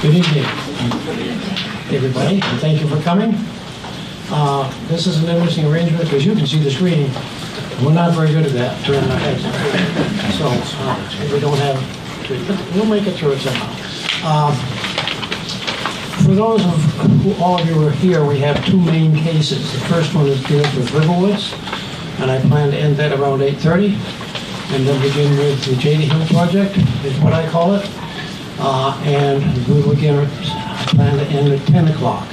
Good evening, everybody, and thank you for coming. This is an interesting arrangement because you can see the screen. We're not very good at that, turning our heads. So we don't have, we'll make it through it somehow. For those of who all of you are here, we have two main cases. The first one is deals with Riverwoods, and I plan to end that around 8:30, and then begin with the J.D. Hill project, is what I call it. And we will plan to end at 10 o'clock.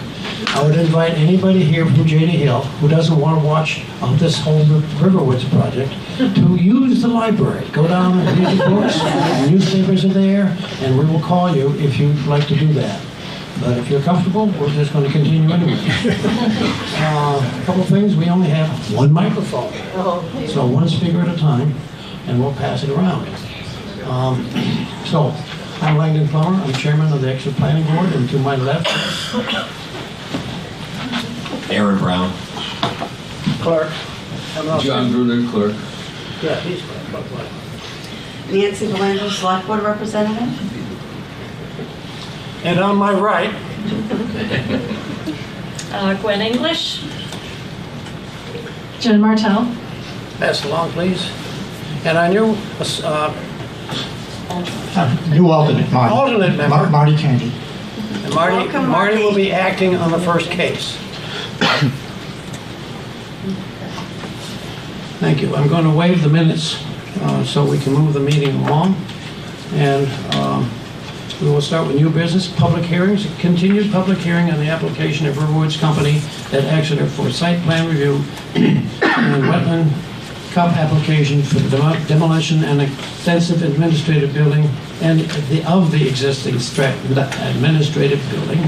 I would invite anybody here from J.D. Hill who doesn't want to watch this whole Riverwoods project to use the library. Go down and read the books, the newspapers are there, and we will call you if you'd like to do that. But if you're comfortable, we're just going to continue anyway. A couple things, we only have one microphone, so one speaker at a time, and we'll pass it around. So, I'm Langdon Plummer, I'm chairman of the Exeter Planning Board, and to my left, Aaron Brown. clerk. John Bruner, clerk. Yeah, he's clerk. Nancy Belanger, Select Board Representative. And on my right, Gwen English. Jen Martell. pass along, please. And our new New alternate, Marty. alternate member, Marty Candy. and Marty Welcome, Marty. will be acting on the first case. Thank you. I'm going to waive the minutes so we can move the meeting along. And we will start with new business, public hearings. A continued public hearing on the application of Riverwoods Company at Exeter for site plan review and wetland cup application for the demolition and extensive administrative building and of the existing administrative building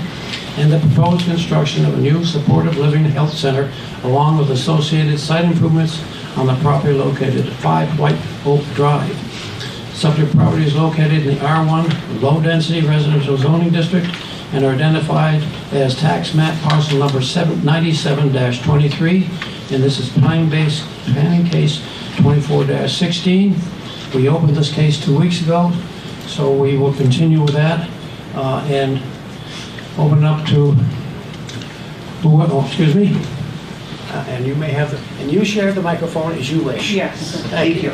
and the proposed construction of a new supportive living health center along with associated site improvements on the property located at 5 White Oak Drive. Subject property is located in the R1 low-density residential zoning district and are identified as tax map parcel number 97-23, and this is time-based planning case 24-16. We opened this case 2 weeks ago, so we will continue with that and open up to excuse me. And you may have and you share the microphone as you wish. Yes. Thank you.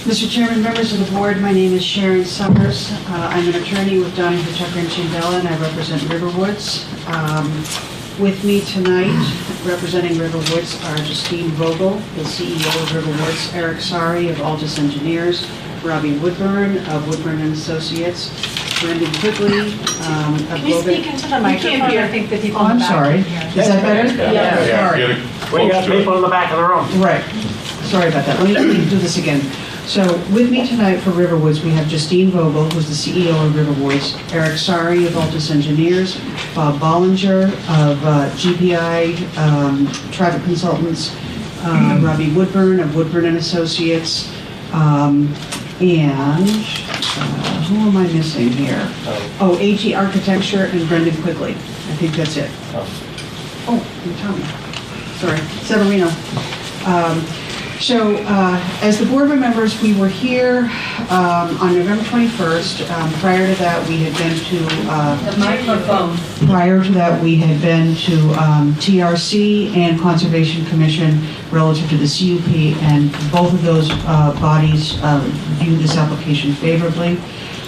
Mr. Chairman, members of the board, my name is Sharon Summers. I'm an attorney with Donahue, Tucker & Chandela, and I represent Riverwoods. With me tonight, representing Riverwoods, are Justine Vogel, the CEO of Riverwoods, Eric Sari of Altus Engineers, Robbie Woodburn of Woodburn & Associates, Brendan Quigley of Can you speak into the microphone? I think the people Oh, in I'm the back. sorry. can Is that better? Yeah. Sorry. We got people in the back of the room. Right. Sorry about that. Let me do this again. So with me tonight for Riverwoods, we have Justine Vogel, who's the CEO of Riverwoods, Eric Sari of Altus Engineers, Bob Bollinger of GPI Traffic Consultants, Robbie Woodburn of Woodburn & Associates, and who am I missing here? Oh, AG Architecture and Brendan Quigley. I think that's it. Oh, and Tommy. Sorry, Severino. So, as the board members, we were here on November 21st. Prior to that, we had been to The microphone. Prior to that, we had been to TRC and Conservation Commission relative to the CUP, and both of those bodies viewed this application favorably.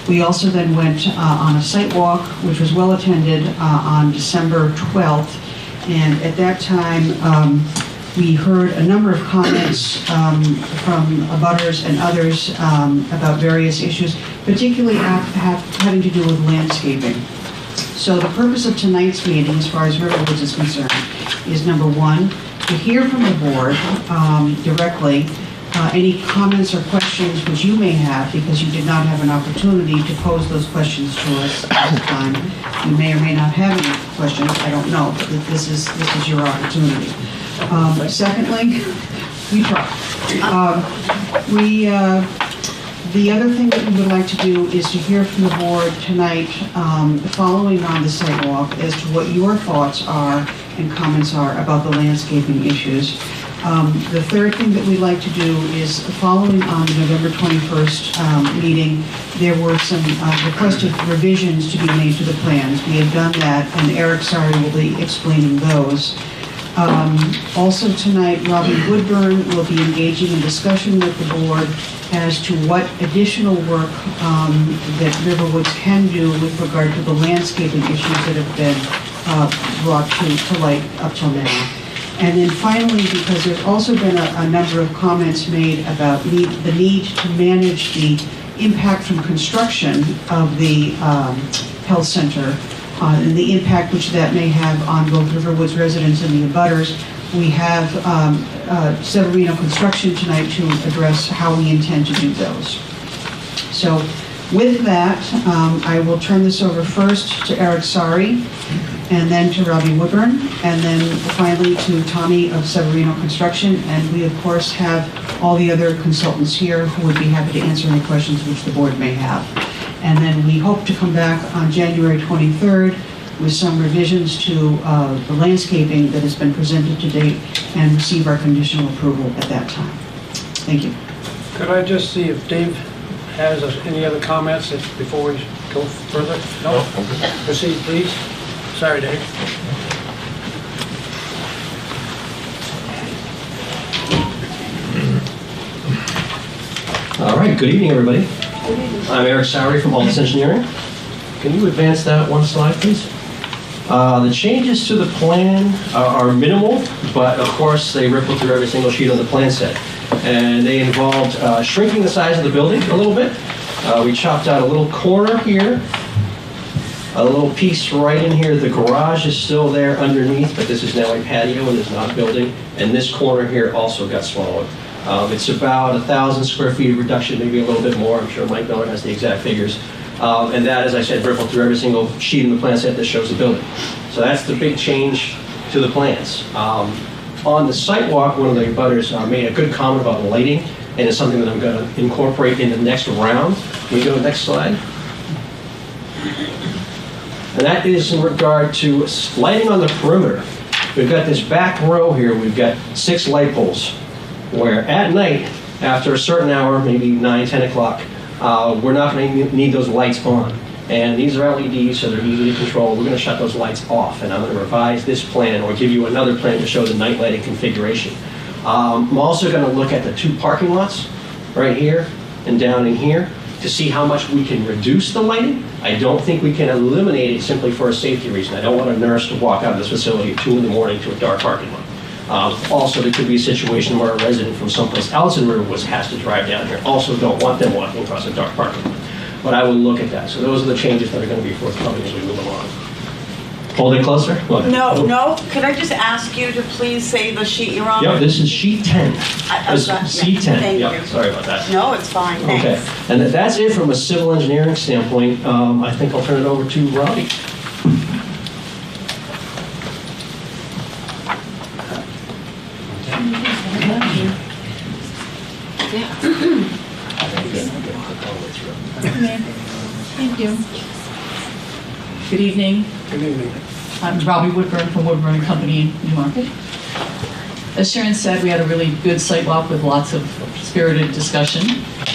We also then went on a site walk, which was well attended on December 12th, and at that time, we heard a number of comments from abutters and others about various issues, particularly having to do with landscaping. So the purpose of tonight's meeting, as far as Riverwoods is concerned, is number one, to hear from the board directly any comments or questions which you may have because you did not have an opportunity to pose those questions to us at the time. You may or may not have any questions, I don't know, but this is your opportunity. Secondly, we try. The other thing that we would like to do is to hear from the board tonight, following on the sidewalk, as to what your thoughts are and comments are about the landscaping issues. The third thing that we'd like to do is, following on the November 21st meeting, there were some requested revisions to be made to the plans. We have done that, and Eric Sari will be explaining those. Also tonight, Robbie Woodburn will be engaging in discussion with the board as to what additional work that Riverwoods can do with regard to the landscaping issues that have been brought to light up till now. And then finally, because there's also been a number of comments made about the need to manage the impact from construction of the health center and the impact which that may have on both Riverwoods residents and the abutters, we have Severino Construction tonight to address how we intend to do those. So with that, I will turn this over first to Eric Sari, and then to Robbie Woodburn, and then finally to Tommy of Severino Construction. And we, of course, have all the other consultants here who would be happy to answer any questions which the board may have. And then we hope to come back on January 23rd with some revisions to the landscaping that has been presented to date and receive our conditional approval at that time. Thank you. Could I just see if Dave has any other comments before we go further? No? Proceed, please. Sorry, Dave. All right, good evening, everybody. I'm Eric Sari from Altus Engineering. Can you advance that one slide, please? The changes to the plan are minimal, but of course they ripple through every single sheet on the plan set. And they involved shrinking the size of the building a little bit. We chopped out a little corner here, a little piece right in here. The garage is still there underneath, but this is now a patio and is not a building. And this corner here also got smaller. It's about 1,000 square feet of reduction, maybe a little bit more. I'm sure Mike Miller has the exact figures. And that, as I said, rippled through every single sheet in the plan set that shows the building. So that's the big change to the plans. On the site walk, one of the abutters made a good comment about lighting, and it's something that I'm going to incorporate in the next round. Can we go to the next slide? And that is in regard to lighting on the perimeter. We've got this back row here, we've got 6 light poles, where at night, after a certain hour, maybe 9, 10 o'clock, we're not going to need those lights on. And these are LEDs, so they're easy to control. We're going to shut those lights off, and I'm going to revise this plan or give you another plan to show the night lighting configuration. I'm also going to look at the 2 parking lots right here and down in here to see how much we can reduce the lighting. I don't think we can eliminate it simply for a safety reason. I don't want a nurse to walk out of this facility at 2 in the morning to a dark parking lot. Also, there could be a situation where a resident from someplace else in Riverwoods has to drive down here. Also, don't want them walking across a dark parking lot. But I will look at that. So those are the changes that are going to be forthcoming as we move along. Hold it closer. Look. No. Could I just ask you to please say the sheet you're on? Yep, this is sheet 10. C10. C10. Yep, sorry about that. No, it's fine. Thanks. Okay, and that's it from a civil engineering standpoint. I think I'll turn it over to Robbie. Thank you. Good evening. Good evening. I'm Robbie Woodburn from Woodburn Company in Newmarket. As Sharon said, we had a really good site walk with lots of spirited discussion.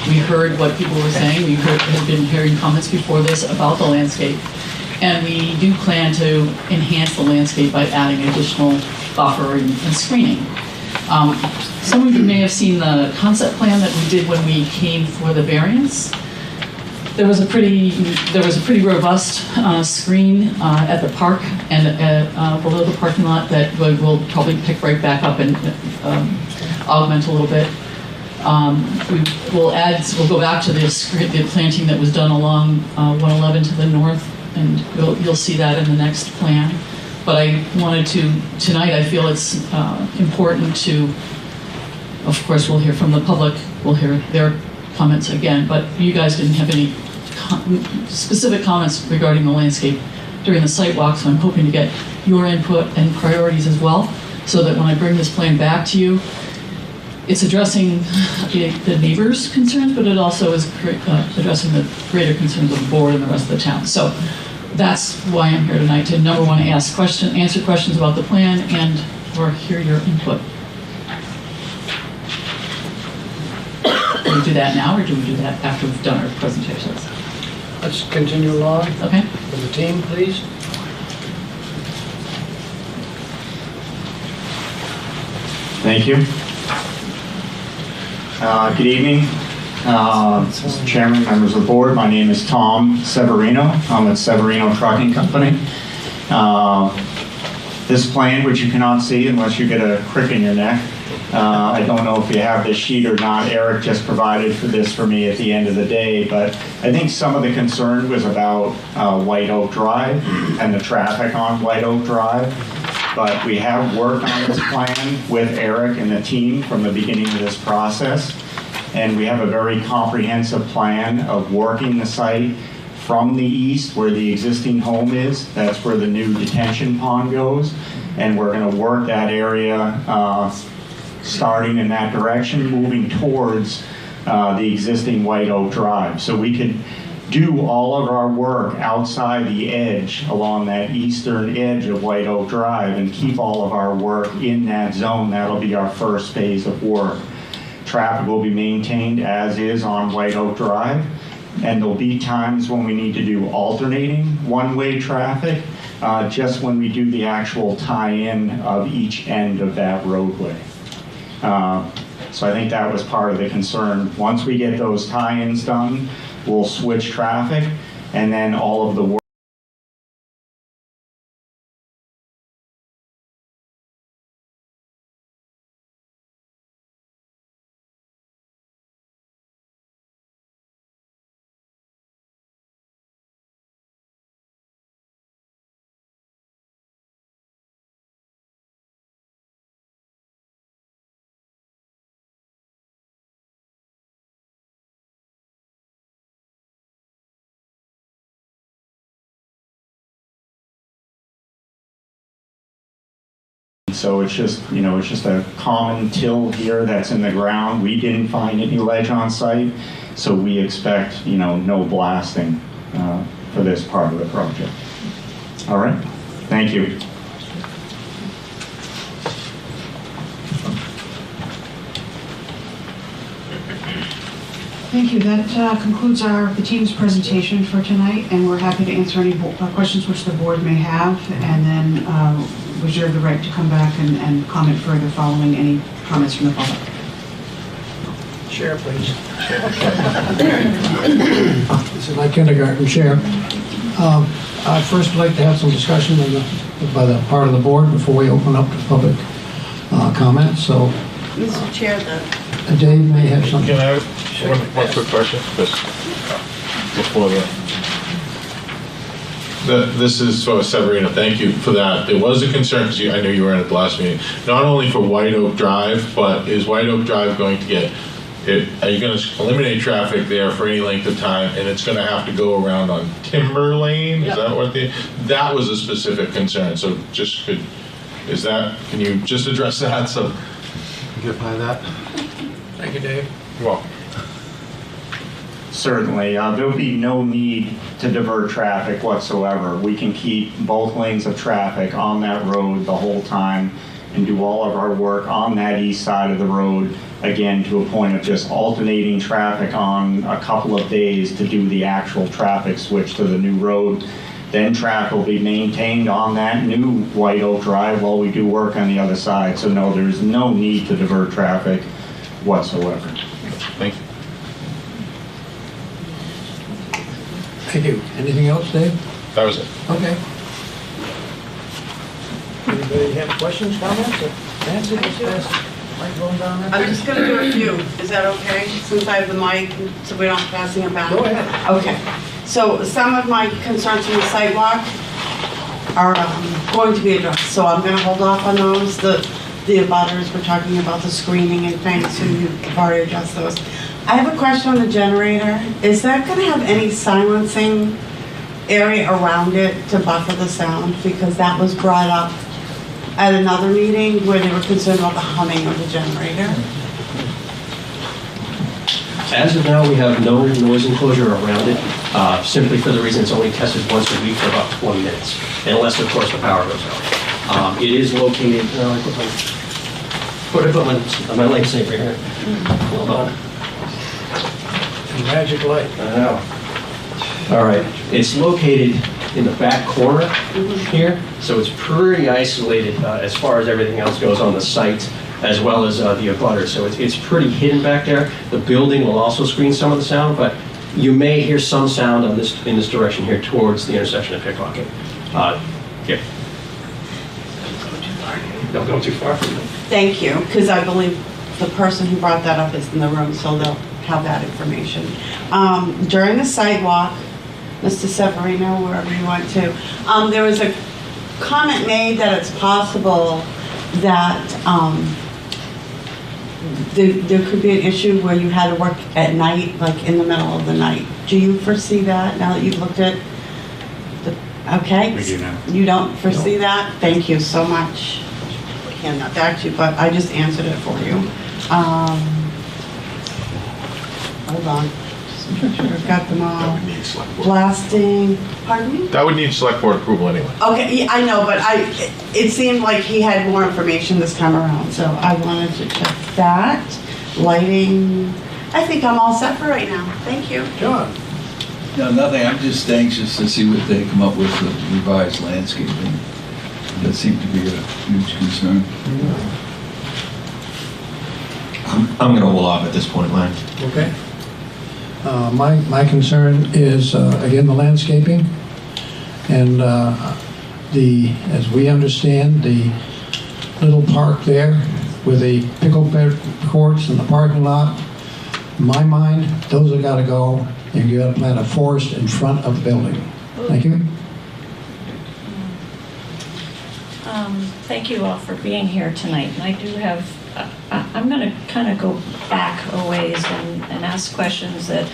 We heard what people were saying. We had been hearing comments before this about the landscape. And we do plan to enhance the landscape by adding additional buffer and screening. Some of you may have seen the concept plan that we did when we came for the variance. There was a pretty robust screen at the park and below the parking lot that we'll probably pick right back up and augment a little bit. We'll go back to the planting that was done along 111 to the north, and you'll see that in the next plan. But I wanted to, tonight I feel it's important to, of course we'll hear from the public, we'll hear their comments again, but you guys didn't have any specific comments regarding the landscape during the site walk, so I'm hoping to get your input and priorities as well, so that when I bring this plan back to you, it's addressing the neighbors' concerns, but it also is addressing the greater concerns of the board and the rest of the town. So that's why I'm here tonight, to number one, answer questions about the plan and or hear your input. Do we do that now, or do we do that after we've done our presentations? Let's continue along Okay. with the team, please. Thank you. Good evening, Mr. Chairman, members of the board. My name is Tom Severino. I'm at Severino Trucking Company. This plan, which you cannot see unless you get a crick in your neck, I don't know if you have this sheet or not. Eric just provided this for me at the end of the day, but I think some of the concern was about White Oak Drive and the traffic on White Oak Drive. But we have worked on this plan with Eric and the team from the beginning of this process. And we have a very comprehensive plan of working the site from the east where the existing home is. That's where the new detention pond goes. And we're going to work that area starting in that direction, moving towards the existing White Oak Drive. So we could do all of our work outside the edge along that eastern edge of White Oak Drive and keep all of our work in that zone. That'll be our first phase of work. Traffic will be maintained as is on White Oak Drive, and there'll be times when we need to do alternating one-way traffic just when we do the actual tie-in of each end of that roadway. So I think that was part of the concern. Once we get those tie-ins done, we'll switch traffic, and then all of the work So it's just, it's just a common till here that's in the ground. We didn't find any ledge on site, so we expect, no blasting for this part of the project. All right, thank you. Thank you. That concludes the team's presentation for tonight, and we're happy to answer any questions which the board may have, and then reserve the right to come back and comment further following any comments from the public. Chair, please. This is my kindergarten chair. I'd first like to have some discussion by the part of the board before we open up to public comments. So, Mr. Chair, Dave may have something. Can I have one quick question? Just before this is for Severino. Thank you for that. There was a concern because I know you were at the last meeting. Not only for White Oak Drive, but is White Oak Drive going to get? Are you going to eliminate traffic there for any length of time, and it's going to have to go around on Timber Lane? Is that what that was a specific concern? So can you just address that? So Get by that. Thank you, Dave. you're welcome. Certainly, there'll be no need to divert traffic whatsoever. We can keep both lanes of traffic on that road the whole time and do all of our work on that east side of the road, again, to a point of just alternating traffic on a couple of days to do the actual traffic switch to the new road. Then traffic will be maintained on that new White Oak Drive while we do work on the other side. So no, there's no need to divert traffic whatsoever. Thank you. Thank you. Anything else, Dave? That was it. Okay. Anybody have questions, comments? Nancy, let's pass the microphone down there. I'm just gonna do a few. Is that okay? Since I have the mic, so we're not passing it back? Go ahead. Okay. So some of my concerns from the sidewalk are going to be addressed, so I'm gonna hold off on those. The abutters were talking about the screening and things, so you've already addressed those. I have a question on the generator. Is that gonna have any silencing area around it to buffer the sound? Because that was brought up at another meeting where they were concerned about the humming of the generator. As of now, we have no noise enclosure around it, simply for the reason it's only tested once a week for about 20 minutes, unless, of course, the power goes out. It is located, I put my lightsaber here. Hold on. magic light. I know. All right, it's located in the back corner here, so it's pretty isolated as far as everything else goes on the site, as well as the abutter. So it's pretty hidden back there. The building will also screen some of the sound, but you may hear some sound on this in this direction here towards the intersection of Pickpocket. Here. Don't go too far. Thank you, because I believe the person who brought that up is in the room, so they'll have that information. During the sidewalk, Mr. Severino, wherever you went to, there was a comment made that it's possible that there could be an issue where you had to work at night, like in the middle of the night. Do you foresee that now that you've looked at the, okay? We do now. You don't foresee that? Thank you so much. I hand that back to you, but I just answered it for you. Hold on. Just make sure I've got them That all. would need select board. Blasting, pardon me? That would need select board approval anyway. Okay, yeah, I know, but it seemed like he had more information this time around, so I wanted to check that. Lighting, I think I'm all set for right now. Thank you. John? No, nothing, I'm just anxious to see what they come up with revised landscaping. That seemed to be a huge concern. I'm going to hold off at this point, Larry. Okay. My concern is, again, the landscaping. And as we understand, the little park there with the pickleball courts and the parking lot, in my mind, those have got to go, and you got to plant a forest in front of the building. Thank you. Thank you all for being here tonight. And I do have, I'm going to kind of go back a ways and ask questions that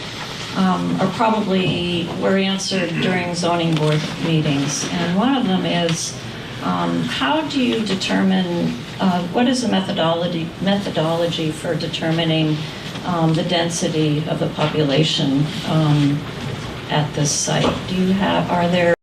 are probably were answered during zoning board meetings. And one of them is, how do you determine, what is the methodology for determining the density of the population at this site? Do you have, are there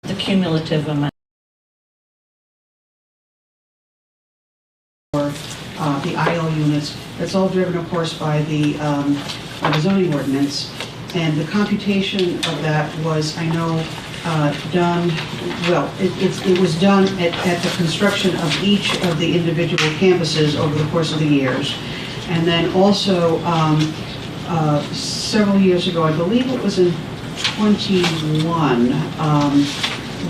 the cumulative amount? The IL units. That's all driven, of course, by the zoning ordinance. And the computation of that was, I know, done, well, it was done at the construction of each of the individual campuses over the course of the years. And then also, several years ago, I believe it was in 21,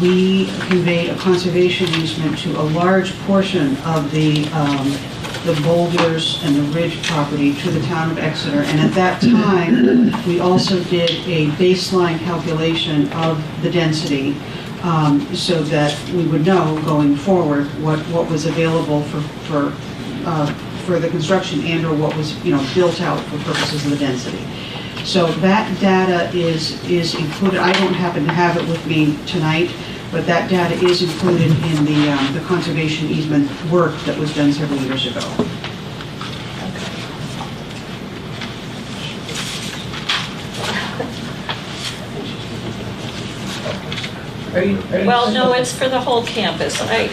we conveyed a conservation easement to a large portion of the boulders and the ridge property to the town of Exeter. And at that time, we also did a baseline calculation of the density so that we would know going forward what was available for the construction and or what was built out for purposes of the density. So that data is included. I don't happen to have it with me tonight, but that data is included in the conservation easement work that was done several years ago. Well, no, it's for the whole campus. I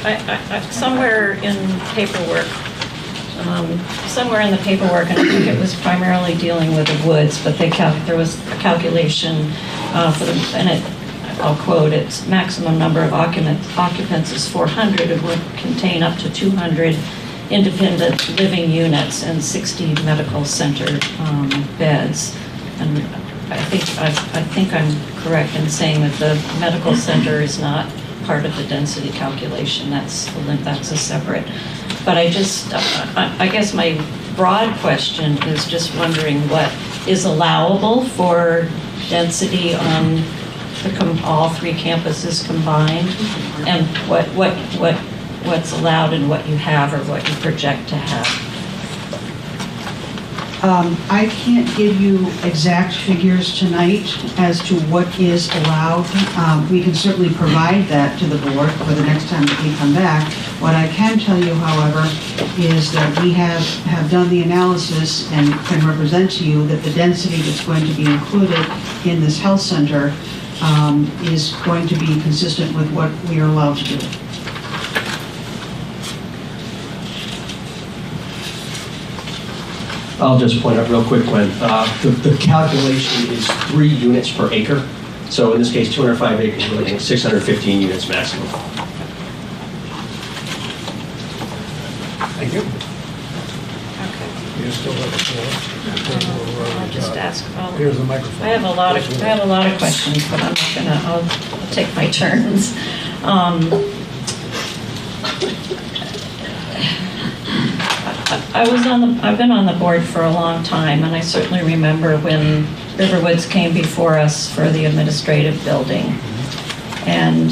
somewhere in paperwork, and I think it was primarily dealing with the woods, but there was a calculation for the, and I'll quote, its maximum number of occupants is 400. It would contain up to 200 independent living units and 60 medical center beds. And I think I'm correct in saying that the medical center is not part of the density calculation. That's a separate. But I guess my broad question is just wondering what is allowable for density on all three campuses combined, and what's allowed and what you have or what you project to have. I can't give you exact figures tonight as to what is allowed. We can certainly provide that to the board for the next time that we come back. What I can tell you, however, is that we have done the analysis and can represent to you that the density that's going to be included in this health center is going to be consistent with what we are allowed to do. I'll just point out real quick, Gwen, the calculation is 3 units per acre. So in this case, 205 acres, we're looking at 615 units maximum. Thank you. Okay. You still have the floor. I'll just ask. Here's the microphone. I have a lot of questions, but I'm not gonna. I'll take my turns. I've been on the board for a long time, and I certainly remember when Riverwoods came before us for the administrative building. And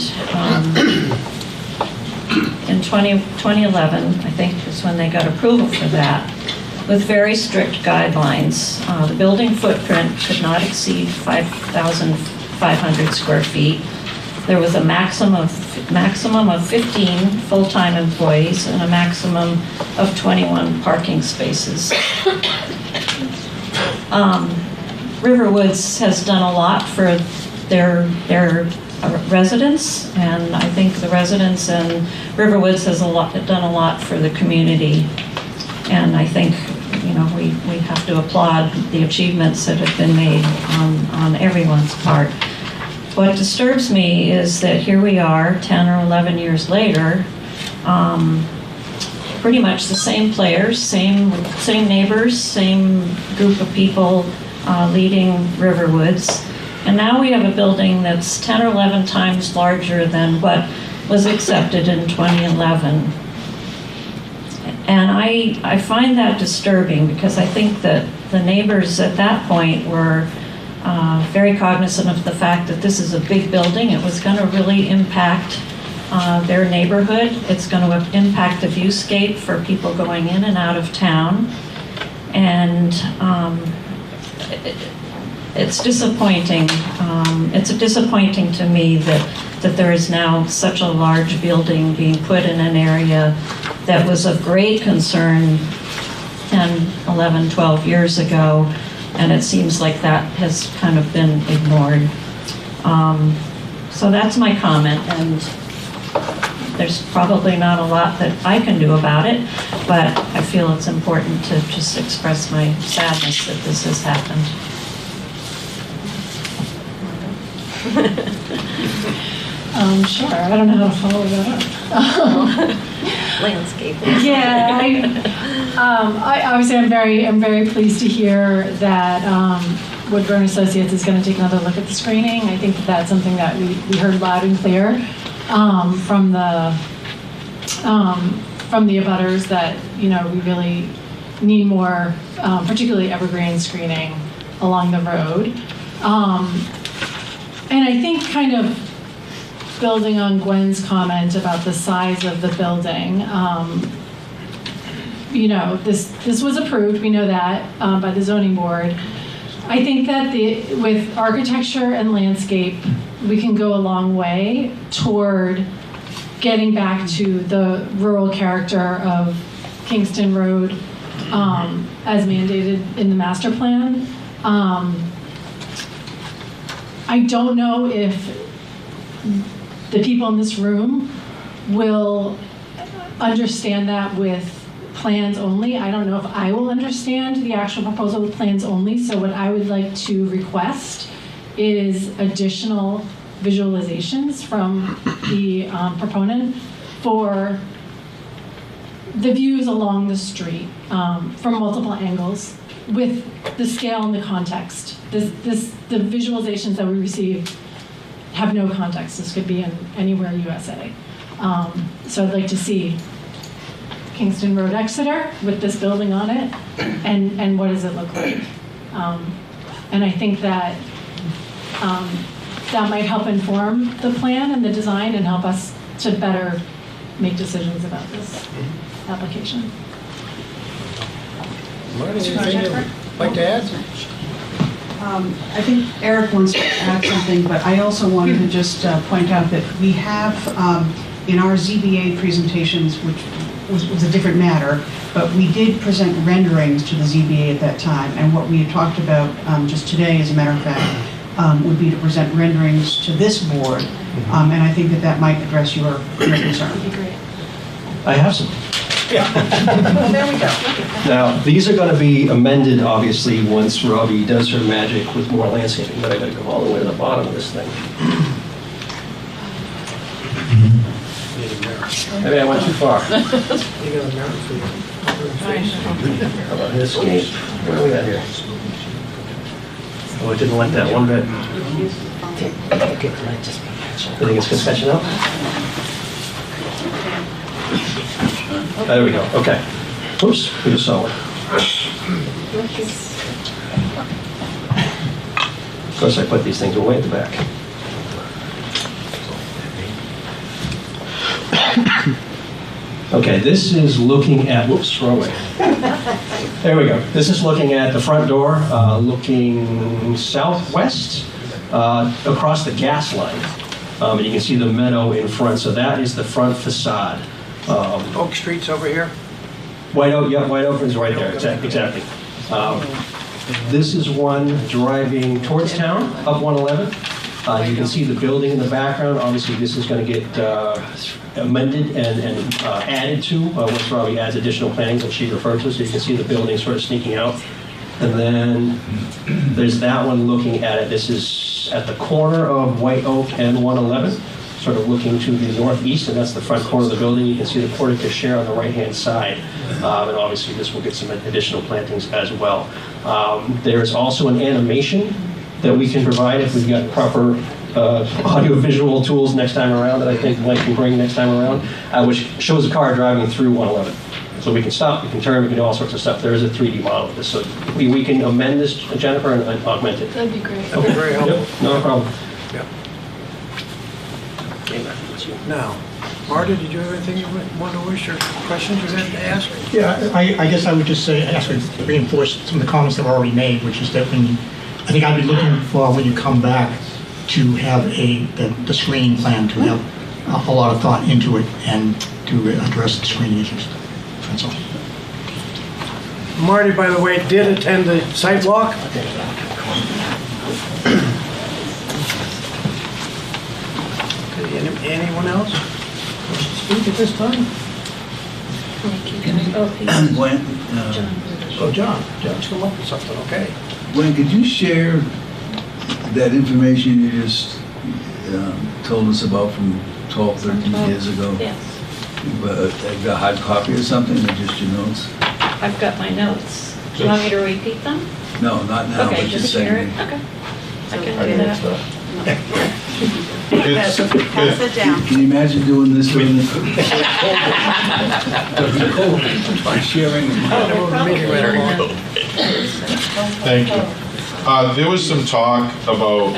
in 2011, I think is when they got approval for that, with very strict guidelines. The building footprint could not exceed 5,500 square feet. There was a maximum of 15 full-time employees and a maximum of 21 parking spaces. Riverwoods has done a lot for their residents, and I think the residents and Riverwoods has done a lot for the community. And I think, you know, we have to applaud the achievements that have been made on everyone's part. What disturbs me is that here we are, 10 or 11 years later, pretty much the same players, same neighbors, same group of people leading Riverwoods. And now we have a building that's 10 or 11 times larger than what was accepted in 2011. And I find that disturbing because I think that the neighbors at that point were very cognizant of the fact that this is a big building. It was going to really impact their neighborhood. It's going to impact the viewscape for people going in and out of town. And it's disappointing. It's disappointing to me that there is now such a large building being put in an area that was of great concern 10, 11, 12 years ago, and it seems like that has kind of been ignored. So that's my comment, and there's probably not a lot that I can do about it, but I feel it's important to just express my sadness that this has happened. Sure, I don't know how to follow that up. Landscape. Yeah, obviously I'm very pleased to hear that Woodburn Associates is going to take another look at the screening. I think that's something that we heard loud and clear from the abutters, that, you know, we really need more, particularly evergreen screening along the road. And I think, kind of building on Gwen's comment about the size of the building, you know, this was approved, we know that, by the zoning board. I think that with architecture and landscape, we can go a long way toward getting back to the rural character of Kingston Road as mandated in the master plan. I don't know if the people in this room will understand that with plans only. I don't know if I will understand the actual proposal with plans only. So what I would like to request is additional visualizations from the proponent for the views along the street from multiple angles with the scale and the context. The visualizations that we receive have no context. This could be in anywhere in USA. So I'd like to see Kingston Road, Exeter, with this building on it, and what does it look like? And I think that that might help inform the plan and the design and help us to better make decisions about this application. Marty, anything you'd like to add? I think Eric wants to add something, but I also wanted to just point out that we have in our ZBA presentations, which was a different matter, but we did present renderings to the ZBA at that time, and what we had talked about just today, as a matter of fact, would be to present renderings to this board, and I think that that might address your concern. I have some. Well, there we go. Now, these are going to be amended, obviously, once Robbie does her magic with more landscaping, but I got to go all the way to the bottom of this thing. Maybe I went too far. How about this gate? What do we got here? Oh, it didn't like that one bit. You think it's good sketching out? There we go, okay. Oops, we just saw one. Of course, I put these things away at the back. Okay, this is looking at, whoops, wrong way. There we go. This is looking at the front door, looking southwest across the gas line. And you can see the meadow in front, so that is the front facade. Oak Street's over here? White Oak, yeah, White Oak is right there, exactly. This is one driving towards town, up 111. You can see the building in the background. Obviously, this is going to get amended and added to once Robbie adds additional plantings that she referred to, so you can see the building sort of sneaking out. And then there's that one looking at it. This is at the corner of White Oak and 111, sort of looking to the northeast, and that's the front corner of the building. You can see the porte cochere on the right-hand side. And obviously, this will get some additional plantings as well. There's also an animation that we can provide if we've got proper audio-visual tools next time around that I think Mike can bring next time around, which shows a car driving through 111. So we can stop, we can turn, we can do all sorts of stuff. There is a 3D model of this. So we can amend this, Jennifer, and augment it. That'd be great. That'd be very helpful. Yep, no problem. Yeah. Now, Marta, did you have anything you want to wish or questions you had to ask? Yeah, I guess I would just say, reinforce some of the comments that were already made, which is that I think I'd be looking for, when you come back, to have the screening plan, to have a lot of thought into it and to address the screening issues. That's all. Marty, by the way, did attend the site walk. Okay, anyone else wish to speak at this time? Gwen, Oh, John. John's come up with something, okay. Gwen, could you share that information you just told us about from 12, 13 years ago? Yes, Like a hard copy or something, or just your notes? I've got my notes. Do you want me to repeat them? No, not now, Okay, but just just share it? saying. Okay. I can do that. It's, Pass it down. Can you imagine doing this with by sharing? Thank you. There was some talk about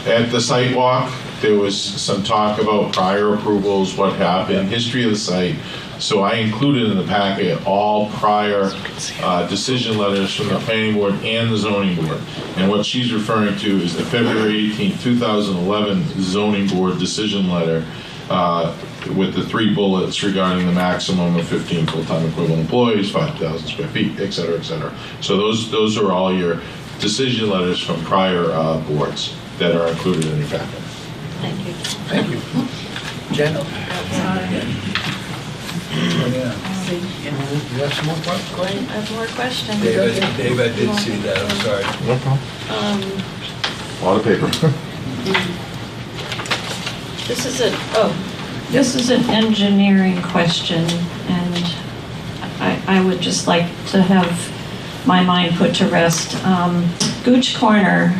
at the site walk, there was some talk about prior approvals, what happened, history of the site. So I included in the packet all prior decision letters from the planning board and the zoning board. And what she's referring to is the February 18, 2011 zoning board decision letter with the 3 bullets regarding the maximum of 15 full-time equivalent employees, 5,000 square feet, et cetera, et cetera. So those are all your decision letters from prior boards that are included in your packet. Thank you. Thank you. Jen? You have some more questions? I have more questions. Dave, I did see that, I'm sorry. No problem. A lot of paper. This is an engineering question, and I would just like to have my mind put to rest. Gooch Corner,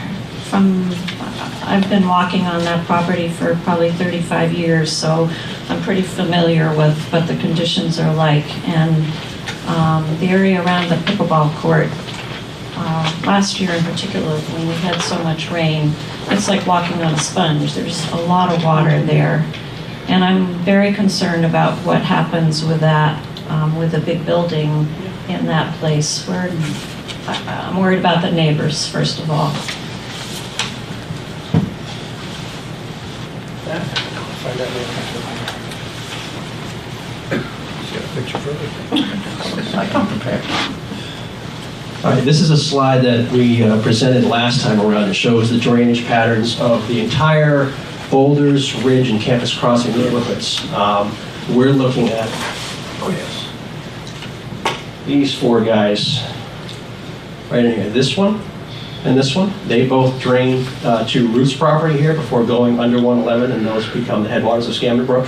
I've been walking on that property for probably 35 years, so I'm pretty familiar with what the conditions are like. And the area around the pickleball court, last year in particular, when we had so much rain, it's like walking on a sponge. There's a lot of water there. And I'm very concerned about what happens with that, with a big building in that place. I'm worried about the neighbors, first of all. Find out She's got a picture for everything. I come prepared. All right, this is a slide that we presented last time around. It shows the drainage patterns of the entire Boulders, Ridge, and Campus Crossing neighborhoods. We're looking at, these 4 guys right in here. This one and this one, they both drain to Root's property here before going under 111, and those become the headwaters of Scammon Brook.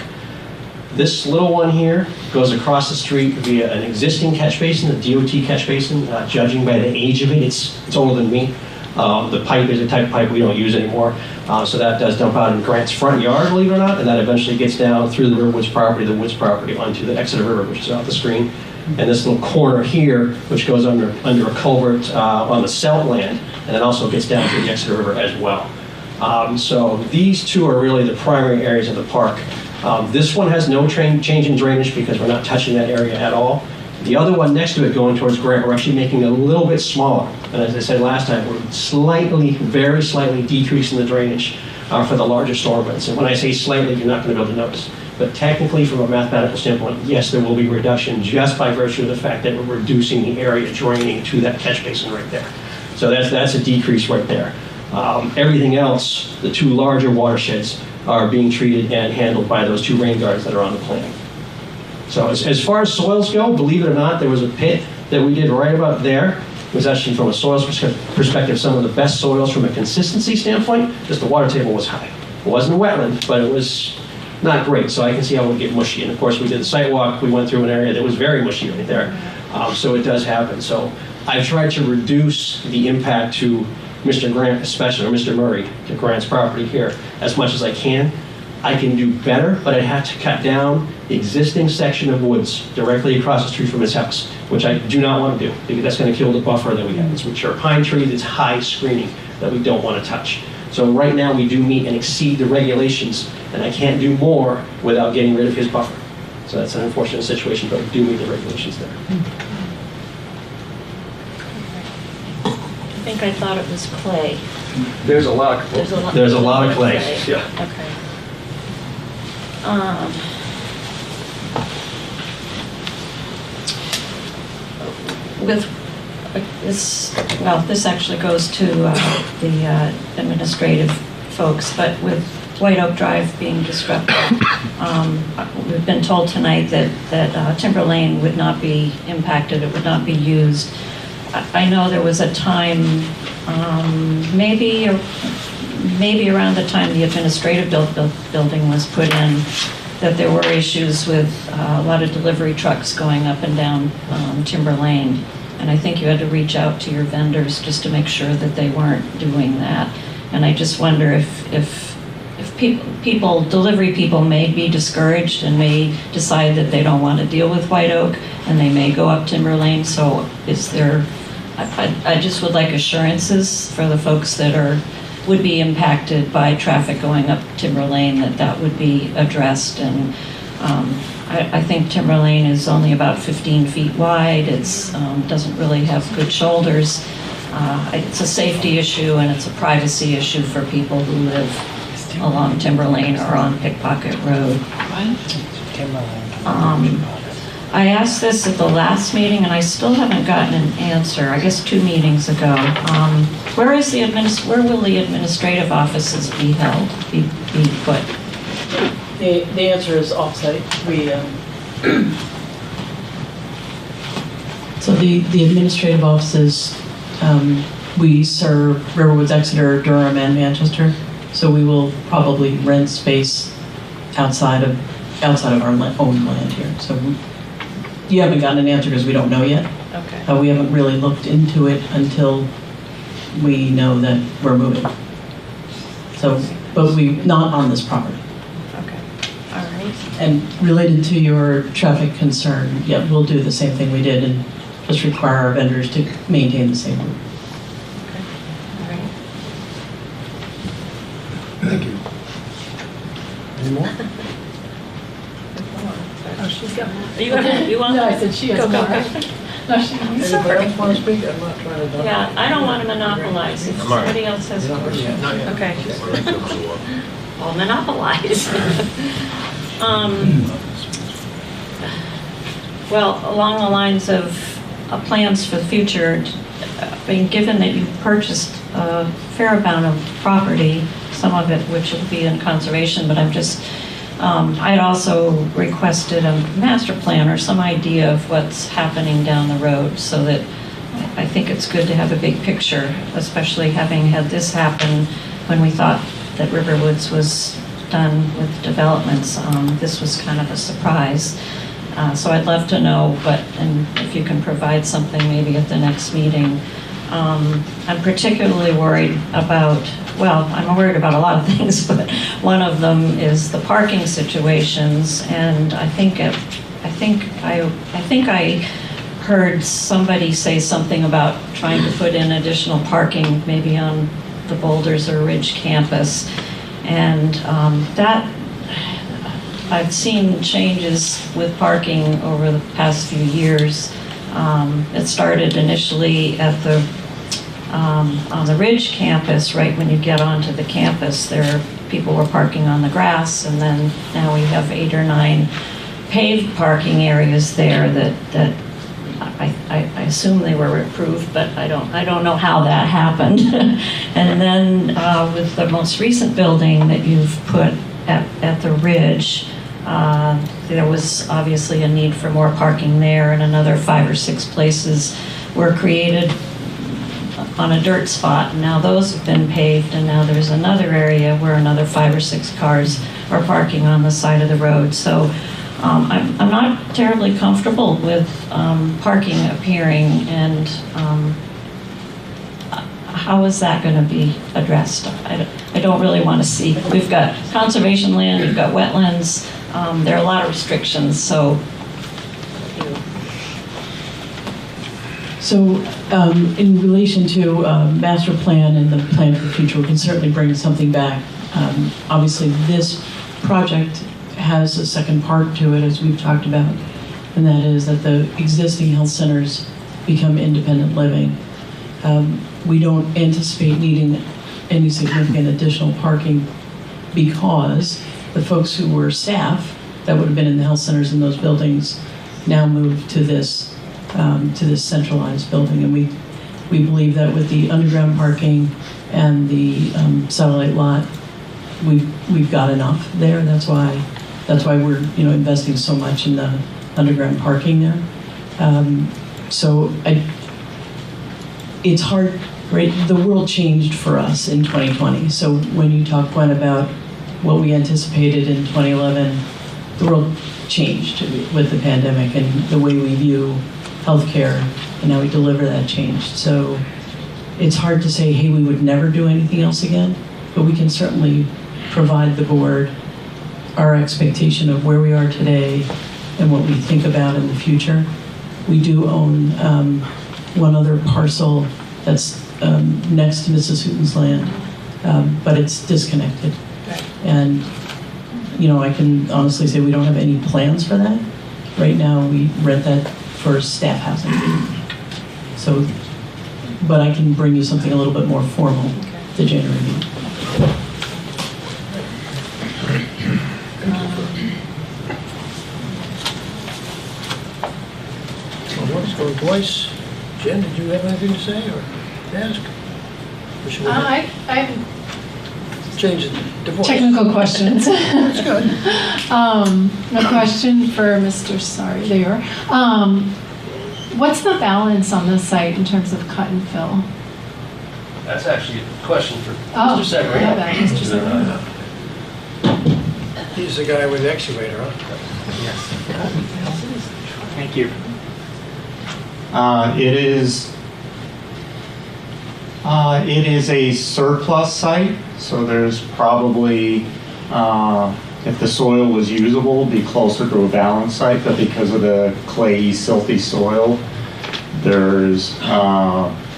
This little one here goes across the street via an existing catch basin, the DOT catch basin. Judging by the age of it, it's older than me. The pipe is a type of pipe we don't use anymore. So that does dump out in Grant's front yard, believe it or not, and that eventually gets down through the Woods property, onto the Exeter River, which is off the screen. And this little corner here, which goes under a culvert on the Selt land, and then also gets down to the Exeter River as well. So these 2 are really the primary areas of the park. This one has no change in drainage because we're not touching that area at all. The other one next to it going towards Grant, we're actually making it a little bit smaller. And as I said last time, we're very slightly decreasing the drainage for the larger storm events. And when I say slightly, you're not going to be able to notice. But technically, from a mathematical standpoint, yes, there will be reduction just by virtue of the fact that we're reducing the area draining to that catch basin right there. So that's a decrease right there. Everything else, the 2 larger watersheds, are being treated and handled by those 2 rain gardens that are on the plan. So as far as soils go, believe it or not, there was a pit that we did right about there. It was actually, from a soils perspective, some of the best soils from a consistency standpoint, because the water table was high. It wasn't a wetland, but it was not great, so I can see how it would get mushy. And of course, we did the site walk. We went through an area that was very mushy right there. So it does happen. So I've tried to reduce the impact to Mr. Grant, especially, or Mr. Murray, to Grant's property here, as much as I can. I can do better, but I'd have to cut down the existing section of woods directly across the street from his house, which I do not want to do, because that's going to kill the buffer that we have. It's mature pine trees, it's high screening that we don't want to touch. So right now we do meet and exceed the regulations, and I can't do more without getting rid of his buffer. So that's an unfortunate situation, but we do meet the regulations there. I think I thought it was clay. There's a lot of clay. There's a lot of clay. Yeah. Okay. With this, well, this actually goes to the administrative folks, but with White Oak Drive being disrupted, we've been told tonight that Timber Lane would not be impacted, it would not be used. I know there was a time, maybe around the time the administrative building was put in, that there were issues with a lot of delivery trucks going up and down Timber Lane. And I think you had to reach out to your vendors just to make sure that they weren't doing that. And I just wonder if delivery people may be discouraged and may decide that they don't want to deal with White Oak, and they may go up Timber Lane. So is there, I just would like assurances for the folks that would be impacted by traffic going up Timber Lane, that would be addressed. And I think Timber Lane is only about 15 feet wide. It's doesn't really have good shoulders. It's a safety issue and it's a privacy issue for people who live along Timber Lane or on Pickpocket Road. I asked this at the last meeting and I still haven't gotten an answer. I guess 2 meetings ago. Where will the administrative offices be held? Be put? The answer is off-site. So the administrative offices, we serve Riverwoods, Exeter, Durham, and Manchester. So we will probably rent space outside of our own land here. So you haven't gotten an answer because we don't know yet. Okay. We haven't really looked into it until we know that we're moving. So, but not on this property. Okay. All right. And related to your traffic concern, yeah, we'll do the same thing we did and just require our vendors to maintain the same route. Okay. All right. Thank you. Any more? Oh, she's got more. You want? No, I said she has go. more. No, Anybody else want to speak? I'm not trying to. Yeah, I don't want to monopolize. If somebody else has a question. Okay. I'll monopolize. Well, along the lines of plans for the future, I mean, given that you've purchased a fair amount of property, some of it which will be in conservation, but I'm just, I had also requested a master plan or some idea of what's happening down the road, so that I think it's good to have a big picture, especially having had this happen when we thought that Riverwoods was done with developments. This was kind of a surprise. So I'd love to know and if you can provide something maybe at the next meeting. I'm particularly worried about, well, I'm worried about a lot of things, but one of them is the parking situations. And I think I heard somebody say something about trying to put in additional parking maybe on the Boulders or Ridge campus. And that, I've seen changes with parking over the past few years. It started initially at on the Ridge campus, right when you get onto the campus, people were parking on the grass, and then now we have 8 or 9 paved parking areas there that I assume they were approved, but I don't know how that happened. And then with the most recent building that you've put at the Ridge, there was obviously a need for more parking there, and another 5 or 6 places were created on a dirt spot. And now those have been paved, and now there's another area where another 5 or 6 cars are parking on the side of the road. So I'm not terribly comfortable with parking appearing, and how is that going to be addressed? I don't really want to see. We've got conservation land, we've got wetlands, there are a lot of restrictions, so. So in relation to master plan and the plan for the future, we can certainly bring something back. Obviously, this project has a second part to it, as we've talked about, and that is that the existing health centers become independent living. We don't anticipate needing any significant additional parking because the folks who were staff that would have been in the health centers in those buildings now moved to this centralized building, and we believe that with the underground parking and the satellite lot, we've got enough there. That's why we're investing so much in the underground parking there. It's hard, right? The world changed for us in 2020. So when you talk, Gwen, about what we anticipated in 2011, the world changed with the pandemic, and the way we view healthcare and how we deliver that changed. So it's hard to say, hey, we would never do anything else again, but we can certainly provide the board our expectation of where we are today and what we think about in the future. We do own one other parcel that's next to Mrs. Hooten's land, but it's disconnected. And I can honestly say we don't have any plans for that. Right now, we rent that for staff housing. So, but I can bring you something a little bit more formal the January meeting. Let's go twice. Jen, did you have anything to say or ask? Or should we I change the voice? technical questions. That's good. A question for Mr. Sorry, there you are. What's the balance on this site in terms of cut and fill? That's actually a question for Oh, Mr. Severino. my bad, Mr. Severino. He's the guy with the excavator, huh? Thank you. It is a surplus site, so there's probably, if the soil was usable, it'd be closer to a balanced site, but because of the clayey, silty soil, there's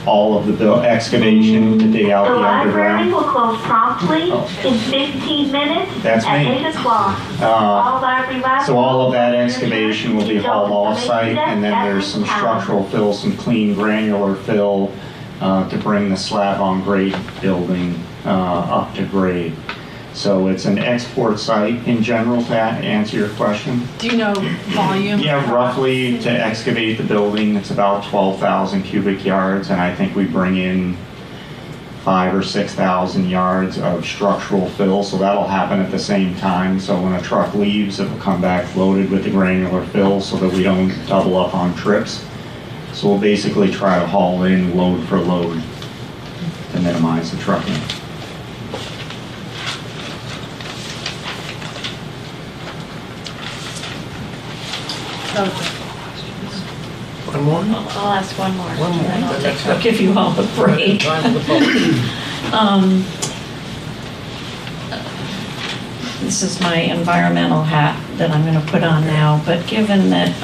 all of the excavation to dig out the underground. The library will close promptly in 15 minutes That's at me. 8 o'clock. All library So all of that excavation will be hauled off-site, and then there's some structural fill, some clean granular fill to bring the slab-on-grade building up to grade. So it's an export site in general, to answer your question. Do you know volume? Yeah, roughly to excavate the building, it's about 12,000 cubic yards, and I think we bring in 5,000 or 6,000 yards of structural fill, so that'll happen at the same time. So when a truck leaves, it'll come back loaded with the granular fill so that we don't double up on trips. So we'll basically try to haul in load for load to minimize the trucking. One more? I'll ask one more. One more. And then I'll give you all a break. This is my environmental hat that I'm going to put on now, but given that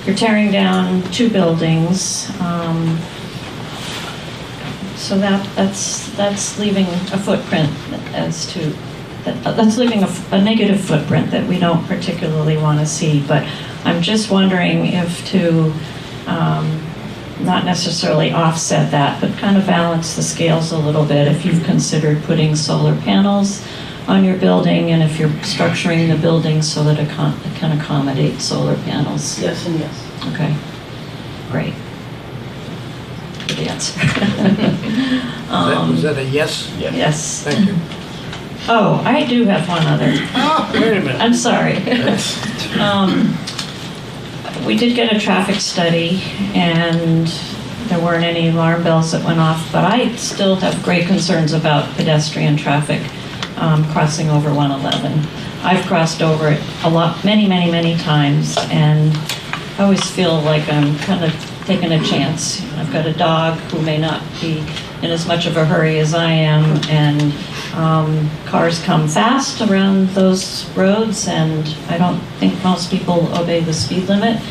you're tearing down 2 buildings, so that's leaving a footprint as to, that's leaving a negative footprint that we don't particularly want to see, but I'm just wondering if to not necessarily offset that, but kind of balance the scales a little bit, if you've considered putting solar panels on your building, and if you're structuring the building so that it can accommodate solar panels. Yes and yes. Okay, great. Good answer. Is that a yes? Yes. Thank you. Oh, I do have one other. Oh, wait a minute. I'm sorry. We did get a traffic study, and there weren't any alarm bells that went off, but I still have great concerns about pedestrian traffic crossing over 111. I've crossed over it a lot, many times, and I always feel like I'm kind of taking a chance. I've got a dog who may not be in as much of a hurry as I am, and cars come fast around those roads, and I don't think most people obey the speed limit.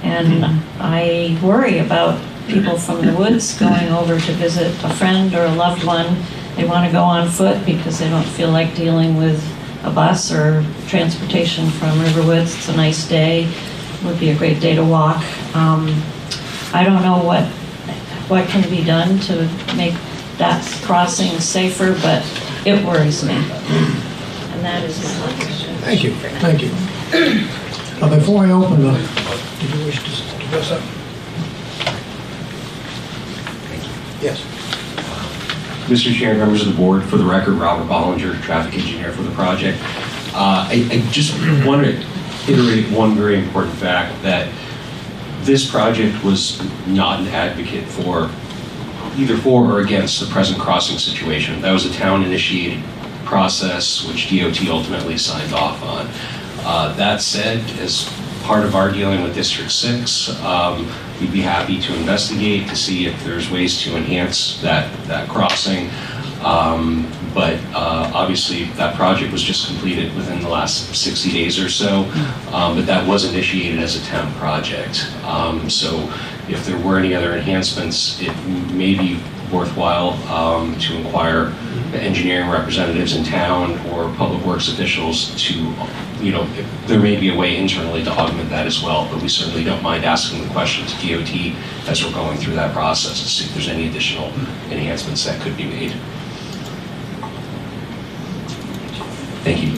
And I worry about people from the woods going over to visit a friend or a loved one. They want to go on foot because they don't feel like dealing with a bus or transportation from Riverwoods. It's a nice day. It would be a great day to walk. I don't know what can be done to make that crossing safer, but it worries me. And that is my question. Thank you, thank you. Before I open the, did you wish to address that? Yes. Mr. Chair, members of the board, for the record, Robert Bollinger, traffic engineer for the project. I just want to iterate one very important fact, that this project was not an advocate for either for or against the present crossing situation. That was a town-initiated process which DOT ultimately signed off on. That said, as part of our dealing with District 6, we'd be happy to investigate to see if there's ways to enhance that crossing. But obviously that project was just completed within the last 60 days or so, but that was initiated as a town project. So if there were any other enhancements, it may be worthwhile to inquire the engineering representatives in town or public works officials to, there may be a way internally to augment that as well, but we certainly don't mind asking the question to DOT as we're going through that process to see if there's any additional enhancements that could be made. Thank you.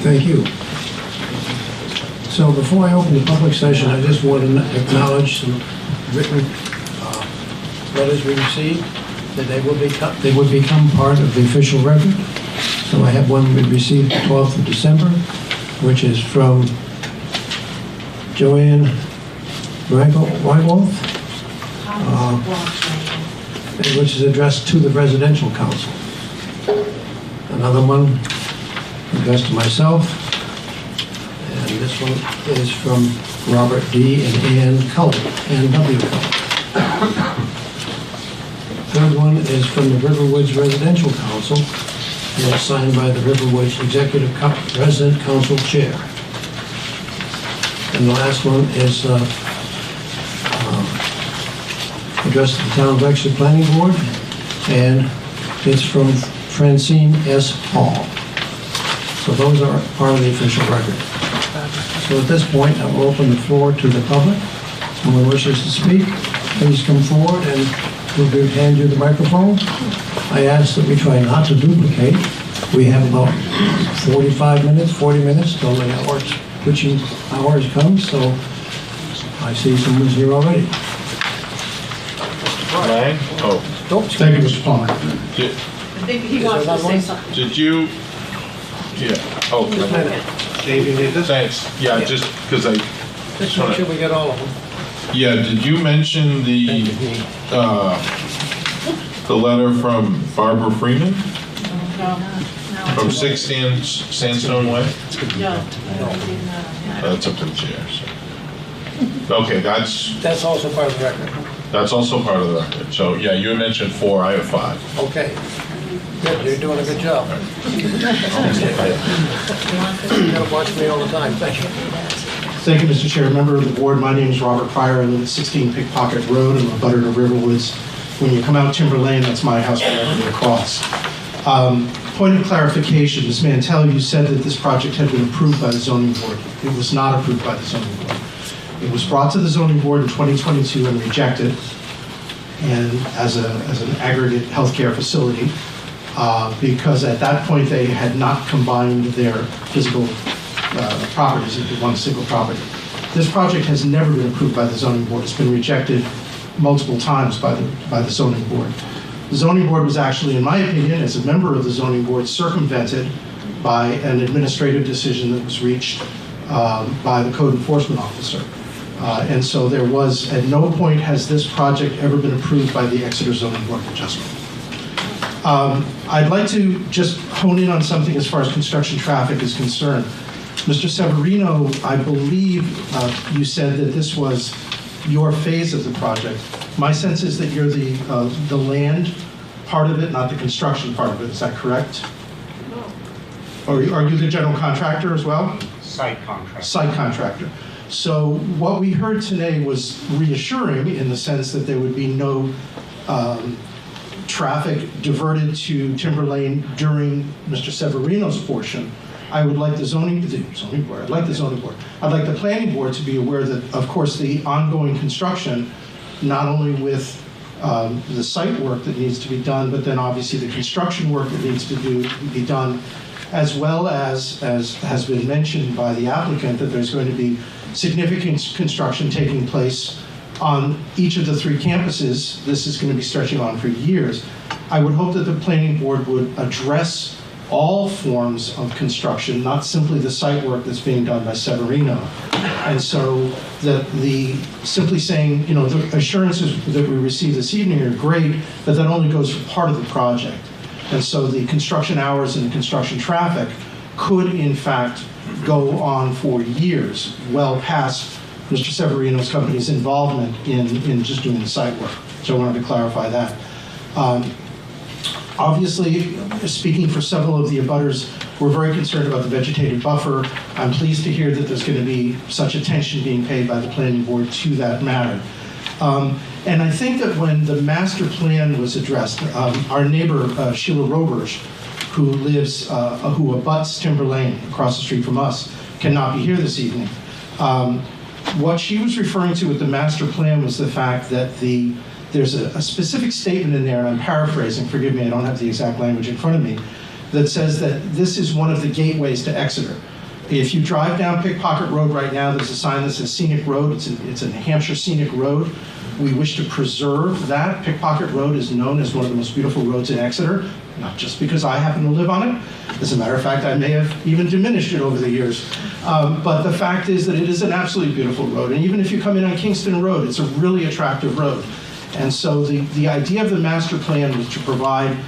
Thank you. So before I open the public session, I just want to acknowledge some written letters we received, that they would become part of the official record. So I have one we received the 12th of December, which is from Joanne Weinwolf, which is addressed to the Residential Council. Another one addressed to myself, and this one is from Robert D. and Ann Cullen, Ann W. Cullen. Third one is from the Riverwoods Residential Council, and it's signed by the Riverwoods Executive Resident Council Chair. And the last one is addressed to the Town of Exeter Planning Board, and it's from Francine S. Hall. So those are part of the official record. So at this point, I will open the floor to the public. Someone wishes to speak, please come forward and We're going to hand you the microphone. I ask that we try not to duplicate. We have about 45 minutes, 40 minutes till the witching hours come, so I see someone's here already. Lang? Oh. Thank you, Mr. Palmer. I think he wants to say something. Did you? Yeah. Oh. Dave, you need this? Thanks. Yeah, just because I. Just make sure we get all of them. Yeah. Did you mention the letter from Barbara Freeman from 6 Sandstone Way? That's up to the chair. So. Okay, that's also part of the record. That's also part of the record. So yeah, you had mentioned 4. I have 5. Okay. Good. You're doing a good job. You gotta watch me all the time. Thank you. Thank you, Mr. Chair. Member of the board, my name is Robert Pryor. I live at 16 Pickpocket Road. I'm a butter to Riverwoods. When you come out Timber Lane, that's my house directly across. Point of clarification, Ms. Mantell, you said that this project had been approved by the zoning board. It was not approved by the zoning board. It was brought to the zoning board in 2022 and rejected, and as an aggregate healthcare facility, because at that point they had not combined their physical properties into one single property. This project has never been approved by the zoning board. It's been rejected multiple times by the zoning board. The zoning board was actually, in my opinion, as a member of the zoning board, circumvented by an administrative decision that was reached by the code enforcement officer. And so there was, at no point has this project ever been approved by the Exeter Zoning Board of Adjustment. I'd like to just hone in on something as far as construction traffic is concerned. Mr. Severino, I believe you said that this was your phase of the project. My sense is that you're the land part of it, not the construction part of it. Is that correct? No. Or are you the general contractor as well? Site contractor. Site contractor. So what we heard today was reassuring in the sense that there would be no traffic diverted to Timber Lane during Mr. Severino's portion. I would like the zoning board. I'd like the zoning board. I'd like the planning board to be aware that, of course, the ongoing construction, not only with the site work that needs to be done, but then obviously the construction work that needs to be done, as well as has been mentioned by the applicant, that there's going to be significant construction taking place on each of the 3 campuses. This is going to be stretching on for years. I would hope that the planning board would address all forms of construction, not simply the site work that's being done by Severino. And so that simply saying, the assurances that we received this evening are great, but that only goes for part of the project. And so the construction hours and the construction traffic could in fact go on for years, well past Mr. Severino's company's involvement in just doing the site work. So I wanted to clarify that. Obviously, speaking for several of the abutters, we're very concerned about the vegetative buffer. I'm pleased to hear that there's going to be such attention being paid by the planning board to that matter. And I think that when the master plan was addressed, our neighbor, Sheila Roberge, who abuts Timber Lane across the street from us, cannot be here this evening. What she was referring to with the master plan was the fact that there's a specific statement in there, and I'm paraphrasing, forgive me, I don't have the exact language in front of me, that says that this is one of the gateways to Exeter. If you drive down Pickpocket Road right now, there's a sign that says Scenic Road. It's a New Hampshire Scenic Road. We wish to preserve that. Pickpocket Road is known as one of the most beautiful roads in Exeter, not just because I happen to live on it. As a matter of fact, I may have even diminished it over the years. But the fact is that it is an absolutely beautiful road. And even if you come in on Kingston Road, it's a really attractive road. And so the idea of the master plan was to provide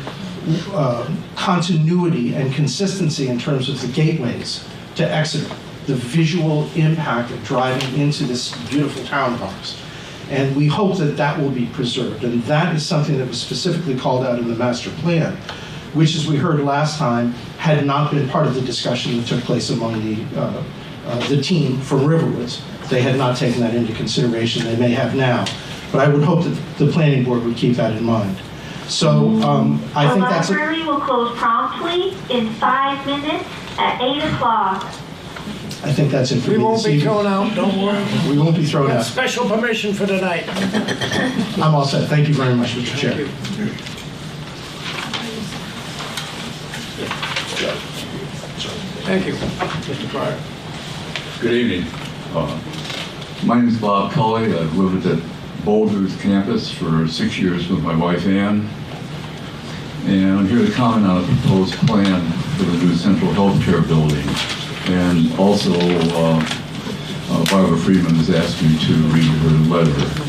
continuity and consistency in terms of the gateways to Exeter, the visual impact of driving into this beautiful town of ours. And we hope that that will be preserved. And that is something that was specifically called out in the master plan, which, as we heard last time, had not been part of the discussion that took place among the team from Riverwoods. They had not taken that into consideration. They may have now. But I would hope that the planning board would keep that in mind. So I think that's... The library will close promptly in 5 minutes at 8 o'clock. I think that's it for me We won't this be evening. thrown out, don't worry. We won't be thrown out. Special permission for tonight. I'm all set. Thank you very much, Mr. Chair. Thank you, Mr. Pryor. Good evening. My name is Bob Cully. I've lived at Boulder's campus for 6 years with my wife Ann. And I'm here to comment on a proposed plan for the new central health care building. And also, Barbara Freeman has asked me to read her letter.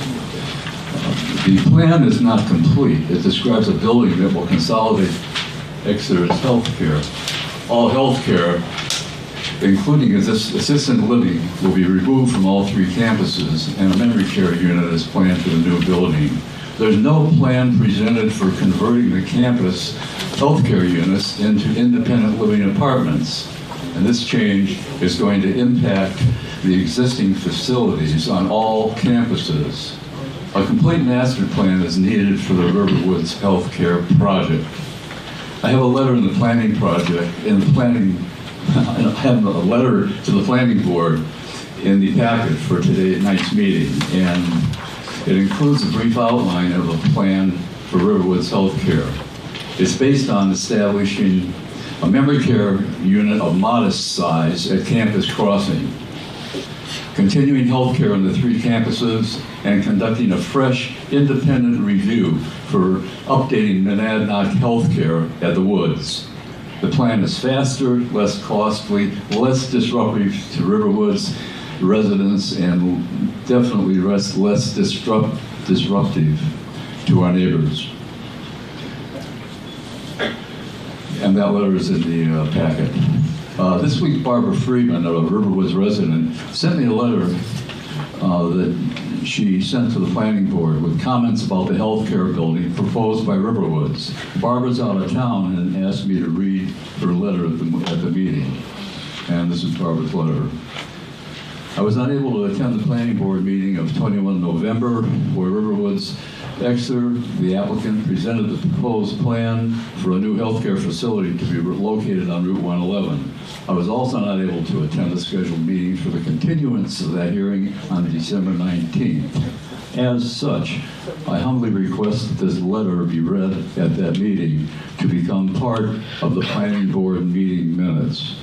The plan is not complete. It describes a building that will consolidate Exeter's health care. All health care, including assisted living, will be removed from all 3 campuses, and a memory care unit is planned for the new building. There's no plan presented for converting the campus healthcare units into independent living apartments. And this change is going to impact the existing facilities on all campuses. A complete master plan is needed for the Riverwoods Healthcare Project. I have a letter in the planning project, I have a letter to the planning board in the packet for tonight's meeting, and it includes a brief outline of a plan for Riverwoods Healthcare. It's based on establishing a memory care unit of modest size at Campus Crossing, continuing healthcare in the 3 campuses, and conducting a fresh, independent review for updating Monadnock healthcare at the Woods. The plan is faster, less costly, less disruptive to Riverwoods residents, and definitely less disruptive to our neighbors. And that letter is in the packet. This week, Barbara Freeman, a Riverwoods resident, sent me a letter that she sent to the planning board with comments about the healthcare building proposed by Riverwoods. Barbara's out of town and asked me to read her letter at the meeting. And this is Barbara's letter. I was unable to attend the planning board meeting of 21 November, where Riverwoods Exeter, the applicant, presented the proposed plan for a new healthcare facility to be located on Route 111. I was also not able to attend the scheduled meeting for the continuance of that hearing on December 19th. As such, I humbly request that this letter be read at that meeting to become part of the planning board meeting minutes.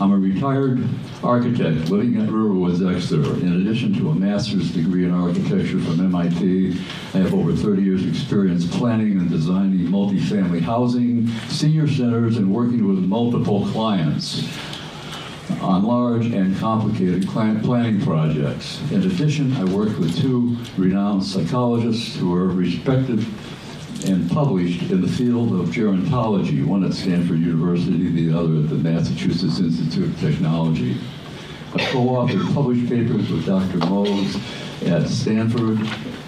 I'm a retired architect living at Riverwoods, Exeter. In addition to a master's degree in architecture from MIT, I have over 30 years experience planning and designing multifamily housing, senior centers, and working with multiple clients on large and complicated planning projects. In addition, I worked with 2 renowned psychologists who are respected and published in the field of gerontology, one at Stanford University, the other at the Massachusetts Institute of Technology. I co-authored published papers with Dr. Mose at Stanford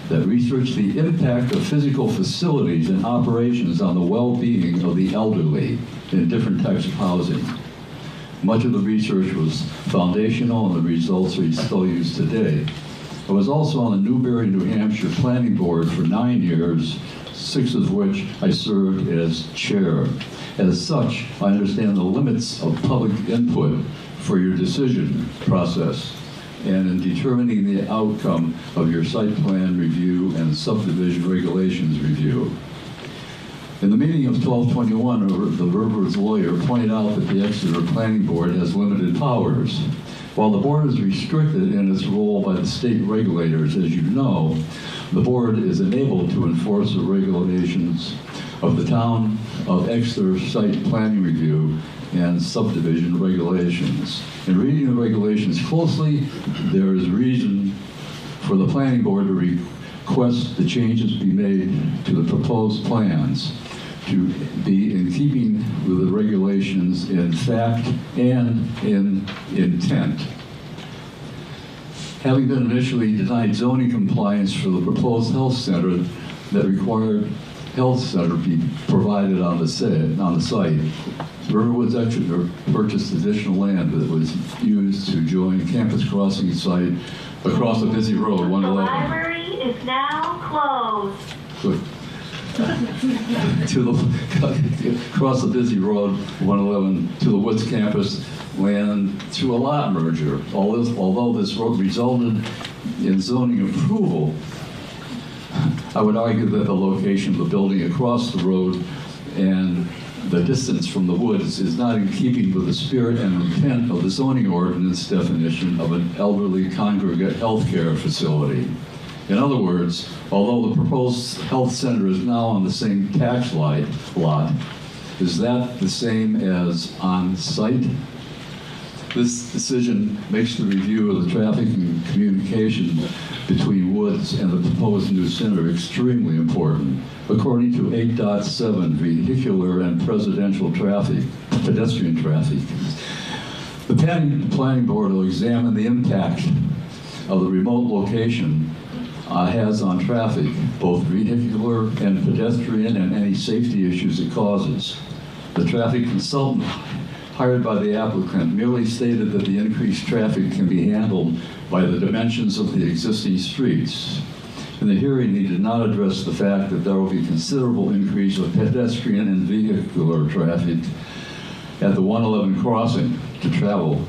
that researched the impact of physical facilities and operations on the well-being of the elderly in different types of housing. Much of the research was foundational, and the results are still used today. I was also on the Newbury, New Hampshire Planning Board for 9 years, 6 of which I served as chair. As such, I understand the limits of public input for your decision process and in determining the outcome of your site plan review and subdivision regulations review. In the meeting of 12/21, the Riverwoods lawyer pointed out that the Exeter Planning Board has limited powers. While the board is restricted in its role by the state regulators, as you know, the board is enabled to enforce the regulations of the town of Exeter site planning review and subdivision regulations. In reading the regulations closely, there is reason for the planning board to request the changes be made to the proposed plans to be in keeping with the regulations in fact and in intent. Having been initially denied zoning compliance for the proposed health center that required health center be provided on the site, Riverwoods Exeter purchased additional land that was used to join Campus Crossing site across a busy road, 111. The library is now closed. Good. Across the busy road, 111, to the Woods campus land through a lot merger. Although this road resulted in zoning approval, I would argue that the location of the building across the road and the distance from the woods is not in keeping with the spirit and intent of the zoning ordinance definition of an elderly congregate healthcare facility. In other words, although the proposed health center is now on the same tax lot, is that the same as on-site? This decision makes the review of the traffic and communication between Woods and the proposed new center extremely important. According to 8.7, vehicular and pedestrian traffic, the planning board will examine the impact of the remote location has on traffic, both vehicular and pedestrian, and any safety issues it causes. The traffic consultant hired by the applicant merely stated that the increased traffic can be handled by the dimensions of the existing streets. In the hearing, he did not address the fact that there will be considerable increase of pedestrian and vehicular traffic at the 111 crossing to travel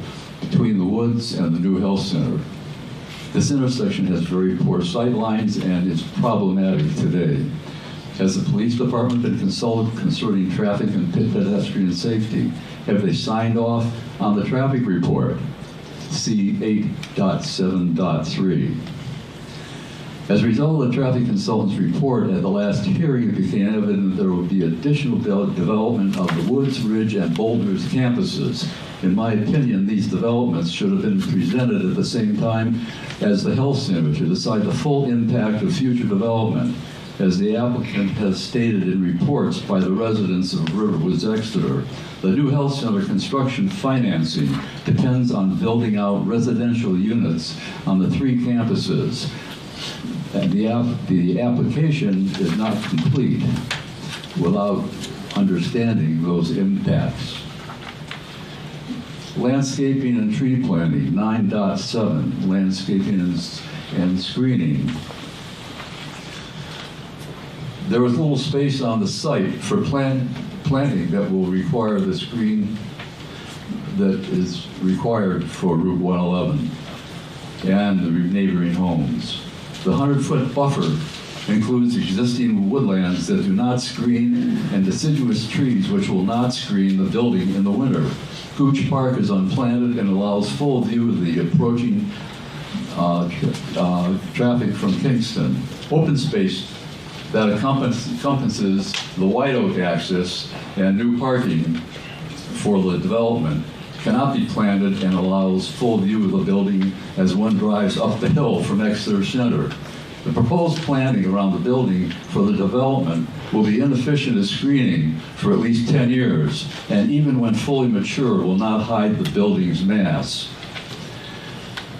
between the Woods and the new health center. This intersection has very poor sight lines and is problematic today. Has the police department been consulted concerning traffic and pedestrian safety? Have they signed off on the traffic report? See 8.7.3. As a result of the traffic consultant's report at the last hearing, it became evident that there would be additional development of the Woods, Ridge, and Boulders campuses. In my opinion, these developments should have been presented at the same time as the health center to decide the full impact of future development, as the applicant has stated in reports by the residents of Riverwoods, Exeter. The new health center construction financing depends on building out residential units on the 3 campuses. And the application is not complete without understanding those impacts. Landscaping and tree planting, 9.7, landscaping and screening. There is little space on the site for planting that will require the screen that is required for Route 111 and the neighboring homes. The 100-foot buffer includes existing woodlands that do not screen and deciduous trees which will not screen the building in the winter. Gooch Park is unplanted and allows full view of the approaching traffic from Kingston. Open space that encompasses the White Oak access and new parking for the development cannot be planted and allows full view of the building as one drives up the hill from Exeter Center. The proposed planting around the building for the development will be inefficient as screening for at least 10 years, and even when fully mature, will not hide the building's mass.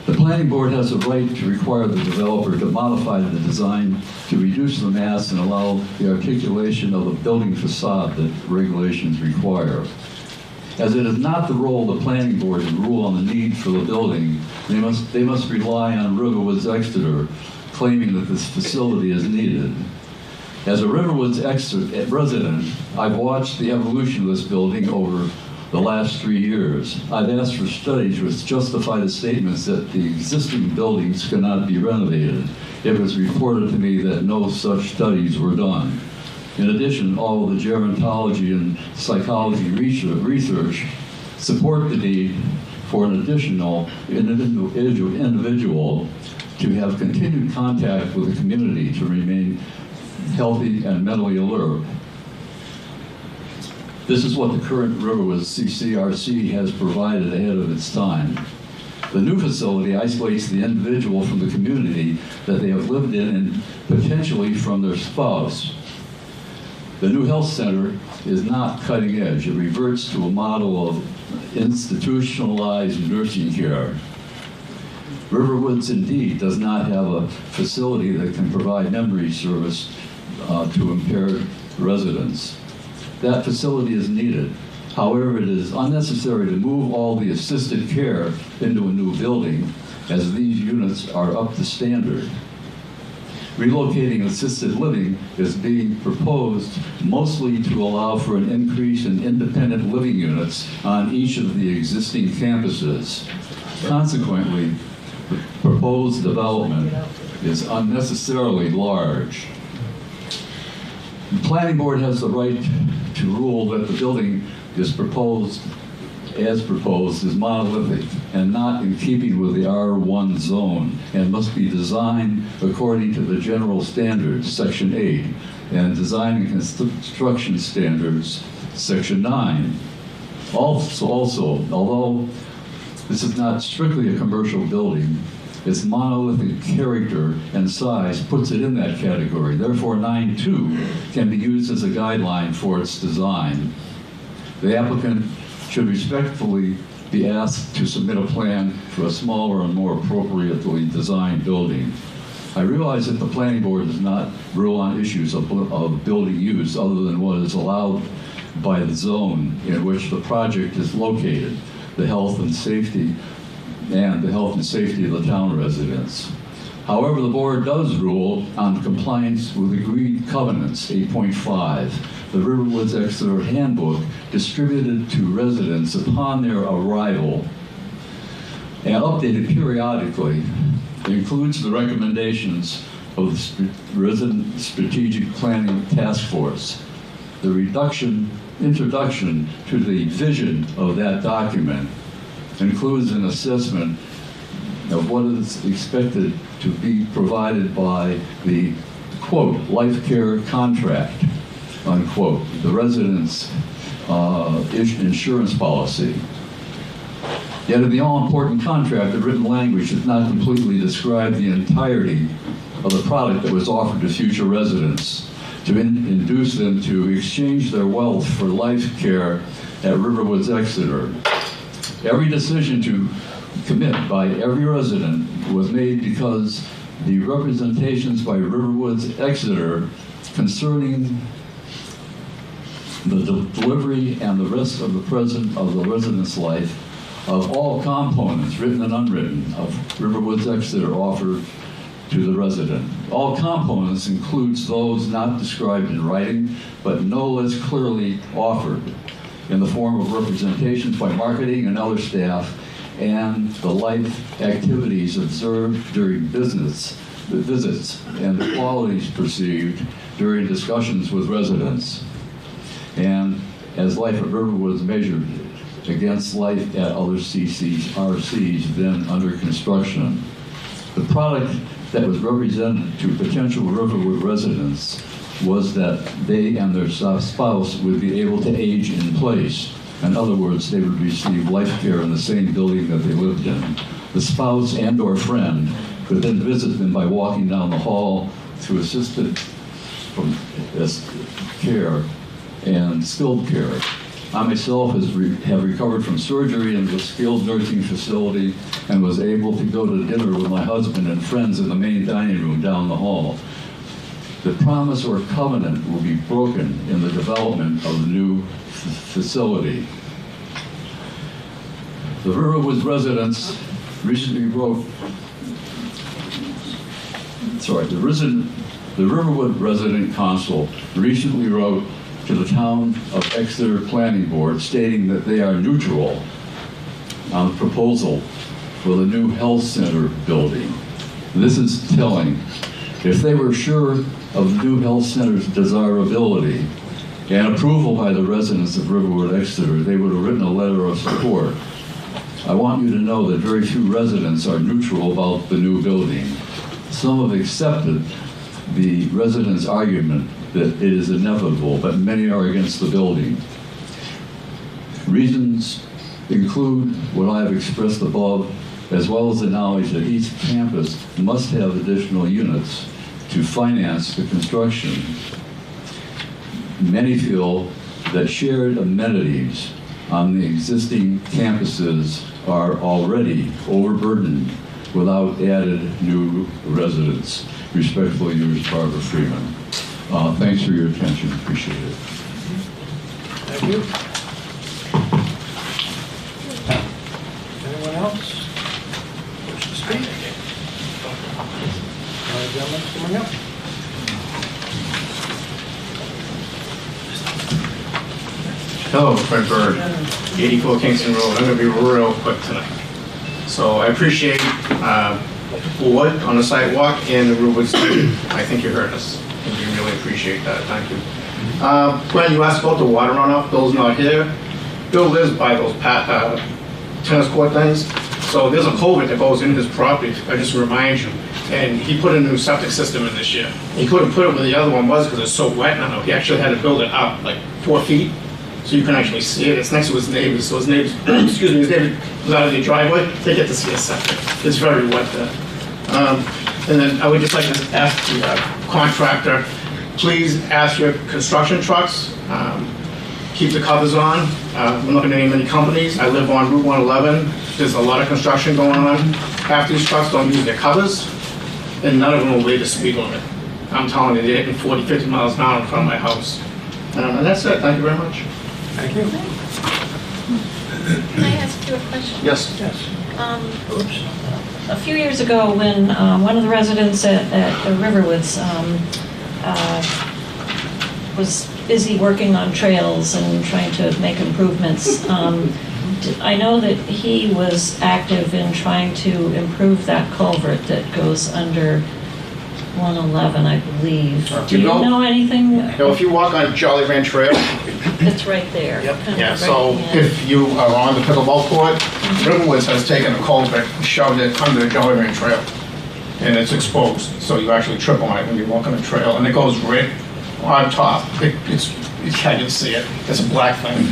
The planning board has a right to require the developer to modify the design to reduce the mass and allow the articulation of the building facade that regulations require. As it is not the role of the planning board to rule on the need for the building, they must rely on Riverwoods Exeter, claiming that this facility is needed. As a Riverwoods Exeter resident, I've watched the evolution of this building over the last 3 years. I've asked for studies which justify the statements that the existing buildings cannot be renovated. It was reported to me that no such studies were done. In addition, all of the gerontology and psychology research support the need for an additional individual to have continued contact with the community to remain healthy and mentally alert. This is what the current Riverwoods CCRC has provided ahead of its time. The new facility isolates the individual from the community that they have lived in and potentially from their spouse. The new health center is not cutting edge. It reverts to a model of institutionalized nursing care. Riverwoods indeed does not have a facility that can provide memory service to impaired residents. That facility is needed. However, it is unnecessary to move all the assisted care into a new building, as these units are up to standard. Relocating assisted living is being proposed mostly to allow for an increase in independent living units on each of the existing campuses. Consequently, the proposed development is unnecessarily large. The planning board has the right to rule that the building is proposed is monolithic and not in keeping with the R1 zone and must be designed according to the general standards, Section 8, and design and construction standards, Section 9. Also, although this is not strictly a commercial building, its monolithic character and size puts it in that category. Therefore, 9.2 can be used as a guideline for its design. The applicant should respectfully be asked to submit a plan for a smaller and more appropriately designed building. I realize that the planning board does not rule on issues of building use other than what is allowed by the zone in which the project is located, the health and safety of the town residents. However, the board does rule on compliance with agreed covenants, 8.5, the Riverwoods Exeter Handbook distributed to residents upon their arrival and updated periodically. It includes the recommendations of the Resident Strategic Planning Task Force. The introduction to the vision of that document includes an assessment of what is expected to be provided by the, quote, life care contract, unquote, the residents' insurance policy. Yet in the all-important contract, the written language does not completely describe the entirety of the product that was offered to future residents to induce them to exchange their wealth for life care at Riverwoods Exeter. Every decision to commit by every resident was made because the representations by Riverwoods Exeter concerning the delivery and the rest of the resident's life of all components, written and unwritten, of Riverwoods Exeter offered to the resident. All components includes those not described in writing, but no less clearly offered in the form of representations by marketing and other staff, and the life activities observed during visits and the qualities perceived during discussions with residents. And as life at Riverwoods measured against life at other RCs then under construction. The product that was represented to potential Riverwood residents was that they and their spouse would be able to age in place. In other words, they would receive life care in the same building that they lived in. The spouse and or friend could then visit them by walking down the hall through assisted care and skilled care. I myself have recovered from surgery in the skilled nursing facility and was able to go to dinner with my husband and friends in the main dining room down the hall. The promise or covenant will be broken in the development of the new facility. The Riverwoods residents recently wrote, the Riverwood Resident Council recently wrote to the Town of Exeter Planning Board stating that they are neutral on the proposal for the new health center building. This is telling. If they were sure of the new health center's desirability and approval by the residents of Riverwood Exeter, they would have written a letter of support. I want you to know that very few residents are neutral about the new building. Some have accepted the residents' argument that it is inevitable, but many are against the building. Reasons include what I have expressed above, as well as the knowledge that each campus must have additional units to finance the construction. Many feel that shared amenities on the existing campuses are already overburdened without added new residents. Respectfully yours, Barbara Freeman. Thanks for your attention. Appreciate it. Thank you. Anyone else wish to speak? Gentlemen, coming up. Hello, Fred Bird, 84 Kingston Road. I'm going to be real quick tonight. So I appreciate wood on the sidewalk and the Riverwoods. I think you heard us. and we really appreciate that. Thank you. Glenn, you asked about the water runoff. Bill's not here. Bill lives by those tennis court things. So there's a culvert that goes into his property, I just remind you. And he put a new septic system in this year. He couldn't put it where the other one was because it's so wet now. He actually had to build it up like 4 feet. So you can actually see it. It's next to his neighbors. So his neighbors, excuse me, his neighbor was out of the driveway. They get to see his septic. It's very wet there. And then I would just like to ask the contractor, please ask your construction trucks, keep the covers on. I'm not going to name any companies. I live on Route 111. There's a lot of construction going on. Half these trucks don't use their covers, and none of them will obey the speed limit. I'm telling you, they're hitting 40, 50 miles an hour in front of my house. And that's it. Thank you very much. Thank you. Can I ask you a question? Yes. A few years ago, when one of the residents at the Riverwoods was busy working on trails and trying to make improvements, I know that he was active in trying to improve that culvert that goes under 111, I believe. Do you know anything? You know, if you walk on Jolly Ranch Trail, it's right there. yeah, so if you are on the pickleball court, Riverwoods has taken a culvert, shoved it under the Jolly Ranch Trail, and it's exposed, so you actually trip on it when you walk on the trail, and it goes right on top. You can't even see it. It's a black thing,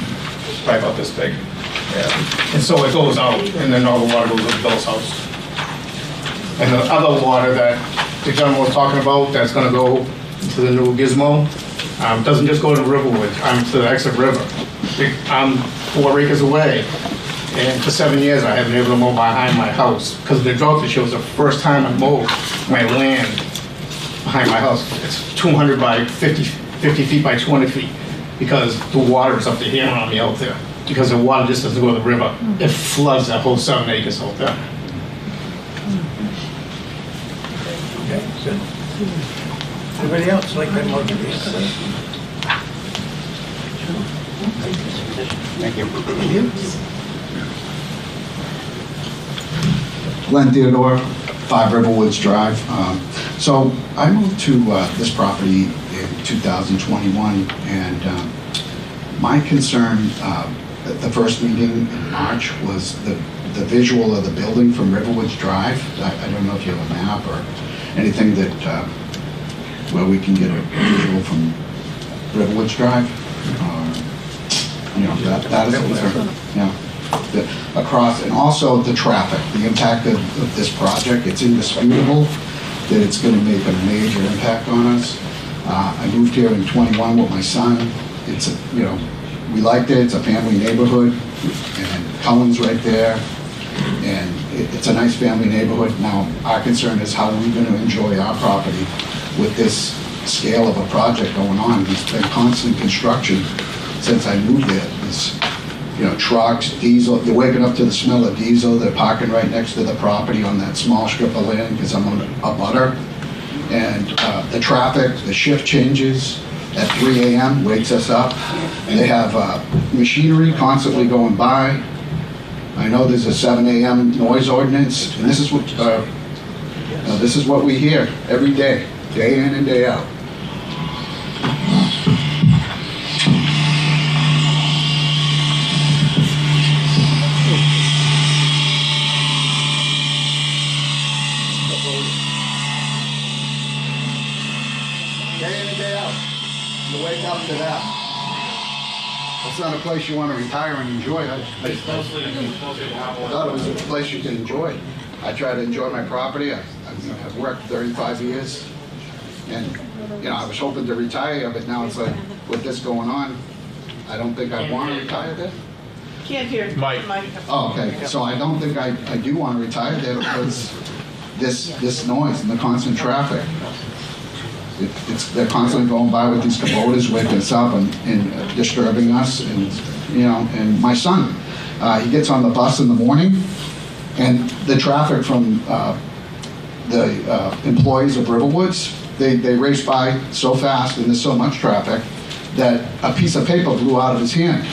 right about this big. Yeah. And so it goes out, and then all the water goes to Bill's house. And the other water that the gentleman was talking about, that's gonna go to the new gizmo, doesn't just go to Riverwood, to the Exeter River. I'm 4 acres away, and for 7 years I haven't been able to mow behind my house. Because of the drought this year, was the first time I mowed my land behind my house. It's 200 by 50 feet by 200 feet, because the water is up to here around me out there. Because the water just doesn't go to the river. It floods that whole 7 acres out there. Okay, good. Anybody else like that motion? Thank you. Thank you. Glenn Theodore, 5 Riverwoods Drive. So I moved to this property in 2021, and my concern at the first meeting in March was the visual of the building from Riverwoods Drive. I don't know if you have a map or anything that where we can get a visual from Riverwoods Drive. You know, that is a concern. Yeah. Across, and also the traffic, the impact of this project. It's indisputable that it's going to make a major impact on us. I moved here in 21 with my son. It's a, you know, we liked it. It's a family neighborhood, and Cullen's right there, and it's a nice family neighborhood. Now, our concern is how are we going to enjoy our property with this scale of a project going on. There's been constant construction since I moved there. There's, you know, trucks, diesel. You're waking up to the smell of diesel. They're parking right next to the property on that small strip of land because I'm on a butter. And the traffic, the shift changes at 3 a.m. wakes us up. They have machinery constantly going by. I know there's a 7 a.m. noise ordinance, and this is what we hear every day in and day out. Day in and day out. You wake up to that. It's not a place you want to retire and enjoy. I thought it was a place you can enjoy. I try to enjoy my property. I've worked 35 years, and you know, I was hoping to retire, but now it's like with this going on, I don't think I want to retire there. Can't hear. Mike. Oh, okay. So I don't think I do want to retire there because this noise and the constant traffic. They're constantly going by with these Kubotas, waking us up and disturbing us, and you know. And my son, he gets on the bus in the morning, and the traffic from the employees of Riverwoods, they race by so fast, and there's so much traffic that a piece of paper blew out of his hand,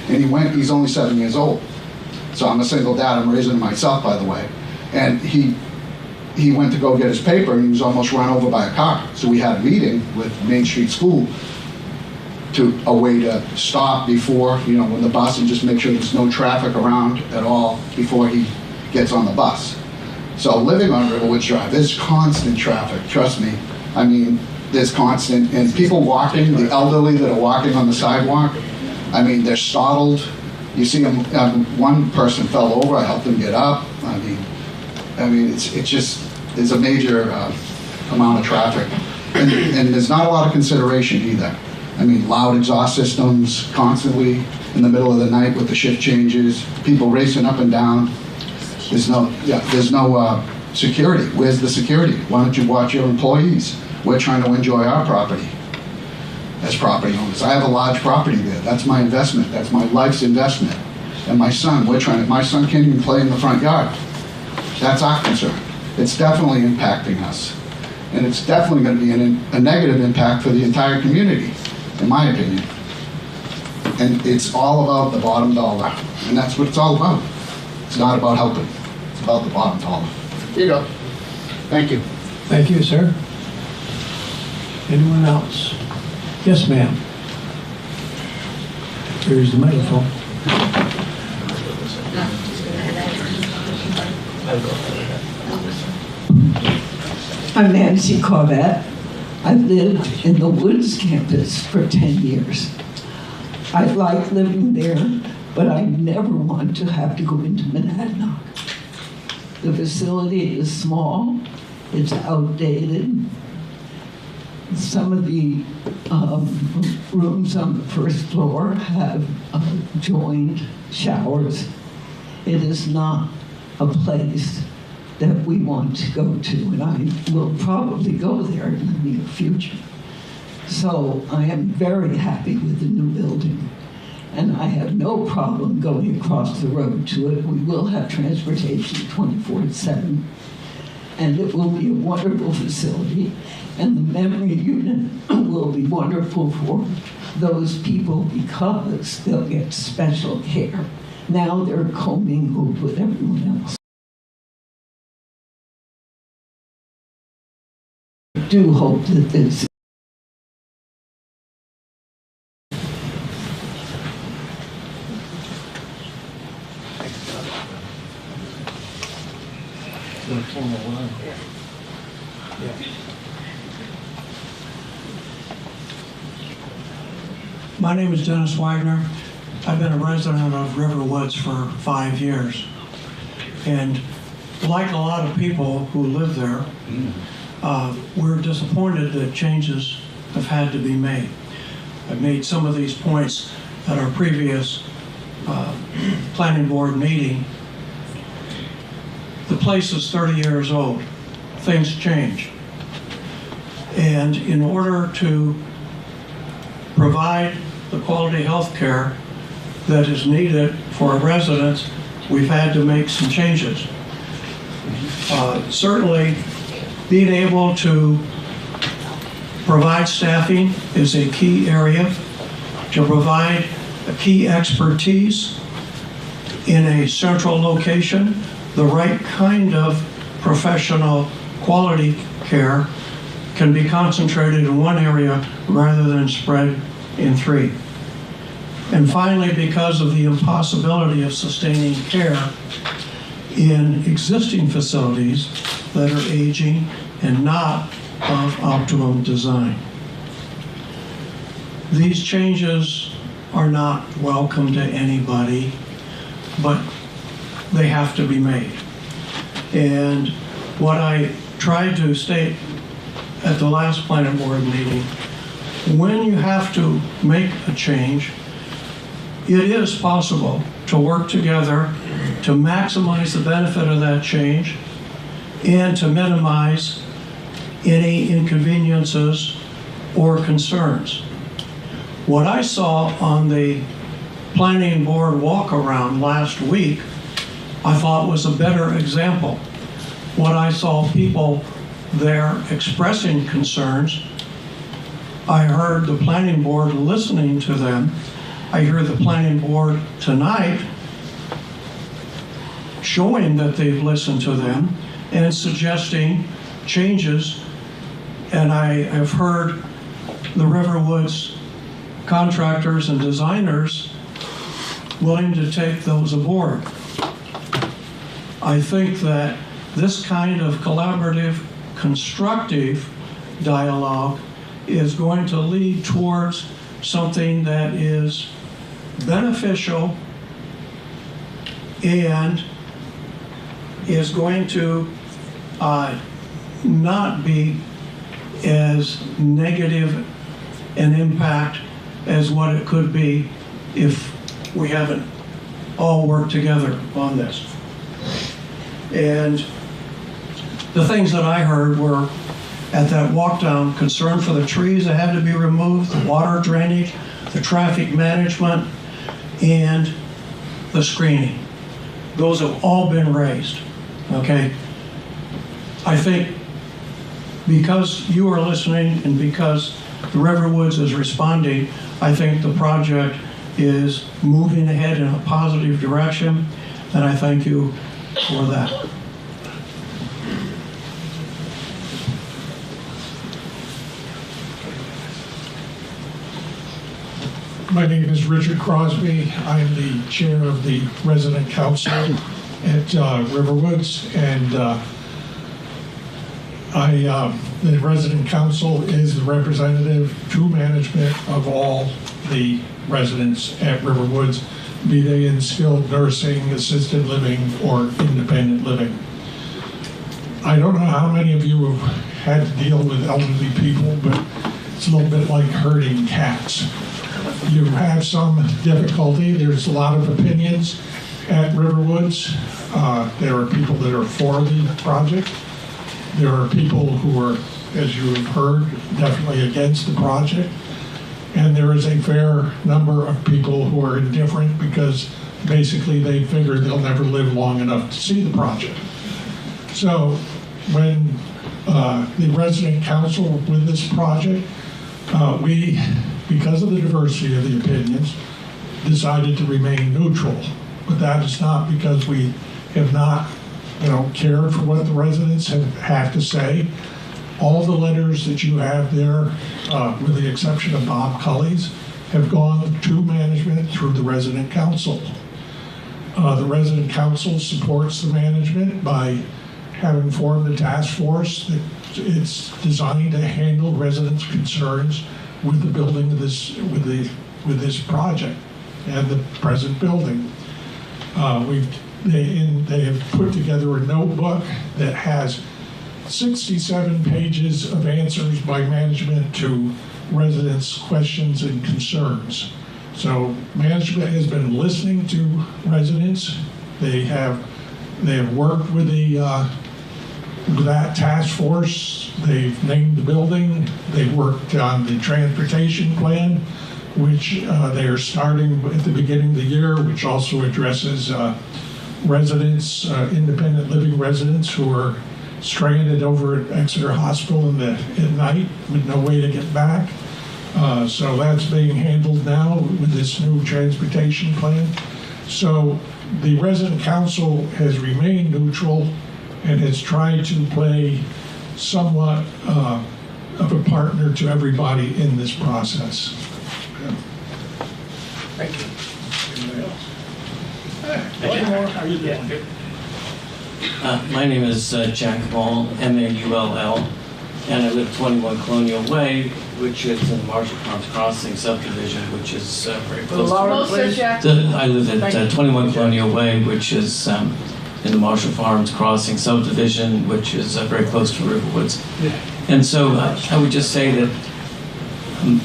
and he's only 7 years old. So I'm a single dad. I'm raising him myself, by the way, and he he went to go get his paper and he was almost run over by a car. So we had a meeting with Main Street School to a way to stop before, when the bus, and just make sure there's no traffic around at all before he gets on the bus. So living on Riverwoods Drive, there's constant traffic, trust me. I mean, there's constant, and people walking, the elderly that are walking on the sidewalk, I mean, they're startled. You see them, one person fell over, I helped them get up. I mean, it's just, there's a major amount of traffic. And there's not a lot of consideration either. I mean, loud exhaust systems constantly in the middle of the night with the shift changes, people racing up and down. There's no security. Where's the security? Why don't you watch your employees? We're trying to enjoy our property as property owners. I have a large property there. That's my investment. That's my life's investment. And my son, my son can't even play in the front yard. That's our concern. It's definitely impacting us. And it's definitely going to be a negative impact for the entire community, in my opinion. And it's all about the bottom dollar. And that's what it's all about. It's not about helping. It's about the bottom dollar. Here you go. Thank you. Thank you, sir. Anyone else? Yes, ma'am. Here's the microphone. I'm Nancy Corbett. I've lived in the Woods campus for 10 years. I like living there, but I never want to have to go into Monadnock. The facility is small, it's outdated. Some of the rooms on the first floor have joined showers. It is not a place that we want to go to, and I will probably go there in the near future. So I am very happy with the new building, and I have no problem going across the road to it. We will have transportation 24/7, and it will be a wonderful facility, and the memory unit will be wonderful for those people because they'll get special care. Now they're commingled with everyone else. I do hope that this My name is Dennis Wagner. I've been a resident of Riverwoods for 5 years. And like a lot of people who live there, we're disappointed that changes have had to be made. I've made some of these points at our previous planning board meeting. The place is 30 years old. Things change. And in order to provide the quality health care that is needed for our residents, we've had to make some changes. Certainly, being able to provide staffing is a key area, to provide a key expertise in a central location, the right kind of professional quality care can be concentrated in one area rather than spread in 3. And finally, because of the impossibility of sustaining care in existing facilities that are aging and not of optimum design. These changes are not welcome to anybody, but they have to be made. And what I tried to state at the last planning board meeting, when you have to make a change, it is possible to work together to maximize the benefit of that change and to minimize any inconveniences or concerns. What I saw on the planning board walk around last week, I thought was a better example. What I saw people there expressing concerns, I heard the planning board listening to them. I hear the planning board tonight showing that they've listened to them and suggesting changes. And I have heard the Riverwoods contractors and designers willing to take those aboard. I think that this kind of collaborative, constructive dialogue is going to lead towards something that is beneficial and is going to not be as negative an impact as what it could be if we haven't all worked together on this. And the things that I heard were, at that walk down, concern for the trees that had to be removed, the water drainage, the traffic management, and the screening. Those have all been raised, okay? I think because you are listening and because the Riverwoods is responding, I think the project is moving ahead in a positive direction, and I thank you for that. My name is Richard Crosby. I am the chair of the resident council at Riverwoods, and the resident council is the representative to management of all the residents at Riverwoods, be they in skilled nursing, assisted living, or independent living. I don't know how many of you have had to deal with elderly people, but it's a little bit like herding cats. You have some difficulty. There's a lot of opinions at Riverwoods. There are people that are for the project. There are people who are, as you have heard, definitely against the project. And there is a fair number of people who are indifferent because basically they figure they'll never live long enough to see the project. So when the resident council with this project, we, because of the diversity of the opinions, decided to remain neutral. But that is not because we have not, cared for what the residents have to say. All the letters that you have there, with the exception of Bob Cully's, have gone to management through the resident council. The resident council supports the management by having formed a task force that it's designed to handle residents' concerns with the building of this, with this project and the present building. They have put together a notebook that has 67 pages of answers by management to residents' questions and concerns. So management has been listening to residents. They have worked with that task force. They've named the building. They've worked on the transportation plan, which they are starting at the beginning of the year, which also addresses residents, independent living residents who are stranded over at Exeter Hospital at night with no way to get back. So that's being handled now with this new transportation plan. So the resident council has remained neutral and has tried to play somewhat of a partner to everybody in this process. Thank you. Anybody else? How are you doing? My name is Jack Maul, M-A-U-L-L, and I live 21 Colonial Way, which is in the Marshall Farms Crossing subdivision, which is very close to... I live at 21 Colonial Way, which is in the Marshall Farms Crossing subdivision, which is very close to Riverwoods. And so I would just say that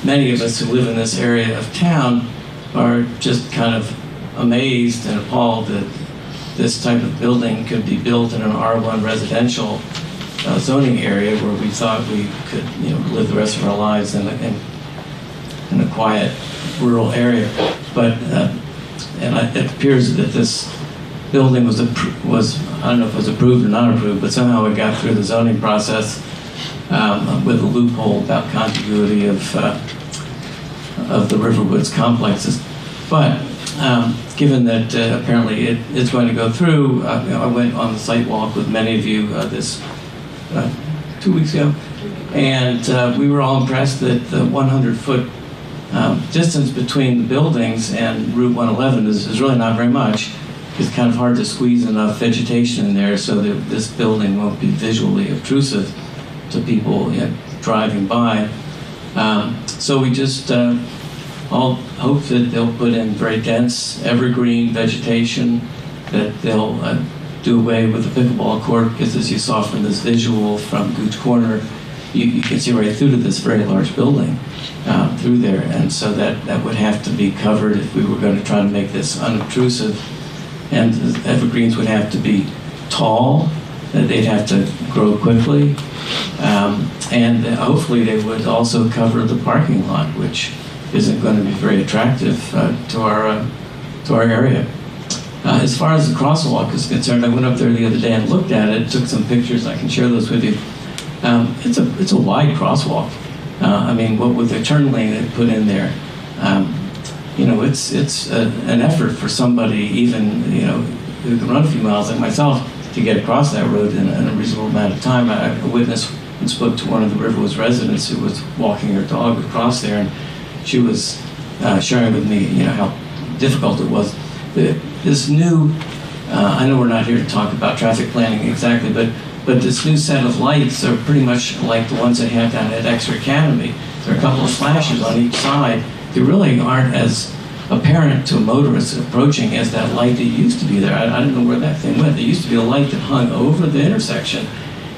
many of us who live in this area of town are just kind of amazed and appalled that this type of building could be built in an R1 residential zoning area where we thought we could, live the rest of our lives in a quiet rural area. But it appears that this building was I don't know if it was approved or not approved, but somehow it got through the zoning process with a loophole about contiguity of the Riverwoods complexes. But given that apparently it's going to go through, I went on the site walk with many of you this 2 weeks ago, and we were all impressed that the 100-foot distance between the buildings and Route 111 is really not very much. It's kind of hard to squeeze enough vegetation in there so that this building won't be visually obtrusive to people driving by. So we just all hope that they'll put in very dense evergreen vegetation, that they'll do away with the pickleball court, because as you saw from this visual from Gooch Corner, you can see right through to this very large building through there, and so that would have to be covered if we were going to try to make this unobtrusive. And the evergreens would have to be tall, they'd have to grow quickly, and hopefully they would also cover the parking lot, which isn't going to be very attractive to our area. As far as the crosswalk is concerned, I went up there the other day and looked at it, took some pictures. I can share those with you. It's a wide crosswalk. I mean, what with the turn lane they put in there, it's an effort for somebody, even who can run a few miles like myself, to get across that road in a reasonable amount of time. I witnessed and spoke to one of the Riverwoods residents who was walking her dog across there, and she was sharing with me, how difficult it was. This new, I know we're not here to talk about traffic planning exactly, but this new set of lights are pretty much like the ones they have down at Exeter Academy. There are a couple of flashes on each side. They really aren't as apparent to a motorist approaching as that light that used to be there. I don't know where that thing went. There used to be a light that hung over the intersection,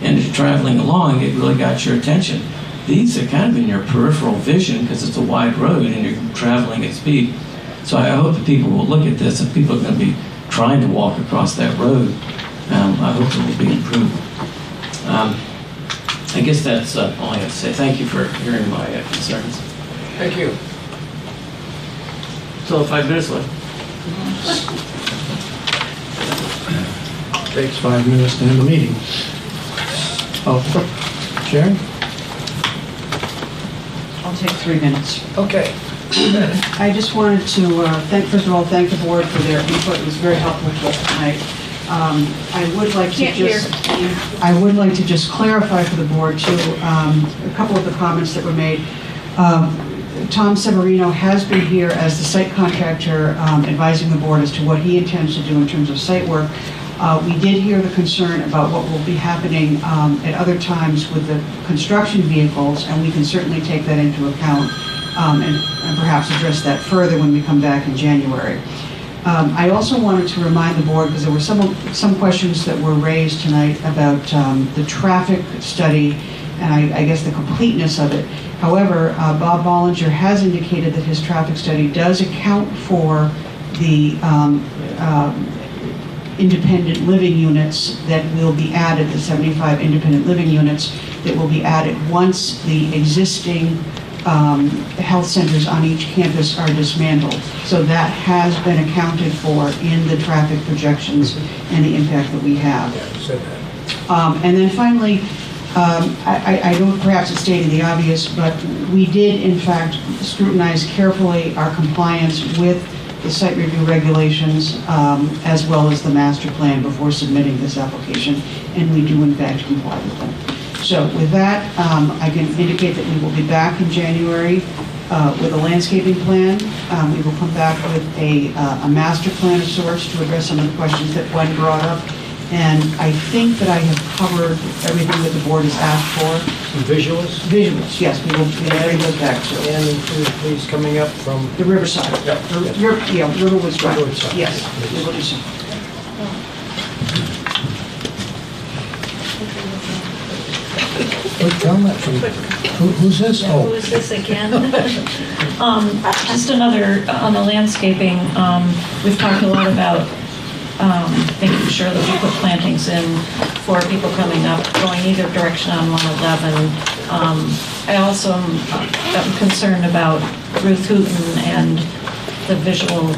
and if you're traveling along, it really got your attention. These are kind of in your peripheral vision because it's a wide road and you're traveling at speed. So I hope that people will look at this, and people are going to be trying to walk across that road. I hope it will be improved. I guess that's all I have to say. Thank you for hearing my concerns. Thank you. Still 5 minutes left. Takes 5 minutes to end the meeting. Oh, Sharon? I'll take 3 minutes. Okay. I just wanted to first of all, thank the board for their input. It was very helpful to us tonight. I would like to just clarify for the board too, a couple of the comments that were made. Tom Severino has been here as the site contractor, advising the board as to what he intends to do in terms of site work. We did hear the concern about what will be happening at other times with the construction vehicles, and we can certainly take that into account and perhaps address that further when we come back in January. I also wanted to remind the board, because there were some questions that were raised tonight about the traffic study and I guess the completeness of it. However, Bob Bollinger has indicated that his traffic study does account for the independent living units that will be added, the 75 independent living units that will be added once the existing health centers on each campus are dismantled. So that has been accounted for in the traffic projections and the impact that we have. And then finally, I know perhaps it's stating the obvious, but we did in fact scrutinize carefully our compliance with the site review regulations as well as the master plan before submitting this application, and we do in fact comply with them. So with that, I can indicate that we will be back in January with a landscaping plan. We will come back with a master plan of sorts to address some of the questions that Gwen brought up. And I think that I have covered everything that the board has asked for. Some visuals? Visuals, yes, we will bring those back to. And include these coming up from? The Riverside. Yep. Riverwoods Drive. Riverwoods, yes, we will do so. Who's this? Oh. Who is this again? Just another, on the landscaping, we've talked a lot about making sure that we put plantings in for people coming up, going either direction on 111. I also am concerned about Ruth Hooton and the visual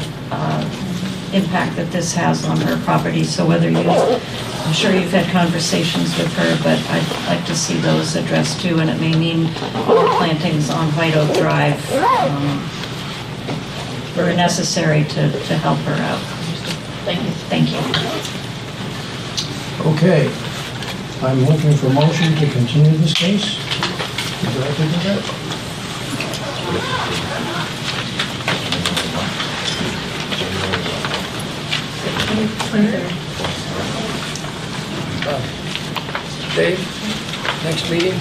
impact that this has on her property. So whether I'm sure you've had conversations with her, but I'd like to see those addressed too, and it may mean more plantings on White Oak Drive. were necessary to help her out. Thank you. Thank you. Okay. I'm looking for motion to continue this case. Would you like to do that? Dave, next meeting?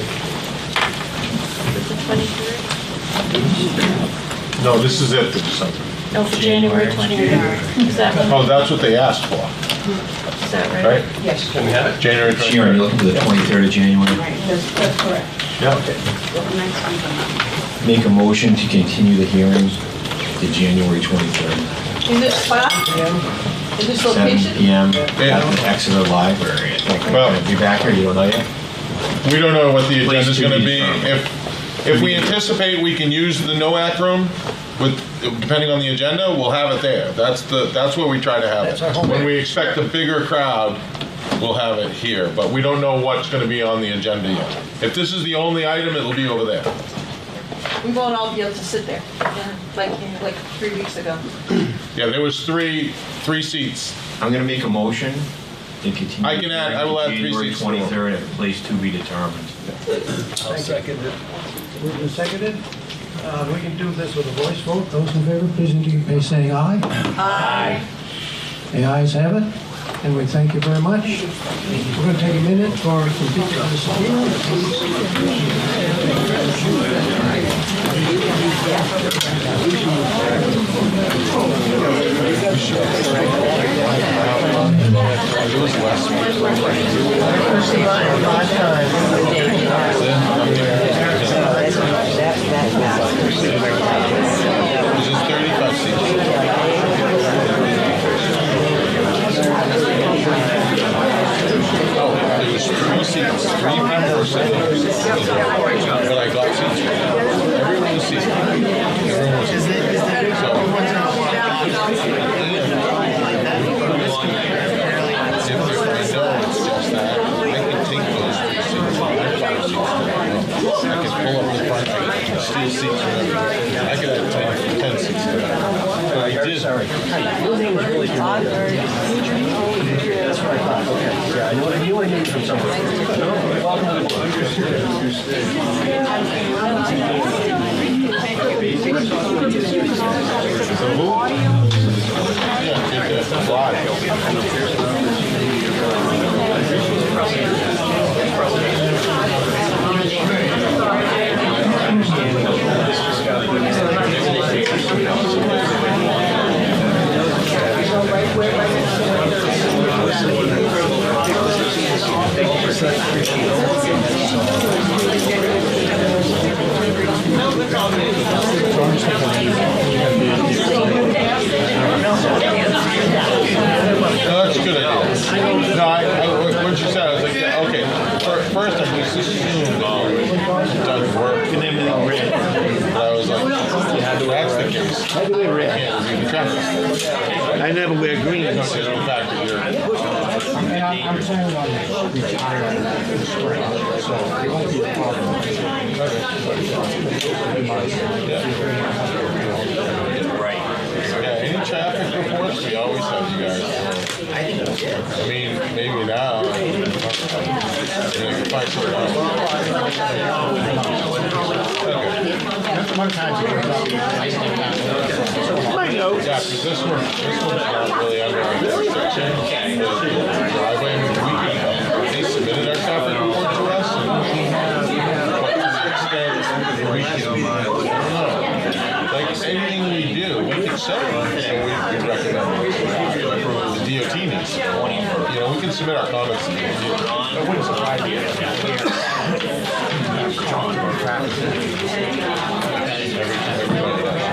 No, this is it for December. No, for January 23rd. Is that Oh, that's what they asked for, is that right? right? Yes. Can we have it? January 23rd. Sharon, you're looking for the 23rd of January? That's correct. Yeah. Make a motion to continue the hearing to January 23rd, In this spot? In this 7 location? PM Yeah. at the Exeter Library. Well- If you're back here, you don't know yet? We don't know what the Place agenda's to gonna be be. determined. If we anticipate we can use the NOAC room with, depending on the agenda, we'll have it there. That's where we try to have it. When we expect a bigger crowd, we'll have it here, but we don't know what's gonna be on the agenda yet. If this is the only item, it'll be over there. We won't all be able to sit there, like 3 weeks ago. Yeah, there was three seats. I'm gonna make a motion to continue. I can add- I will add 3 January seats. 23rd at a place to be determined. I'll second it. Moved and seconded. We can do this with a voice vote. Those in favor, please indicate by saying aye. Aye. The ayes have it, and we thank you very much. We're going to take a minute for some people to disappear. This is 35 seats. Oh, there was 3 seats, 3 members. But I got seats. Everyone was seated. Everyone was seated. If I know it's just that, I can take those 3 seats. I have 5 seats. I can pull up the front, I can steal seats from everybody. I could have 10 seats today. But I did. That's what I thought, okay. Yeah, I knew I needed from somewhere. So who? Yeah, take that No, that's a good idea. No, what you said, I was like, yeah, okay. First, I just assumed that you were done work and everything red. But I was like, that's the case. I wear red. Can't review the traffic. I never wear green. No, there's no fact that you're. I'm planning on retiring in the spring, so it won't be a problem. Right. Yeah, any traffic reports, we always have you guys. I mean, maybe now. Yeah, because this one's not really under our jurisdiction. Driveway, I mean, they submitted our traffic report to us, and but to the extent we can, I don't know. Like anything we do, we can say, we recommend the DOT needs. You know, we can submit our comments to the DOT. That wouldn't surprise me. Everybody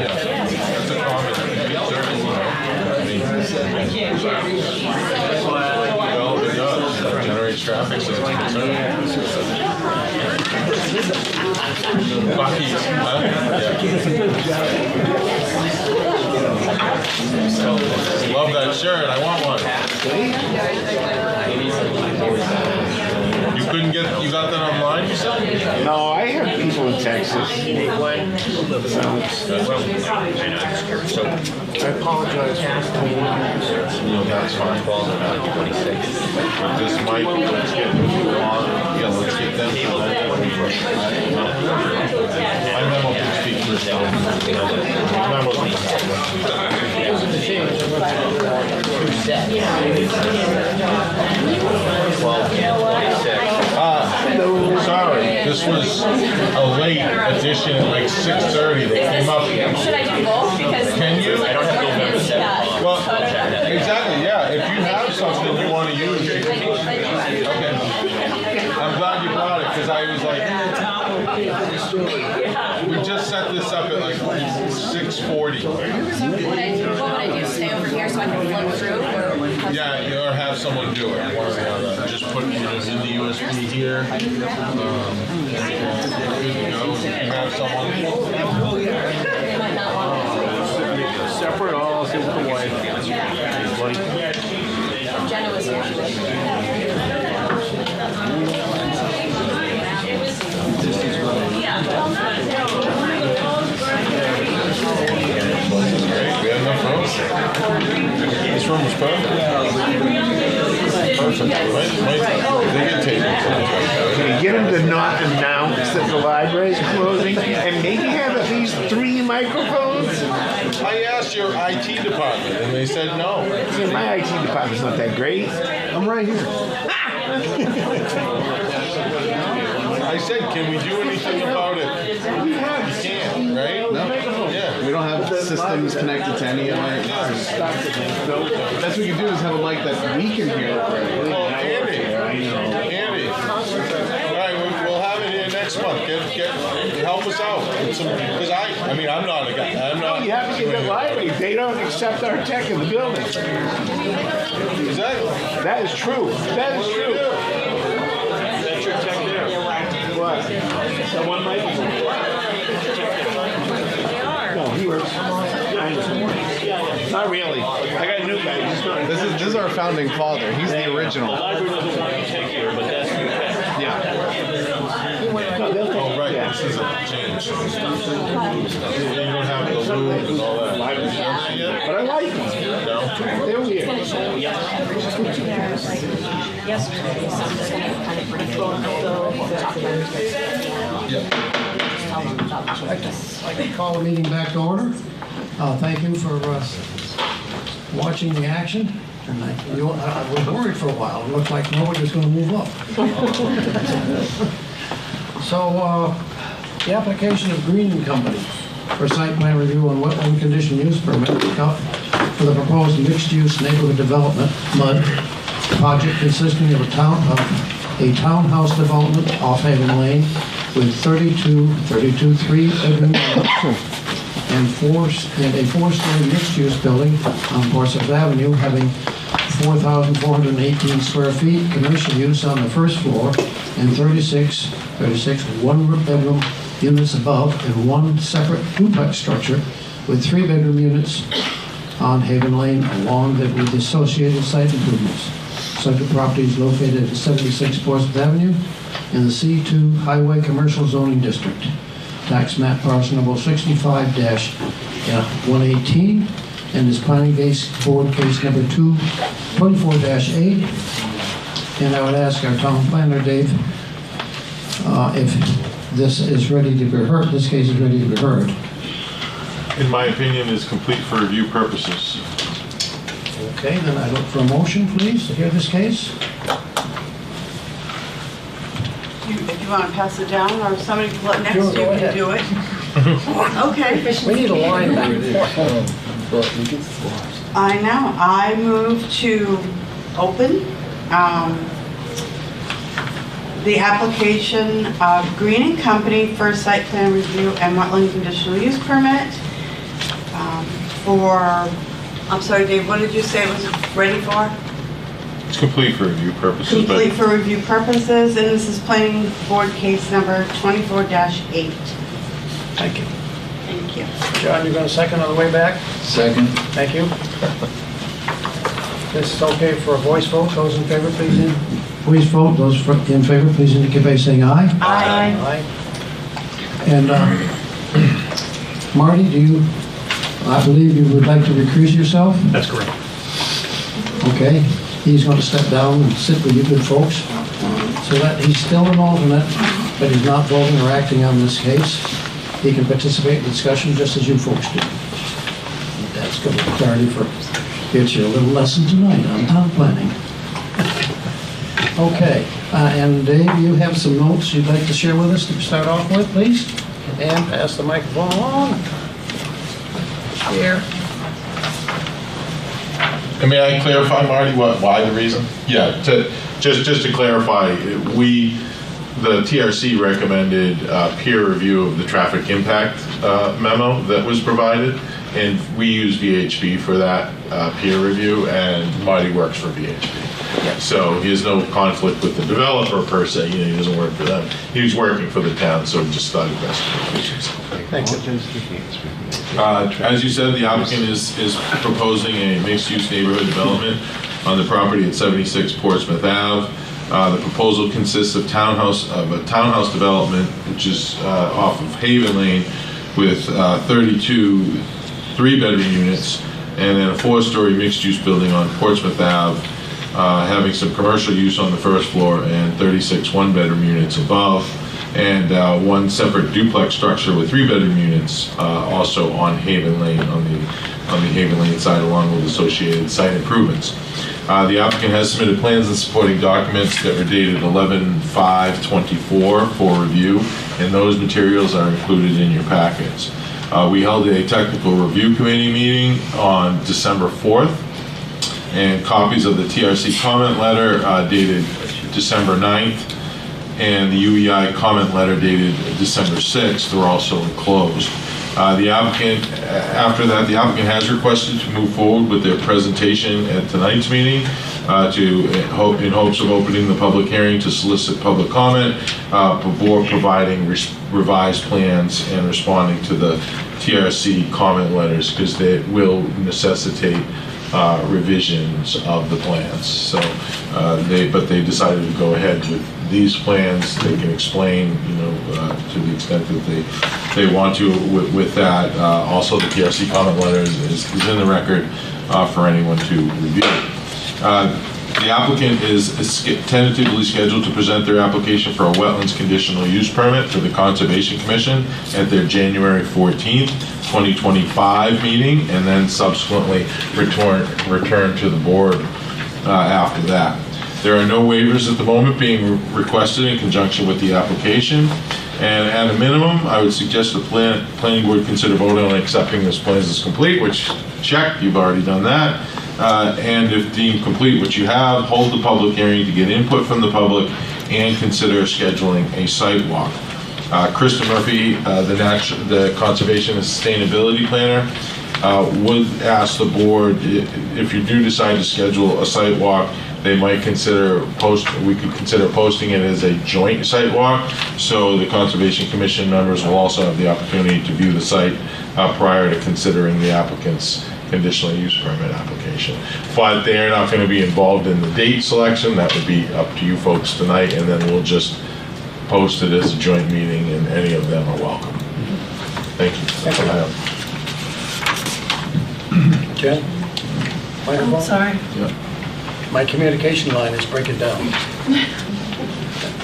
does, yeah. That's a comment. Well, it does. Generates traffic, so it's a concern. Bucky's, huh? Yeah. Love that shirt. I want one. You couldn't get, you got that online, you said? No, I have people beautiful in Texas. I apologize for No, that's fine. This mic, let's get long. Yeah, let's get them. My memo can speak for itself. Sorry, this was a late edition at like 6:30. They came up. Should I do both? Because Can you? I don't have November 7th. Well, exactly, yeah. If you have something you want to use, okay. I'm glad you brought it because I was like, we just set this up at like 6:40. So what would I do? Stay over here so I can float through? Yeah, or have someone do it. One or the other. Just put it in the USB here. Good to go. You have someone. separate, I'll sit with the wife. Jenna was here. We have enough room. This room is perfect. Perfect. They get tables. Can you get them to not announce that the library's closing and maybe have at least 3 microphones? I asked your IT department and they said no. My IT department's not that great. I'm right here. I said, can we do anything about it? We have. You can't, right? No. Yeah. We don't have systems connected to any of it. Best we can do is have a mic that we can hear. Oh, Andy. Andy. All right, we'll have it here next month. Help us out. Because I mean, I'm not a guy. I'm not. No, you have to get the library. They don't accept our tech in the building. Exactly. That is true. That is true. That's your tech there. What? The one microphone. No, he works. Not really. I got a new guy. This is our founding father. He's the original. The library doesn't want you to take here, but that's your tech. Yeah. Oh, right. Yeah. This is a change. You don't have the loop and all that. But I like them. No? They're weird. I can call the meeting back to order. Thank you for watching the action. And I was worried for a while. It looked like nobody was going to move up. So, the application of Green Company for site plan review on wetland condition use permit for the proposed mixed-use neighborhood development MUD project consisting of a townhouse development off Haven Lane with 32 3-bedroom and a four-story mixed-use building on Portsmouth Avenue having 4,418 square feet commercial use on the first floor and 36 one-bedroom units above and one separate duplex structure with 3-bedroom units on Haven Lane along with associated site improvements. Subject property is located at 76 Portsmouth Avenue in the C2 Highway Commercial Zoning District. Tax map parcel number 65-118 and is planning board case number 24-8. And I would ask our town planner, Dave, if this is ready to be heard, this case is ready to be heard. In my opinion, is complete for review purposes. Okay, then I look for a motion, please, to hear this case. If you want to pass it down, or somebody next Sure, to you go can ahead. do it. Okay. We need a line where it is. I know. I move to open the application of Green & Company for site plan review and wetland conditional use permit for, I'm sorry, Dave, what did you say it was ready for? It's complete for review purposes. Complete for review purposes, and this is planning board case number 24-8. Thank you. Thank you. John, you're going to second on the way back? Second. Thank you. This is okay for a voice vote. Those in favor, please. Please vote. Those in favor, please indicate by saying aye. Aye. And Marty, I believe you would like to recuse yourself? That's correct. Okay, he's going to step down and sit with you good folks. So that he's still an alternate, but he's not voting or acting on this case. He can participate in discussion just as you folks do. That's good clarity for, it's your little lesson tonight on town planning. Okay, and Dave, you have some notes you'd like to share with us to start off with, please? And pass the microphone along. Here. And may I clarify, Marty, why the reason? Yeah, just to clarify, the TRC recommended peer review of the traffic impact memo that was provided, and we use VHB for that peer review, and Marty works for VHB. So he has no conflict with the developer per se, he doesn't work for them. He was working for the town, so just thought it best to introduce himself. Thank you. As you said, the applicant is proposing a mixed-use neighborhood development on the property at 76 Portsmouth Ave. The proposal consists of a townhouse development, which is off of Haven Lane, with 32 three-bedroom units, and then a 4-story mixed-use building on Portsmouth Ave, having some commercial use on the first floor and 36 one-bedroom units above, and one separate duplex structure with 3-bedroom units also on Haven Lane, on the Haven Lane side, along with associated site improvements. The applicant has submitted plans and supporting documents that were dated 11/5/24 for review, and those materials are included in your packets. We held a technical review committee meeting on December 4th, and copies of the TRC comment letter dated December 9th, and the UEI comment letter dated December 6th are also enclosed. The applicant has requested to move forward with their presentation at tonight's meeting in hopes of opening the public hearing to solicit public comment before providing revised plans and responding to the TRC comment letters, because they will necessitate revisions of the plans. So, but they decided to go ahead with these plans. They can explain, to the extent that they want to with that. Also, the TRC comment letter is in the record for anyone to review. The applicant is tentatively scheduled to present their application for a wetlands conditional use permit to the Conservation Commission at their January 14th, 2025 meeting, and then subsequently return to the board after that. There are no waivers at the moment being requested in conjunction with the application, and at a minimum, I would suggest the planning board consider voting on accepting this plan as complete, which, check, you've already done that. And if deemed complete, which you have, hold the public hearing to get input from the public and consider scheduling a site walk. Krista Murphy, the Conservation and Sustainability Planner, would ask the board, if you do decide to schedule a site walk, they might we could consider posting it as a joint site walk, so the Conservation Commission members will also have the opportunity to view the site prior to considering the applicant's conditional use permit application. But they're not going to be involved in the date selection. That would be up to you folks tonight, and then we'll just post it as a joint meeting, and any of them are welcome. Thank you. That's what I have. Jen? Microphone? Sorry. Yeah. My communication line is breaking down.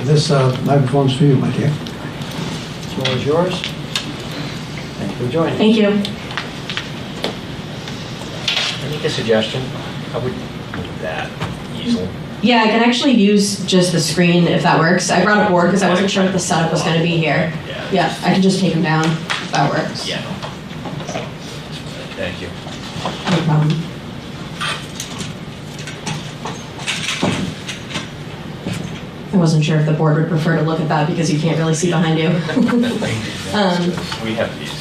This microphone's for you, my dear. This one is yours. Thank you for joining. Thank you. Can I make a suggestion? I would move that easel. Yeah, I can actually use just the screen if that works. I brought a board because I wasn't sure what the setup was going to be here. Yeah, I can just take them down if that works. Yeah. Thank you. No problem. I wasn't sure if the board would prefer to look at that because you can't really see behind you. We have these.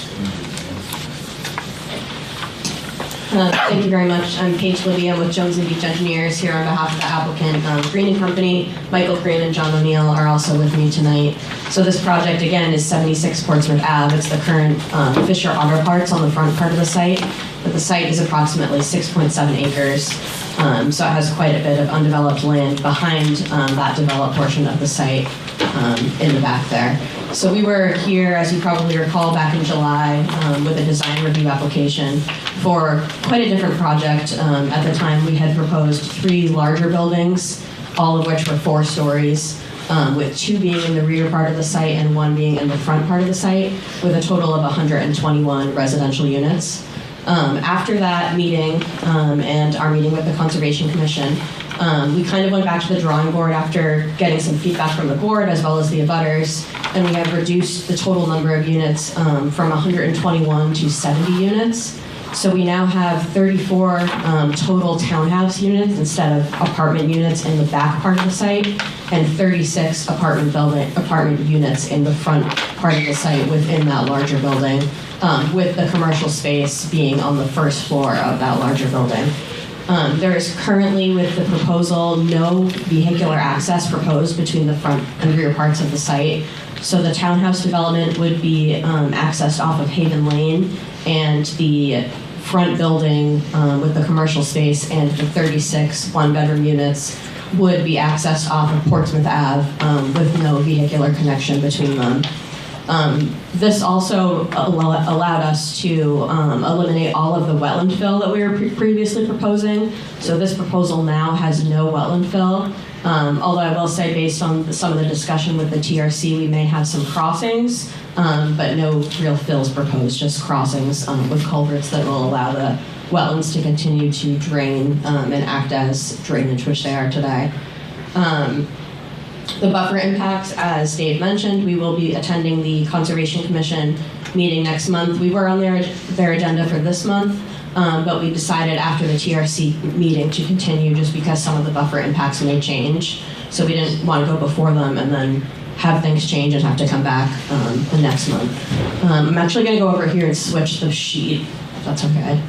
Thank you very much. I'm Paige Libby. I'm with Jones and Beach Engineers here on behalf of the applicant, Green and Company. Michael Green and John O'Neill are also with me tonight. So this project, again, is 76 Portsmouth Ave. It's the current Fisher Auto Parts on the front part of the site. But the site is approximately 6.7 acres. So it has quite a bit of undeveloped land behind that developed portion of the site in the back there. So we were here, as you probably recall, back in July with a design review application for quite a different project. At the time, we had proposed 3 larger buildings, all of which were 4 stories, with 2 being in the rear part of the site and 1 being in the front part of the site, with a total of 121 residential units. After that meeting and our meeting with the Conservation Commission, we kind of went back to the drawing board after getting some feedback from the board as well as the abutters, and we have reduced the total number of units from 121 to 70 units. So we now have 34 total townhouse units instead of apartment units in the back part of the site, and 36 apartment units in the front part of the site within that larger building, with the commercial space being on the first floor of that larger building. There is currently, with the proposal, no vehicular access proposed between the front and rear parts of the site. So the townhouse development would be accessed off of Haven Lane, and the front building with the commercial space and the 36 one-bedroom units would be accessed off of Portsmouth Ave with no vehicular connection between them. This also allowed us to eliminate all of the wetland fill that we were previously proposing. So this proposal now has no wetland fill. Although I will say, based on some of the discussion with the TRC, we may have some crossings, but no real fills proposed, just crossings with culverts that will allow the wetlands to continue to drain and act as drainage, which they are today. The buffer impacts, as Dave mentioned, we will be attending the Conservation Commission meeting next month. We were on their agenda for this month, but we decided after the TRC meeting to continue just because some of the buffer impacts may change. So we didn't want to go before them and then have things change and have to come back the next month. I'm actually going to go over here and switch the sheet, if that's okay.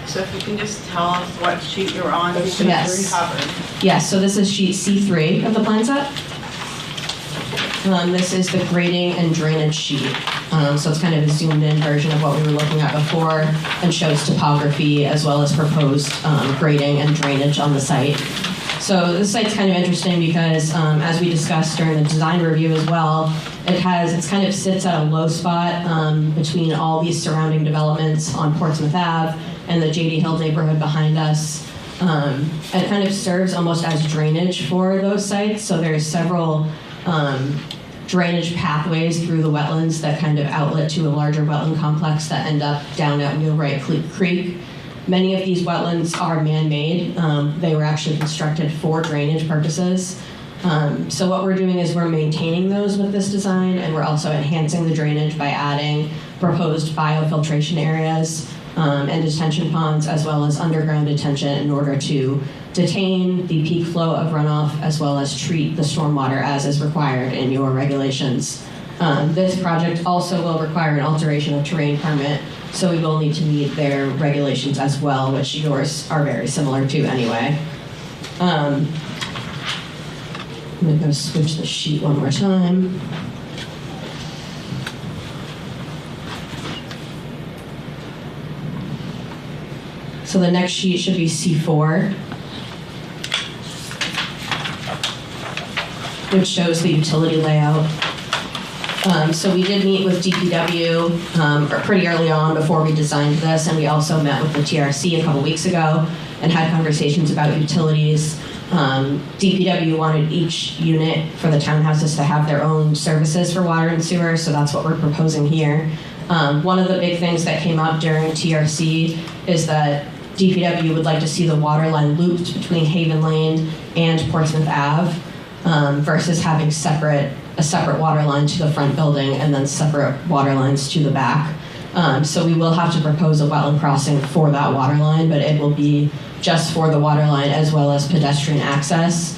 So if you can just tell us what sheet you're on, because Yes. we're covered. Yes, so this is sheet C3 of the plan set. This is the grading and drainage sheet. So it's kind of a zoomed in version of what we were looking at before, and shows topography as well as proposed grading and drainage on the site. So this site's kind of interesting because as we discussed during the design review as well, it kind of sits at a low spot between all these surrounding developments on Portsmouth Ave and the J.D. Hill neighborhood behind us. And it kind of serves almost as drainage for those sites. So there's several drainage pathways through the wetlands that kind of outlet to a larger wetland complex that end up down at Wheelwright Creek. Many of these wetlands are man-made. They were actually constructed for drainage purposes. So what we're doing is we're maintaining those with this design, and we're also enhancing the drainage by adding proposed biofiltration areas and detention ponds, as well as underground detention, in order to detain the peak flow of runoff as well as treat the stormwater as is required in your regulations. This project also will require an alteration of terrain permit, so we will need to meet their regulations as well, which yours are very similar to anyway. I'm going to go switch the sheet one more time. So the next sheet should be C4, which shows the utility layout. So we did meet with DPW pretty early on before we designed this, and we also met with the TRC a couple weeks ago and had conversations about utilities. DPW wanted each unit for the townhouses to have their own services for water and sewer, so that's what we're proposing here. One of the big things that came up during TRC is that DPW would like to see the water line looped between Haven Lane and Portsmouth Ave versus having a separate water line to the front building and then separate water lines to the back. So we will have to propose a wetland crossing for that water line, but it will be just for the water line as well as pedestrian access,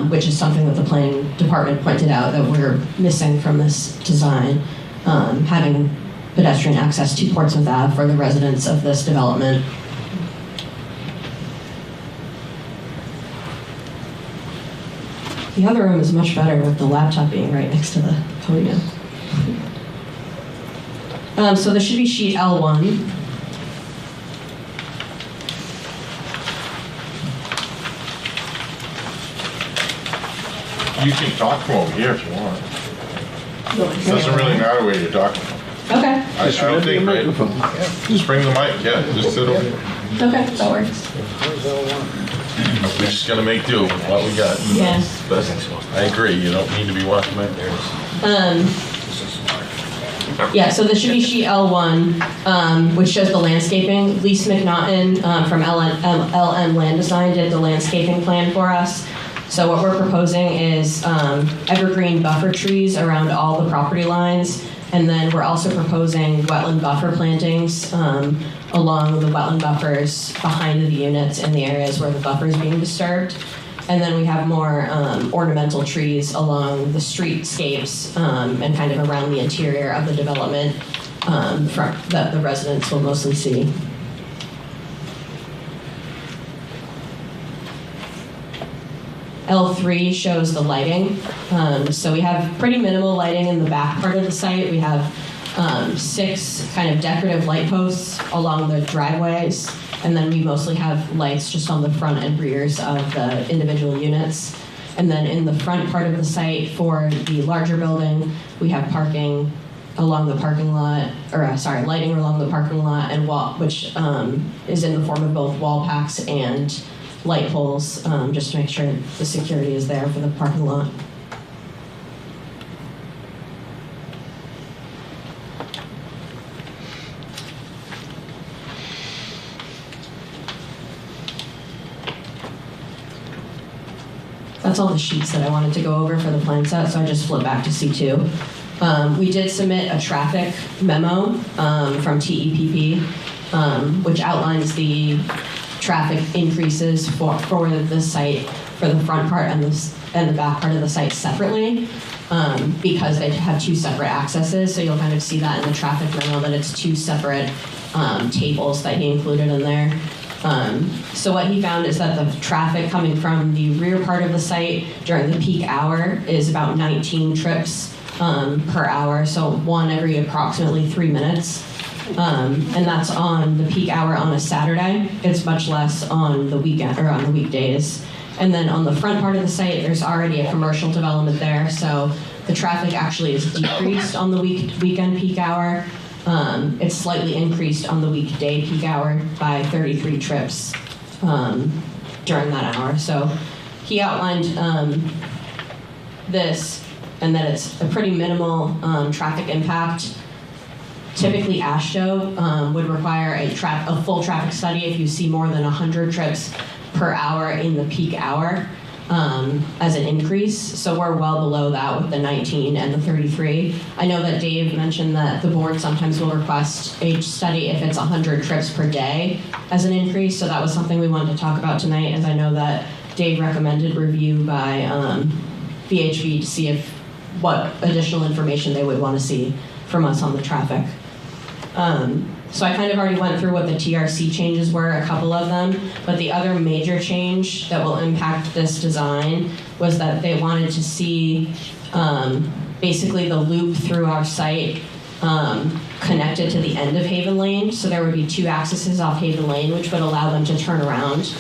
which is something that the planning department pointed out that we're missing from this design, having pedestrian access to Portsmouth Ave for the residents of this development. The other room is much better with the laptop being right next to the podium. So there should be sheet L1. You can talk to him here if you want. Doesn't really matter where you're talking. Okay. I don't think, right? Just bring the mic, yeah, just sit over. Okay, that works. We're just gonna make do with what we got. Yeah. But I agree, you don't need to be walking back there. Yeah, so this should be sheet L1, which shows the landscaping. Lisa McNaughton from LM Land Design did the landscaping plan for us. So what we're proposing is evergreen buffer trees around all the property lines. And then we're also proposing wetland buffer plantings along the wetland buffers behind the units in the areas where the buffer is being disturbed. And then we have more ornamental trees along the streetscapes and kind of around the interior of the development that the residents will mostly see. L3 shows the lighting. So we have pretty minimal lighting in the back part of the site. We have 6 kind of decorative light posts along the driveways, and then we mostly have lights just on the front and rears of the individual units. And then in the front part of the site for the larger building, we have parking along the parking lot, or lighting along the parking lot and wall, which is in the form of both wall packs and light poles, just to make sure the security is there for the parking lot. That's all the sheets that I wanted to go over for the plan set, so I just flipped back to C2. We did submit a traffic memo from TEPP, which outlines the traffic increases for the site, for the front part and the back part of the site separately, because they have 2 separate accesses. So you'll kind of see that in the traffic memo that it's 2 separate tables that he included in there. So what he found is that the traffic coming from the rear part of the site during the peak hour is about 19 trips per hour, so 1 every approximately 3 minutes. And that's on the peak hour on a Saturday. It's much less on the weekend or on the weekdays. And then on the front part of the site, there's already a commercial development there, so the traffic actually is decreased on the weekend peak hour. It's slightly increased on the weekday peak hour by 33 trips during that hour. So he outlined this, and that it's a pretty minimal traffic impact. Typically, ASHTO would require a full traffic study if you see more than 100 trips per hour in the peak hour as an increase. So we're well below that with the 19 and the 33. I know that Dave mentioned that the board sometimes will request a study if it's 100 trips per day as an increase. So that was something we wanted to talk about tonight, as I know that Dave recommended review by VHB to see what additional information they would want to see from us on the traffic. So I kind of already went through what the TRC changes were, a couple of them, but the other major change that will impact this design was that they wanted to see basically the loop through our site connected to the end of Haven Lane. So there would be 2 accesses off Haven Lane, which would allow them to turn around.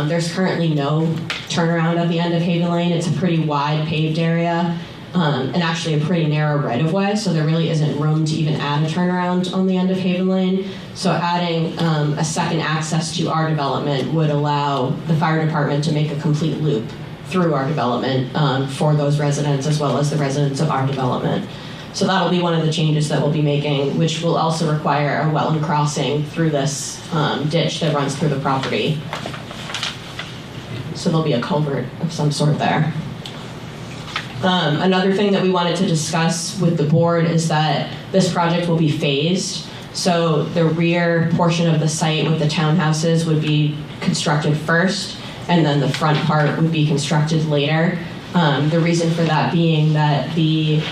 There's currently no turnaround at the end of Haven Lane. It's a pretty wide paved area. And actually a pretty narrow right-of-way, so there really isn't room to even add a turnaround on the end of Haven Lane. So adding a second access to our development would allow the fire department to make a complete loop through our development for those residents as well as the residents of our development. So that'll be one of the changes that we'll be making, which will also require a wetland crossing through this ditch that runs through the property. So there'll be a culvert of some sort there. Another thing that we wanted to discuss with the board is that this project will be phased. So the rear portion of the site with the townhouses would be constructed first, and then the front part would be constructed later. The reason for that being that the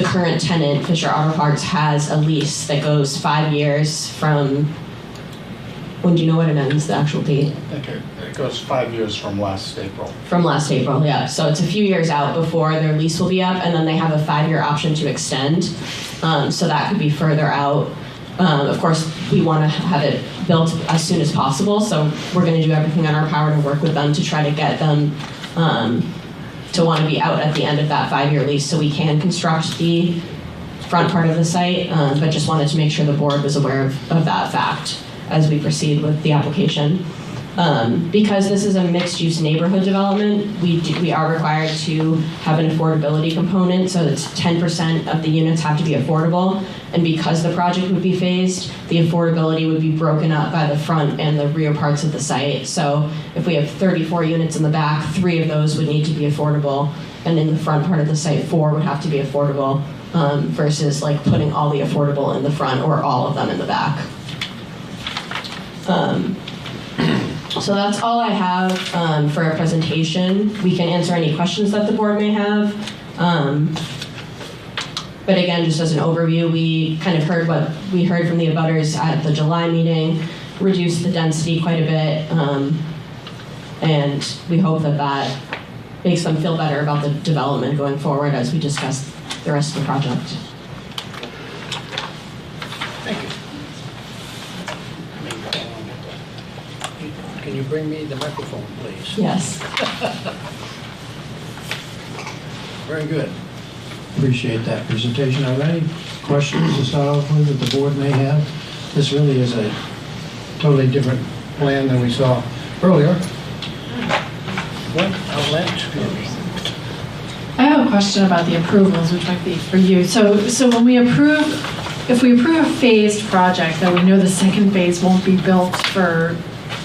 current tenant, Fisher Auto Parts, has a lease that goes 5 years from, when do you know what it ends, the actual date? Okay, it goes 5 years from last April. From last April, yeah. So it's a few years out before their lease will be up, and then they have a 5-year option to extend. So that could be further out. Of course, we want to have it built as soon as possible, so we're going to do everything in our power to work with them to try to get them to want to be out at the end of that 5-year lease so we can construct the front part of the site, but just wanted to make sure the board was aware of that fact as we proceed with the application. Because this is a mixed-use neighborhood development, we are required to have an affordability component, so that 10% of the units have to be affordable. And because the project would be phased, the affordability would be broken up by the front and the rear parts of the site. So if we have 34 units in the back, 3 of those would need to be affordable, and in the front part of the site, 4 would have to be affordable, versus like putting all the affordable in the front or all of them in the back. So that's all I have for a presentation. We can answer any questions that the board may have. But again, just as an overview, we kind of heard what we heard from the abutters at the July meeting, reduced the density quite a bit, and we hope that that makes them feel better about the development going forward as we discuss the rest of the project. Thank you. Can you bring me the microphone, please? Yes. Very good. Appreciate that presentation. Are there any questions to start off with that the board may have? This really is a totally different plan than we saw earlier. What? I'll let I have a question about the approvals, which might be for you. So when we approve, if we approve a phased project, then we know the second phase won't be built for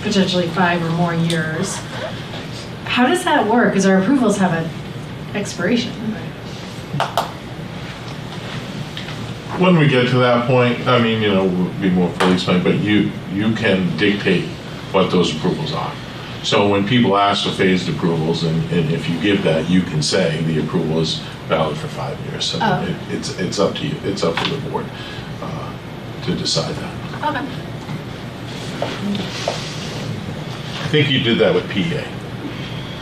potentially 5 or more years. How does that work? Because our approvals have an expiration. When we get to that point, I mean, we'll be more fully explained, but you can dictate what those approvals are. So when people ask for phased approvals, and if you give that, you can say the approval is valid for 5 years. So it's up to you. It's up to the board to decide that. Okay. I think you did that with PA.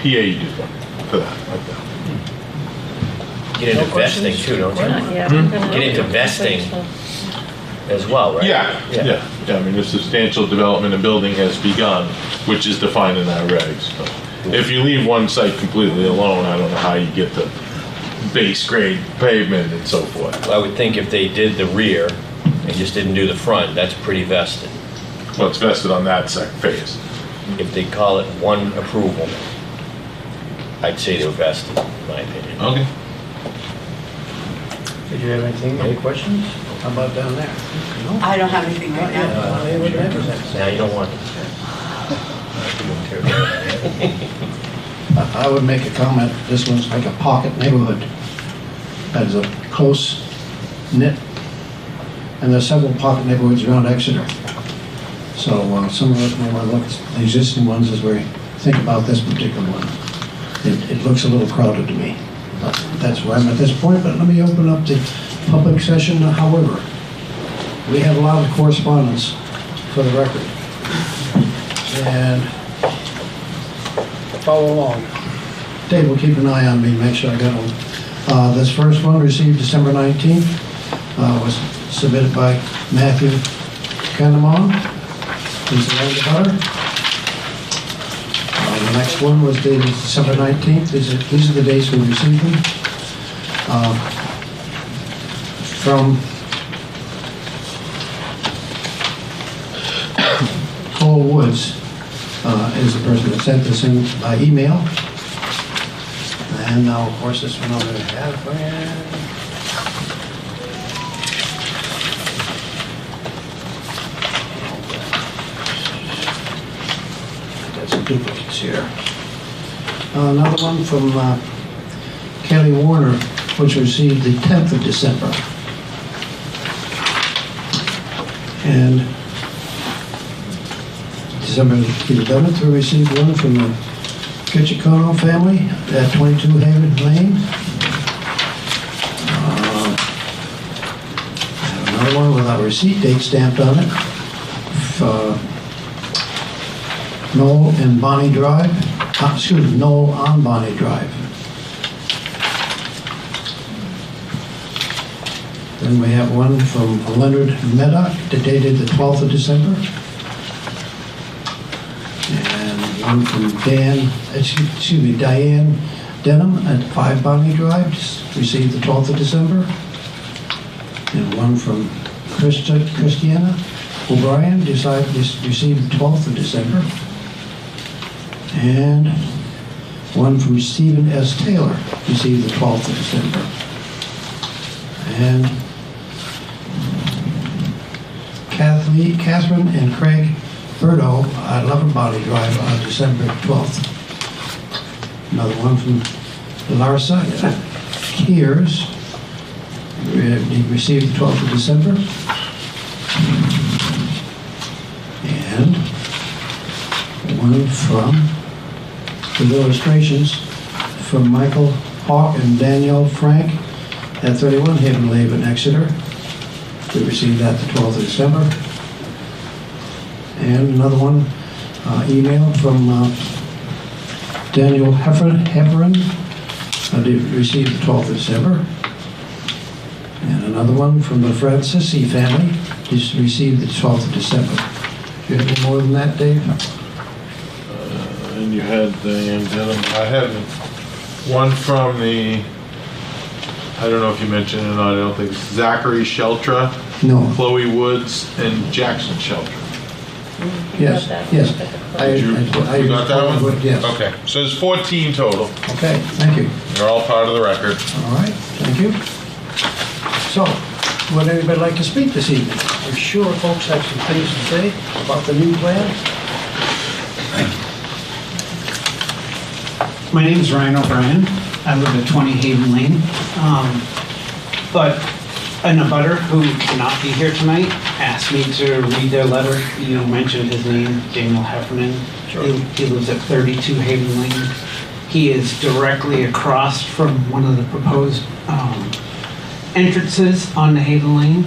PA you did that for that, like that. Get into vesting too, don't you? Get into vesting as well, right? Yeah. I mean, the substantial development and building has begun, which is defined in our regs. So if you leave one site completely alone, I don't know how you get the base grade pavement and so forth. I would think if they did the rear and just didn't do the front, that's pretty vested. Well, it's vested on that phase. If they call it one approval, I'd say they're vested, in my opinion. Okay. Did you have anything? Any questions? How about down there? No? I don't have anything right now. Now you don't want I would make a comment. This one's like a pocket neighborhood. That is a close knit, and there's several pocket neighborhoods around Exeter. So some of us may want to look at the existing ones as we think about this particular one. It looks a little crowded to me. But that's where I'm at this point, but let me open up the public session. However, we have a lot of correspondence for the record. And follow along. Dave will keep an eye on me, make sure I got them. This first one received December 19th, was submitted by Matthew Canamon. He's the land abutter. The next one was dated December 19th. These are the dates we received them. From Cole Woods is the person that sent this in by email. And now, of course, this one I'm going to have for you. Duplicates here. Another one from Kelly Warner, which received the 10th of December. And December 11th, we received one from the Kitchikono family at 22 Haven Lane. Another one without a receipt date stamped on it. Knoll and Bonnie Drive. Knoll on Bonnie Drive. Then we have one from Leonard Meta, dated the 12th of December. And one from Diane Denham at 5 Bonnie Drive, received the 12th of December. And one from Christiana O'Brien, received the 12th of December. And one from Stephen S. Taylor, received the 12th of December. And Catherine and Craig Berto at 11 Body Drive on December 12th. Another one from Larsa Kears, received the 12th of December. And one from the illustrations from Michael Hawk and Danielle Frank at 31 Haven Lane in Exeter. We received that the 12th of December. And another one, email from Daniel Hefferon, received the 12th of December. And another one from the Francisci family, received the 12th of December. Do you have any more than that, Dave? And you had Diane Denham. I had one from the, I don't know if you mentioned it or not, I don't think, Zachary Sheltra, No. Chloe Woods, and Jackson Sheltra. Yes, yes. You got that one? Yes. Okay, so there's 14 total. Okay, thank you. They're all part of the record. All right, thank you. So, would anybody like to speak this evening? I'm sure folks have some things to say about the new plan. My name is Ryan O'Brien. I live at 20 Haven Lane. But an abutter who cannot be here tonight asked me to read their letter. You mentioned his name, Daniel Heffernan. Sure. He lives at 32 Haven Lane. He is directly across from one of the proposed entrances on the Haven Lane.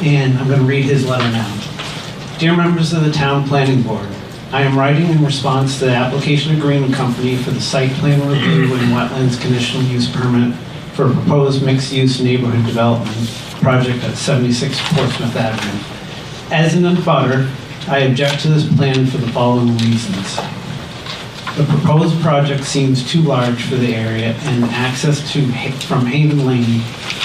And I'm going to read his letter now. Dear members of the Town Planning Board, I am writing in response to the application of Green & Company for the site plan review and wetlands conditional use permit for a proposed mixed-use neighborhood development project at 76 Portsmouth Avenue. As an abutter, I object to this plan for the following reasons. The proposed project seems too large for the area, and access from Haven Lane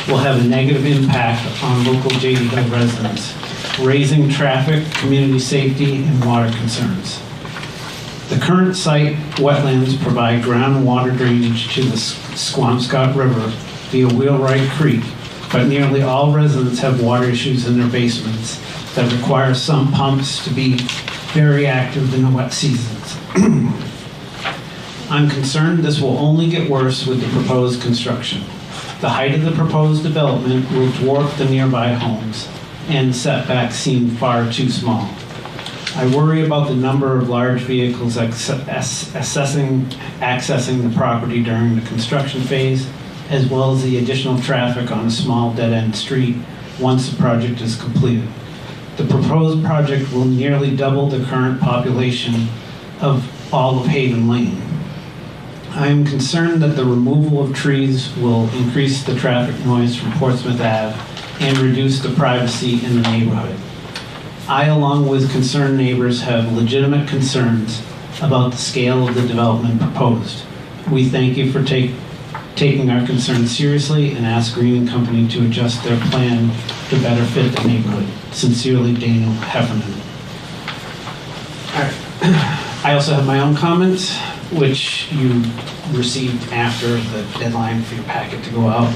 will have a negative impact on local J.D. Hill residents, raising traffic, community safety, and water concerns. The current site wetlands provide groundwater drainage to the Squamscott River via Wheelwright Creek, but nearly all residents have water issues in their basements that require some pumps to be very active in the wet seasons. I'm concerned this will only get worse with the proposed construction. The height of the proposed development will dwarf the nearby homes, and setbacks seem far too small. I worry about the number of large vehicles accessing the property during the construction phase, as well as the additional traffic on a small dead-end street once the project is completed. The proposed project will nearly double the current population of all of Haven Lane. I am concerned that the removal of trees will increase the traffic noise from Portsmouth Ave and reduce the privacy in the neighborhood. I, along with concerned neighbors, have legitimate concerns about the scale of the development proposed. We thank you for taking our concerns seriously and ask Green & Company to adjust their plan to better fit the neighborhood. Sincerely, Daniel Heffernan. All right. I also have my own comments, which you received after the deadline for your packet to go out.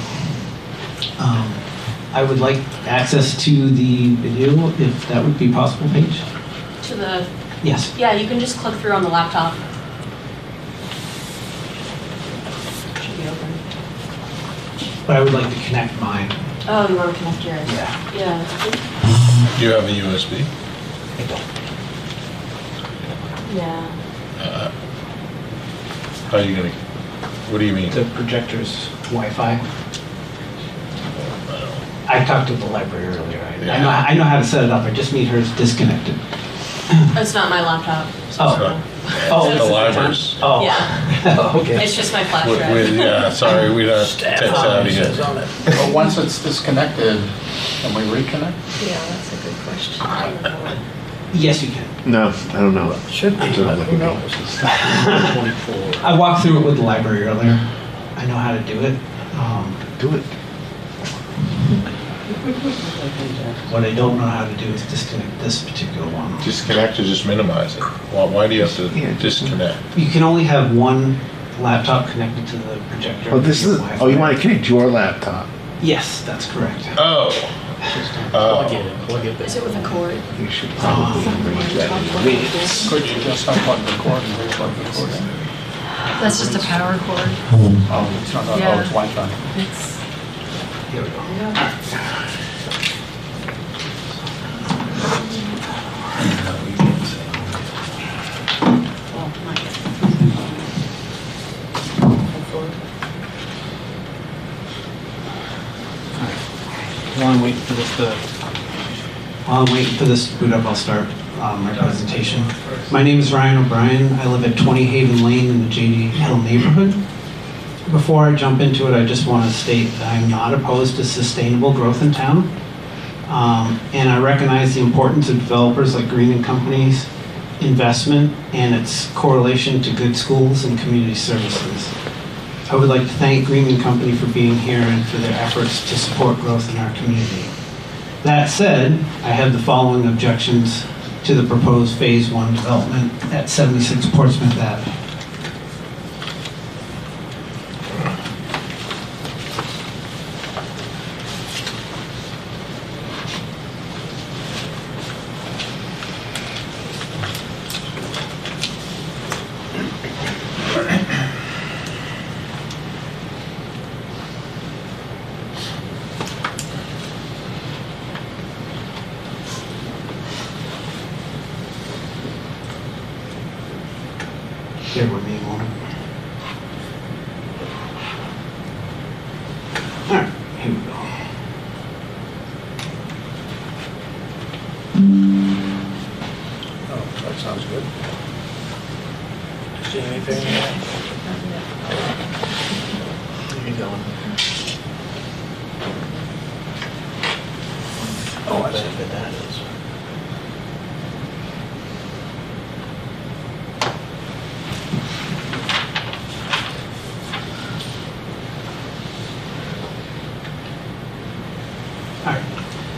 I would like access to the video, if that would be possible, Paige. To the... Yes. Yeah, you can just click through on the laptop. Should be open. But I would like to connect mine. Oh, you want to connect yours? Yeah. Yeah. Do you have a USB? I don't. Yeah. How are you gonna, what do you mean? The projector's Wi-Fi. I talked to the library earlier. I know how to set it up. I just need hers disconnected. It's not my laptop. So Oh, Oh, The libraries. Oh. Yeah. Okay. It's just my flash drive. Yeah, sorry, we don't text out again. But once it's disconnected, can we reconnect? Yeah, that's a good question. Yes, you can. No, I don't know. Should be, but who knows? I walked through it with the library earlier. I know how to do it. Do it. What I don't know how to do is disconnect this particular one. Disconnect or just minimize it? Why do you have to disconnect? You can only have one laptop connected to the projector. Oh, this is. Wi-Fi. Oh, you want to connect your laptop? Yes, that's correct. Oh. Plug it Is it with a cord? You should probably arrange that in advance. Could you just unplug the cord and replug the cord in? That's just a power cord. Oh, it's not, oh, Yeah. it's Wi-Fi. It's, Here we go. While I'm waiting for this to... While I'm waiting for this to boot up, I'll start my presentation. My name is Ryan O'Brien. I live at 20 Haven Lane in the J.D. Hill neighborhood. Before I jump into it, I just want to state that I'm not opposed to sustainable growth in town. And I recognize the importance of developers like Green & Company's investment and its correlation to good schools and community services. I would like to thank Green & Company for being here and for their efforts to support growth in our community. That said, I have the following objections to the proposed Phase 1 development at 76 Portsmouth Ave. Bear with me a moment. All right, here we go. Oh, that sounds good. See anything? Where you going? Oh, I see what that is.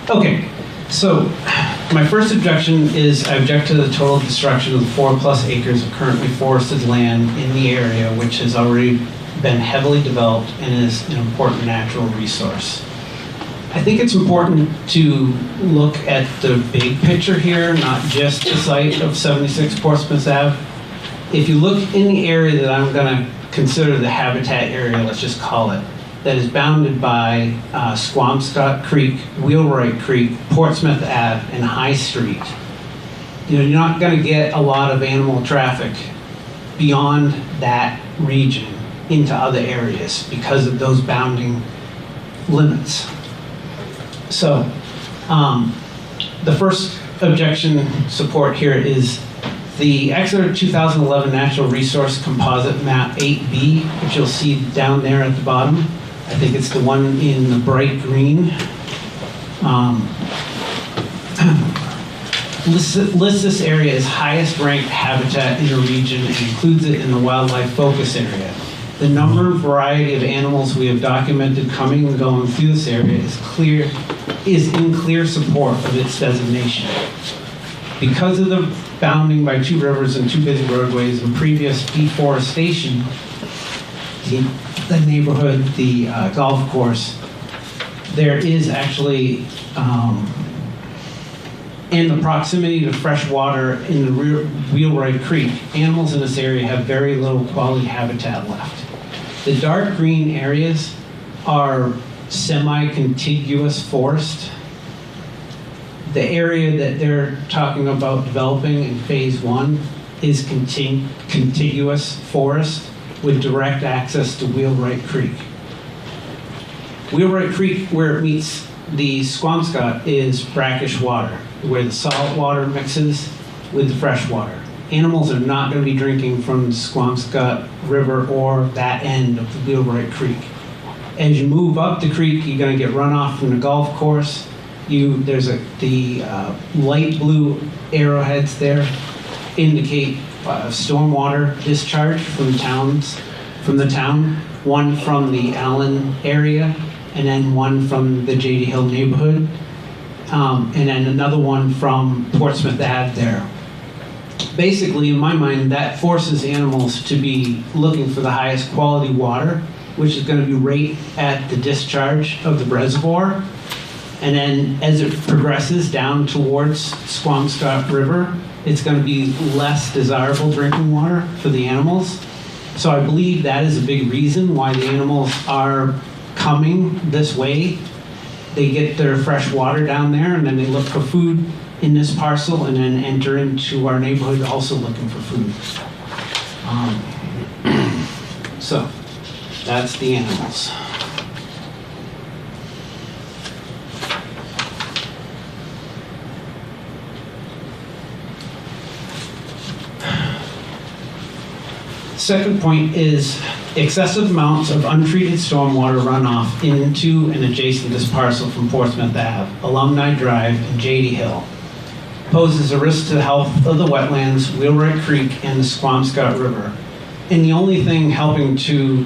Okay, so my first objection is I object to the total destruction of the 4+ acres of currently forested land in the area, which has already been heavily developed and is an important natural resource. I think it's important to look at the big picture here, not just the site of 76 Portsmouth Ave. If you look in the area that I'm going to consider the habitat area, let's just call it, that is bounded by Squamscott Creek, Wheelwright Creek, Portsmouth Ave, and High Street. You know, you're not going to get a lot of animal traffic beyond that region into other areas because of those bounding limits. So, the first objection support here is the Exeter 2011 Natural Resource Composite Map 8B, which you'll see down there at the bottom. I think it's the one in the bright green. Lists this area as highest ranked habitat in the region and includes it in the wildlife focus area. The number and variety of animals we have documented coming and going through this area is in clear support of its designation. Because of the bounding by 2 rivers and 2 busy roadways and previous deforestation, the neighborhood, the golf course, there is actually, and the proximity to fresh water in the Wheelwright Creek, animals in this area have very little quality habitat left. The dark green areas are semi-contiguous forest. The area that they're talking about developing in Phase 1 is contiguous forest with direct access to Wheelwright Creek. Wheelwright Creek, where it meets the Squamscott, is brackish water, where the salt water mixes with the fresh water. animals are not going to be drinking from the Squamscott River or that end of the Wheelwright Creek. As you move up the creek, you're going to get runoff from the golf course. There's the light blue arrowheads there indicate stormwater discharge from the town, one from the Allen area, and then one from the J.D. Hill neighborhood, and then another one from Portsmouth Ave there. Basically, in my mind, that forces animals to be looking for the highest quality water, which is going to be right at the discharge of the reservoir. And then as it progresses down towards Squamscott River, it's going to be less desirable drinking water for the animals. So I believe that is a big reason why the animals are coming this way. They get their fresh water down there, and then they look for food in this parcel, and then enter into our neighborhood also looking for food. So that's the animals. Second point is excessive amounts of untreated stormwater runoff into and adjacent this parcel from Portsmouth Ave, Alumni Drive, and J.D. Hill poses a risk to the health of the wetlands, Wheelwright Creek, and the Squamscott River. And the only thing helping to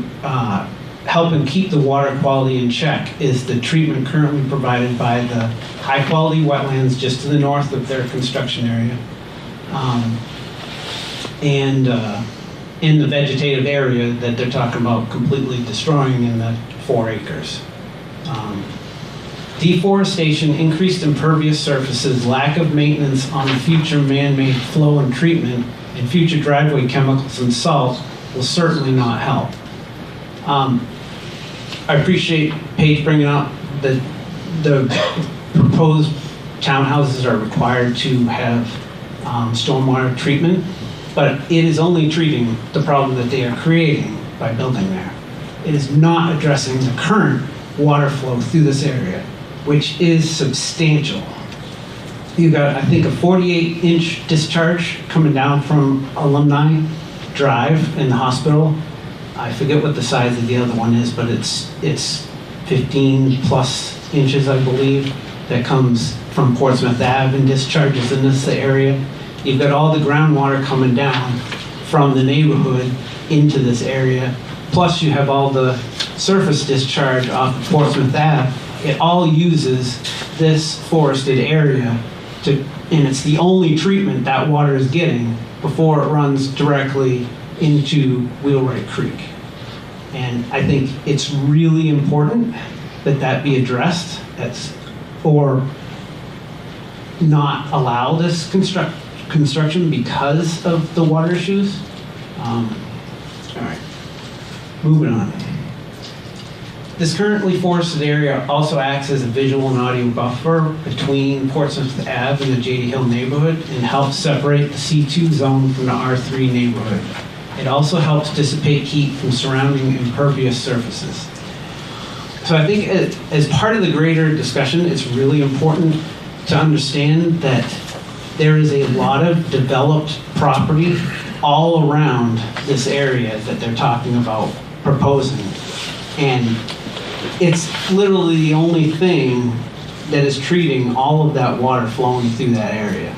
help and keep the water quality in check is the treatment currently provided by the high-quality wetlands just to the north of their construction area, and in the vegetative area that they're talking about completely destroying in the 4 acres. Deforestation, increased impervious surfaces, lack of maintenance on the future man-made flow and treatment, and future driveway chemicals and salt will certainly not help. I appreciate Paige bringing up that the proposed townhouses are required to have stormwater treatment, but it is only treating the problem that they are creating by building there. It is not addressing the current water flow through this area, which is substantial. You got, I think, a 48-inch discharge coming down from Alumni Drive in the hospital. I forget what the size of the other one is, but it's 15 plus inches, I believe, that comes from Portsmouth Ave and discharges in this area. You've got all the groundwater coming down from the neighborhood into this area, plus you have all the surface discharge off of Portsmouth Ave. It all uses this forested area and it's the only treatment that water is getting before it runs directly into Wheelwright Creek. And I think it's really important that that be addressed, or not allow this construction because of the water issues. All right, moving on. This currently forested area also acts as a visual and audio buffer between Portsmouth Ave and the J.D. Hill neighborhood and helps separate the C2 zone from the R3 neighborhood. It also helps dissipate heat from surrounding impervious surfaces. So I think as part of the greater discussion, it's really important to understand that there is a lot of developed property all around this area that they're talking about proposing. And it's literally the only thing that is treating all of that water flowing through that area.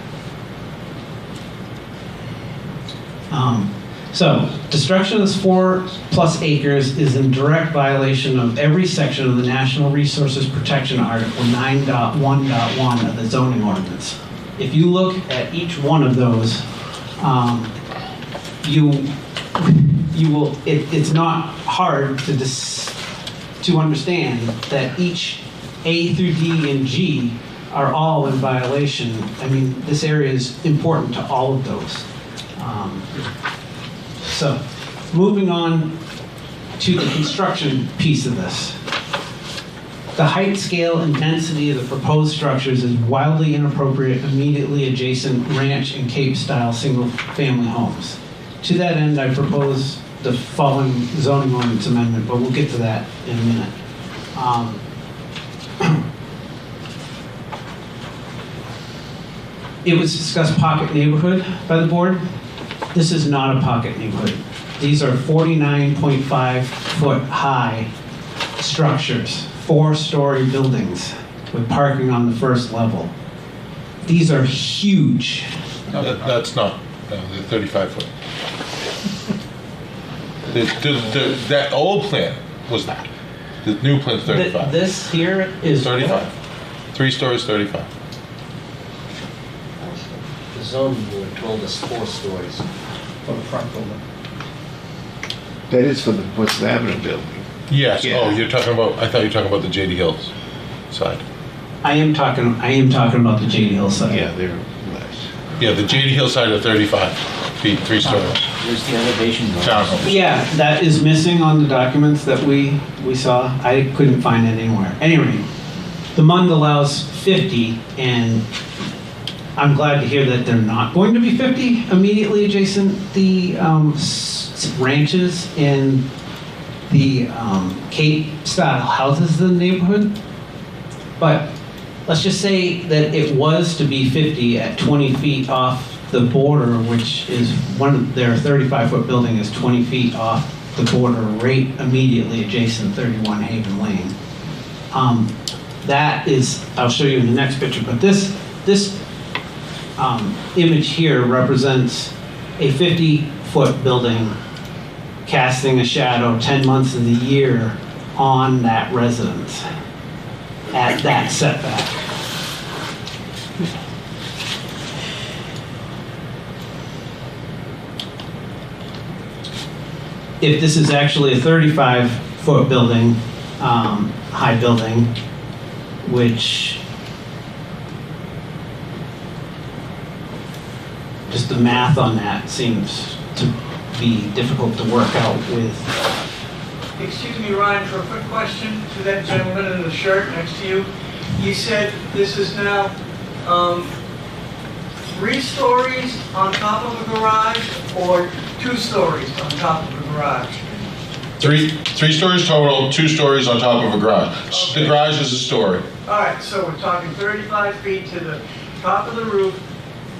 So, destruction of this 4+ acres is in direct violation of every section of the National Resources Protection Article 9.1.1 of the zoning ordinance. If you look at each one of those, you will. It's not hard to understand that each A through D and G are all in violation. I mean, this area is important to all of those. So, moving on to the construction piece of this. The height, scale, and density of the proposed structures is wildly inappropriate immediately adjacent ranch and Cape-style single-family homes. To that end, I propose the following zoning ordinance amendment, but we'll get to that in a minute. It was discussed pocket neighborhood by the board. This is not a pocket neighborhood. These are 49.5 foot high structures, 4-story buildings with parking on the first level. These are huge. No, that's not, no, they're 35 foot. That old plan was that. The new plan's 35. This here is 35. 3 stories, 35. The zoning board told us 4 stories for the front building. That is for the West Avenue building. Yes, Yeah. oh, you're talking about, I thought you were talking about the J.D. Hills side. I am talking about the J.D. Hill side. Yeah, they're less. Yeah, the J.D. Hill side are 35 feet, 3 stories. There's the elevation. Townhomes. Yeah, that is missing on the documents that we saw. I couldn't find it anywhere. Anyway, the MUND allows 50, and I'm glad to hear that they're not going to be 50 immediately adjacent the ranches and the Cape-style houses in the neighborhood. But let's just say that it was to be 50 at 20 feet off the border, which is their 35-foot building is 20 feet off the border right immediately adjacent 31 Haven Lane. That is, I'll show you in the next picture, but this image here represents a 50-foot building casting a shadow 10 months of the year on that residence at that setback. If this is actually a 35-foot building, high building, which just the math on that seems to be difficult to work out with. Excuse me, Ryan, for a quick question to that gentleman in the shirt next to you. You said this is now 3 stories on top of a garage or 2 stories on top of a garage? 3 stories total, 2 stories on top of a garage. Okay. The garage is a story. All right, so we're talking 35 feet to the top of the roof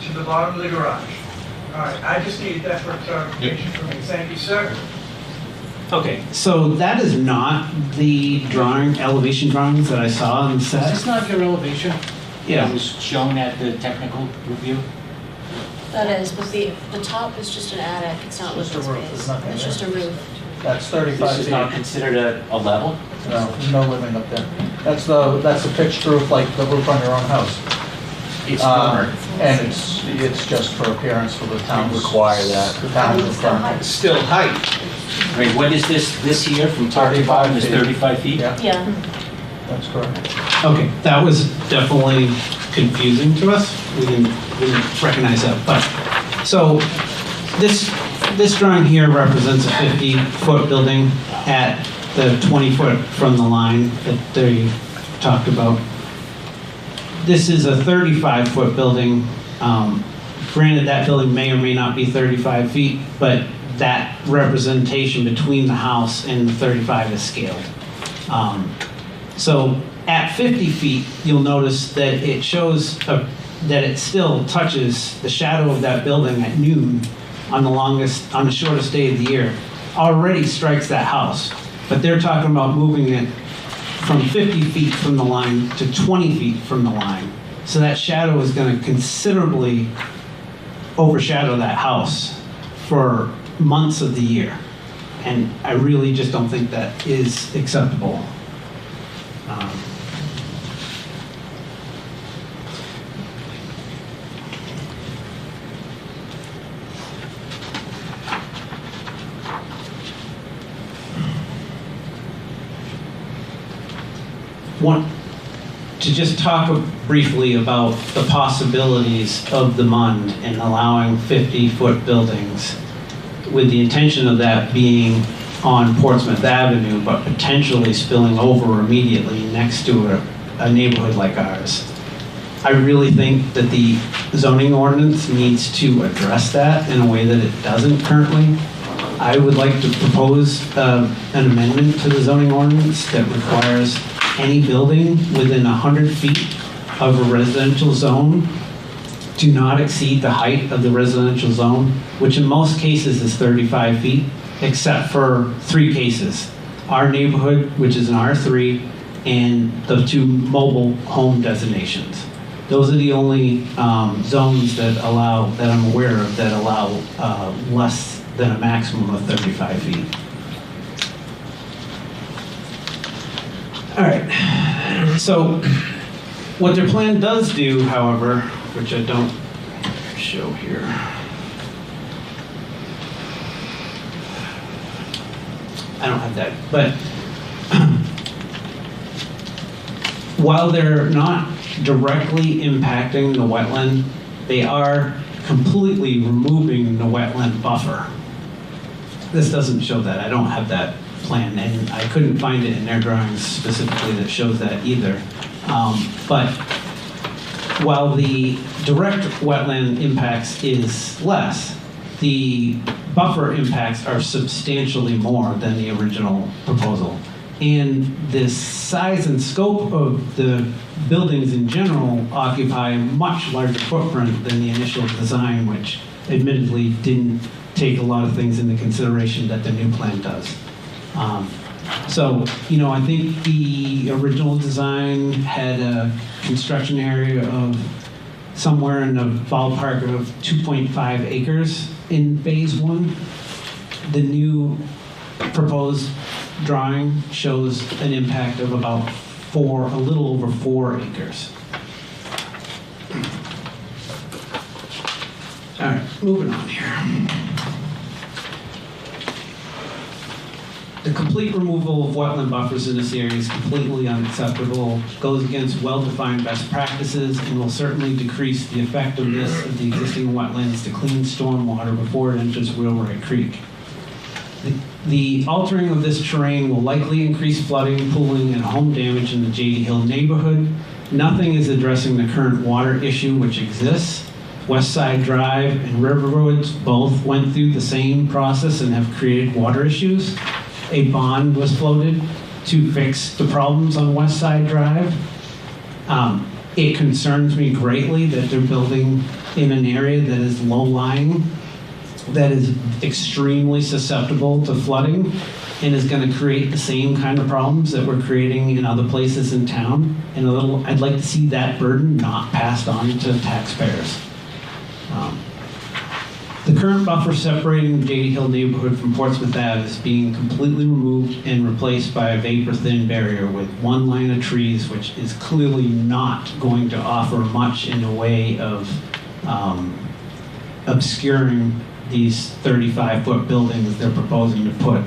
to the bottom of the garage. All right, I just needed that for clarification for me. Thank you, sir. Okay, so that is not the elevation drawings that I saw on the Is set. this not your elevation? Yeah. It was shown at the technical review? That is, but the top is just an attic, it's not living space. It's just a roof. That's 35 This is feet. not considered a level? No, no living up there. That's the pitched roof, like the roof on your own house. It's covered. And it's just for appearance for the town. Require that. The town require. It's still height. Wait, what is this here from top to bottom is 35 feet? Yeah. That's correct. Okay, that was definitely confusing to us. We didn't recognize that. But so this drawing here represents a 50-foot building at the 20-foot from the line that they talked about. This is a 35-foot building. Granted, that building may or may not be 35 feet, but that representation between the house and the 35 is scaled. So at 50 feet, you'll notice that it shows that it still touches the shadow of that building at noon on the shortest day of the year. Already strikes that house, but they're talking about moving it from 50 feet from the line to 20 feet from the line. So that shadow is going to considerably overshadow that house for months of the year. And I really just don't think that is acceptable. Want to just talk briefly about the possibilities of the MUND and allowing 50-foot buildings with the intention of that being on Portsmouth Avenue, but potentially spilling over immediately next to a neighborhood like ours. I really think that the zoning ordinance needs to address that in a way that it doesn't currently. I would like to propose an amendment to the zoning ordinance that requires any building within 100 feet of a residential zone do not exceed the height of the residential zone, which in most cases is 35 feet, except for 3 cases. Our neighborhood, which is an R3, and the 2 mobile home designations. Those are the only zones that I'm aware of, that allow less than a maximum of 35 feet. All right, so what their plan does do, however, which I don't show here. I don't have that, but while they're not directly impacting the wetland, they are completely removing the wetland buffer. This doesn't show that. I don't have that plan, and I couldn't find it in their drawings specifically that shows that either. But while the direct wetland impacts is less, the buffer impacts are substantially more than the original proposal. And the size and scope of the buildings in general occupy a much larger footprint than the initial design, which admittedly didn't take a lot of things into consideration that the new plan does. So, you know, I think the original design had a construction area of somewhere in the ballpark of 2.5 acres in phase 1. The new proposed drawing shows an impact of about a little over 4 acres. All right, moving on here. The complete removal of wetland buffers in this area is completely unacceptable, goes against well-defined best practices, and will certainly decrease the effectiveness of the existing wetlands to clean stormwater before it enters Wheelwright Creek. The altering of this terrain will likely increase flooding, pooling, and home damage in the J.D. Hill neighborhood. Nothing is addressing the current water issue which exists. West Side Drive and Riverwoods both went through the same process and have created water issues. A bond was floated to fix the problems on West Side Drive. It concerns me greatly that they're building in an area that is low-lying, that is extremely susceptible to flooding, and is going to create the same kind of problems that we're creating in other places in town. And I'd like to see that burden not passed on to taxpayers. The current buffer separating the J.D. Hill neighborhood from Portsmouth Ave is being completely removed and replaced by a vapor-thin barrier with 1 line of trees, which is clearly not going to offer much in the way of obscuring these 35-foot buildings they're proposing to put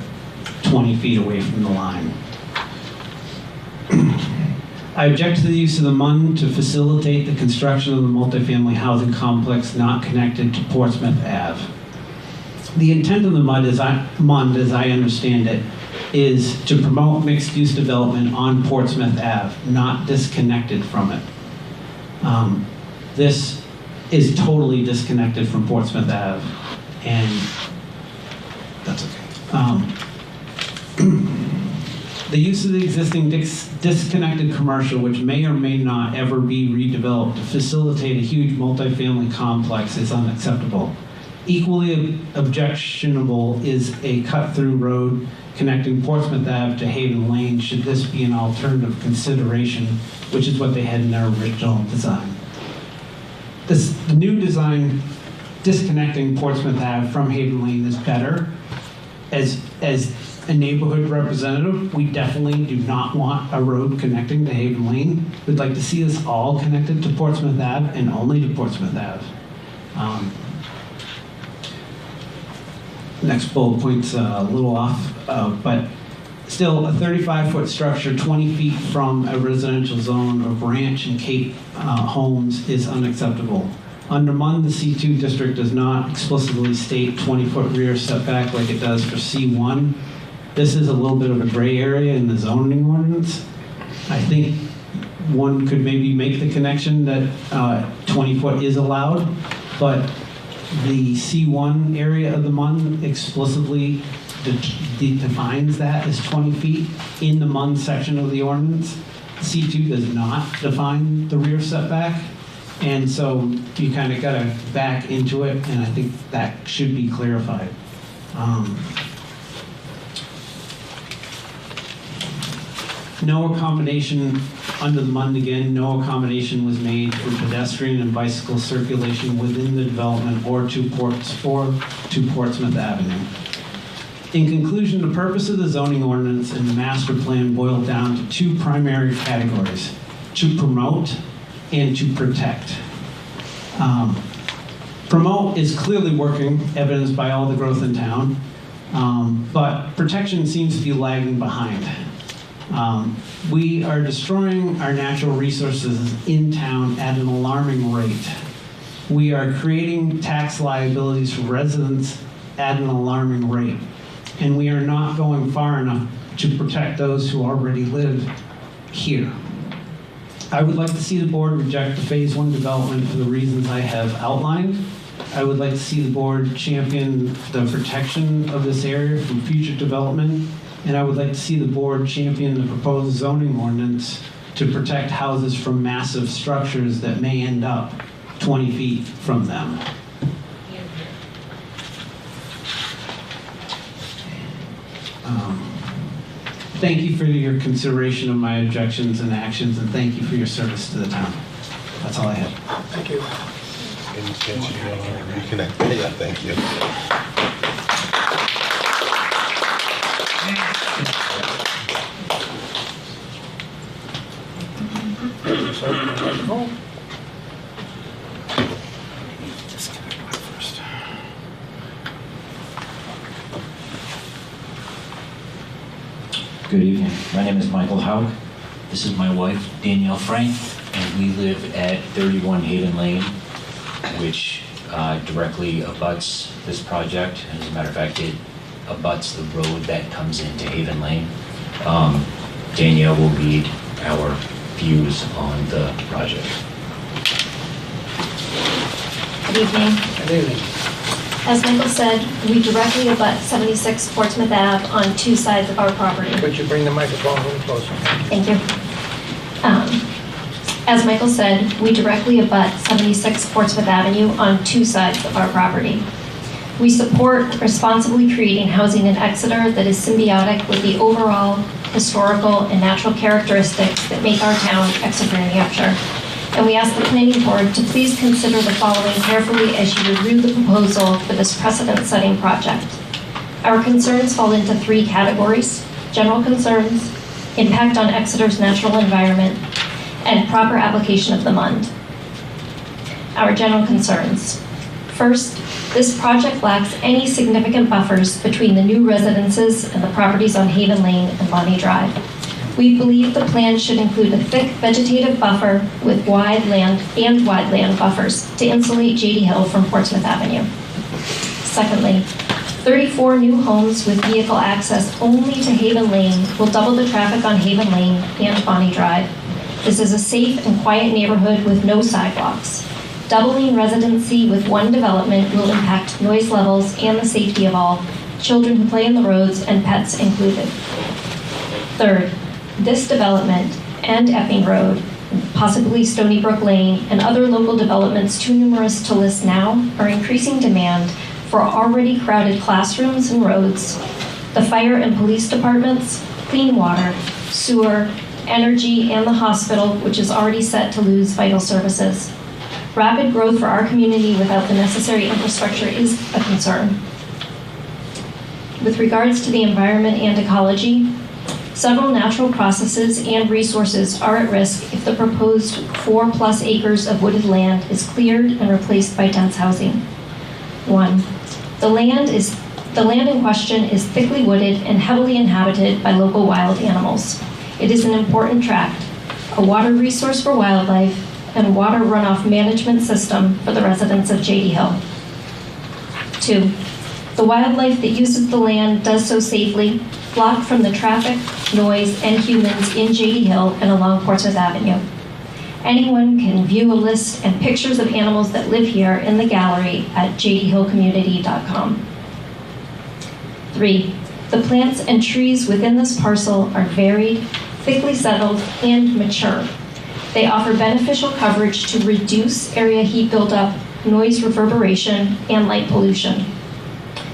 20 feet away from the line. I object to the use of the MUN to facilitate the construction of the multifamily housing complex not connected to Portsmouth Ave. The intent of the MUN, as I understand it, is to promote mixed-use development on Portsmouth Ave, not disconnected from it. This is totally disconnected from Portsmouth Ave, and that's okay. The use of the existing disconnected commercial, which may or may not ever be redeveloped to facilitate a huge multifamily complex, is unacceptable. Equally objectionable is a cut-through road connecting Portsmouth Ave to Haven Lane, should this be an alternative consideration, which is what they had in their original design. The new design disconnecting Portsmouth Ave from Haven Lane is better. As a neighborhood representative, we definitely do not want a road connecting to Haven Lane. We'd like to see us all connected to Portsmouth Ave and only to Portsmouth Ave. Next bullet point's a little off, but still a 35-foot structure 20 feet from a residential zone of ranch and cape homes is unacceptable. Under MUN, the C2 district does not explicitly state 20-foot rear setback like it does for C1. This is a little bit of a gray area in the zoning ordinance. I think one could maybe make the connection that 20 foot is allowed, but the C1 area of the MUN explicitly defines that as 20 feet in the MUN section of the ordinance. C2 does not define the rear setback. And so you kind of got to back into it, and I think that should be clarified. No accommodation under the MUND again, no accommodation was made for pedestrian and bicycle circulation within the development or to Portsmouth Avenue. In conclusion, the purpose of the zoning ordinance and the master plan boiled down to two primary categories: to promote and to protect. Promote is clearly working, evidenced by all the growth in town, but protection seems to be lagging behind. We are destroying our natural resources in town at an alarming rate. We are creating tax liabilities for residents at an alarming rate. And we are not going far enough to protect those who already live here. I would like to see the board reject the Phase 1 development for the reasons I have outlined. I would like to see the board champion the protection of this area from future development. And I would like to see the board champion the proposed zoning ordinance to protect houses from massive structures that may end up 20 feet from them. Thank you for your consideration of my objections and actions, and thank you for your service to the town. That's all I have. Thank you. Reconnect. Yeah, thank you. Good evening. My name is Michael Haug. This is my wife, Danielle Frank, and we live at 31 Haven Lane, which directly abuts this project. As a matter of fact, it abuts the road that comes into Haven Lane. Danielle will lead our views on the project. Good evening. Good evening. As Michael said, we directly abut 76 Portsmouth Ave on two sides of our property. Could you bring the microphone a little closer? Thank you. As Michael said, we directly abut 76 Portsmouth Avenue on two sides of our property. We support responsibly creating housing in Exeter that is symbiotic with the overall historical and natural characteristics that make our town Exeter, New Hampshire. And we ask the planning board to please consider the following carefully as you review the proposal for this precedent-setting project. Our concerns fall into three categories: general concerns, impact on Exeter's natural environment, and proper application of the MUND. Our general concerns. First, this project lacks any significant buffers between the new residences and the properties on Haven Lane and Bonnie Drive. We believe the plan should include a thick vegetative buffer with wide land buffers to insulate JD Hill from Portsmouth Avenue. Secondly, 34 new homes with vehicle access only to Haven Lane will double the traffic on Haven Lane and Bonnie Drive. This is a safe and quiet neighborhood with no sidewalks. Doubling residency with one development will impact noise levels and the safety of all, children who play in the roads and pets included. Third, this development and Epping Road, possibly Stony Brook Lane, and other local developments too numerous to list now are increasing demand for already crowded classrooms and roads, the fire and police departments, clean water, sewer, energy, and the hospital, which is already set to lose vital services. Rapid growth for our community without the necessary infrastructure is a concern. With regards to the environment and ecology, several natural processes and resources are at risk if the proposed 4+ acres of wooded land is cleared and replaced by dense housing. 1. The land in question is thickly wooded and heavily inhabited by local wild animals. It is an important tract, a water resource for wildlife, and water runoff management system for the residents of JD Hill. 2. The wildlife that uses the land does so safely, blocked from the traffic, noise, and humans in JD Hill and along Portsmouth Avenue. Anyone can view a list and pictures of animals that live here in the gallery at jdhillcommunity.com. 3. The plants and trees within this parcel are varied, thickly settled, and mature. They offer beneficial coverage to reduce area heat buildup, noise reverberation, and light pollution.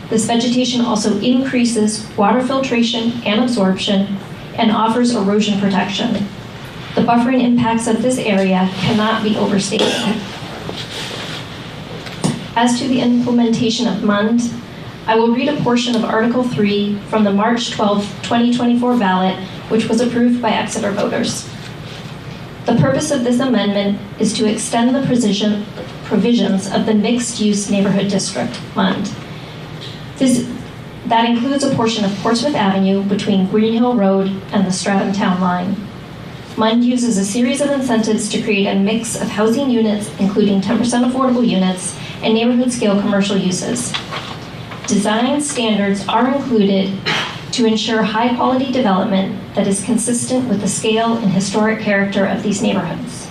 This vegetation also increases water filtration and absorption and offers erosion protection. The buffering impacts of this area cannot be overstated. As to the implementation of MUND, I will read a portion of Article 3 from the March 12, 2024 ballot, which was approved by Exeter voters. The purpose of this amendment is to extend the provisions of the Mixed-Use Neighborhood District, MUND. That includes a portion of Portsmouth Avenue between Green Hill Road and the Stratham Town Line. MUND uses a series of incentives to create a mix of housing units, including 10% affordable units, and neighborhood-scale commercial uses. Design standards are included to ensure high-quality development that is consistent with the scale and historic character of these neighborhoods.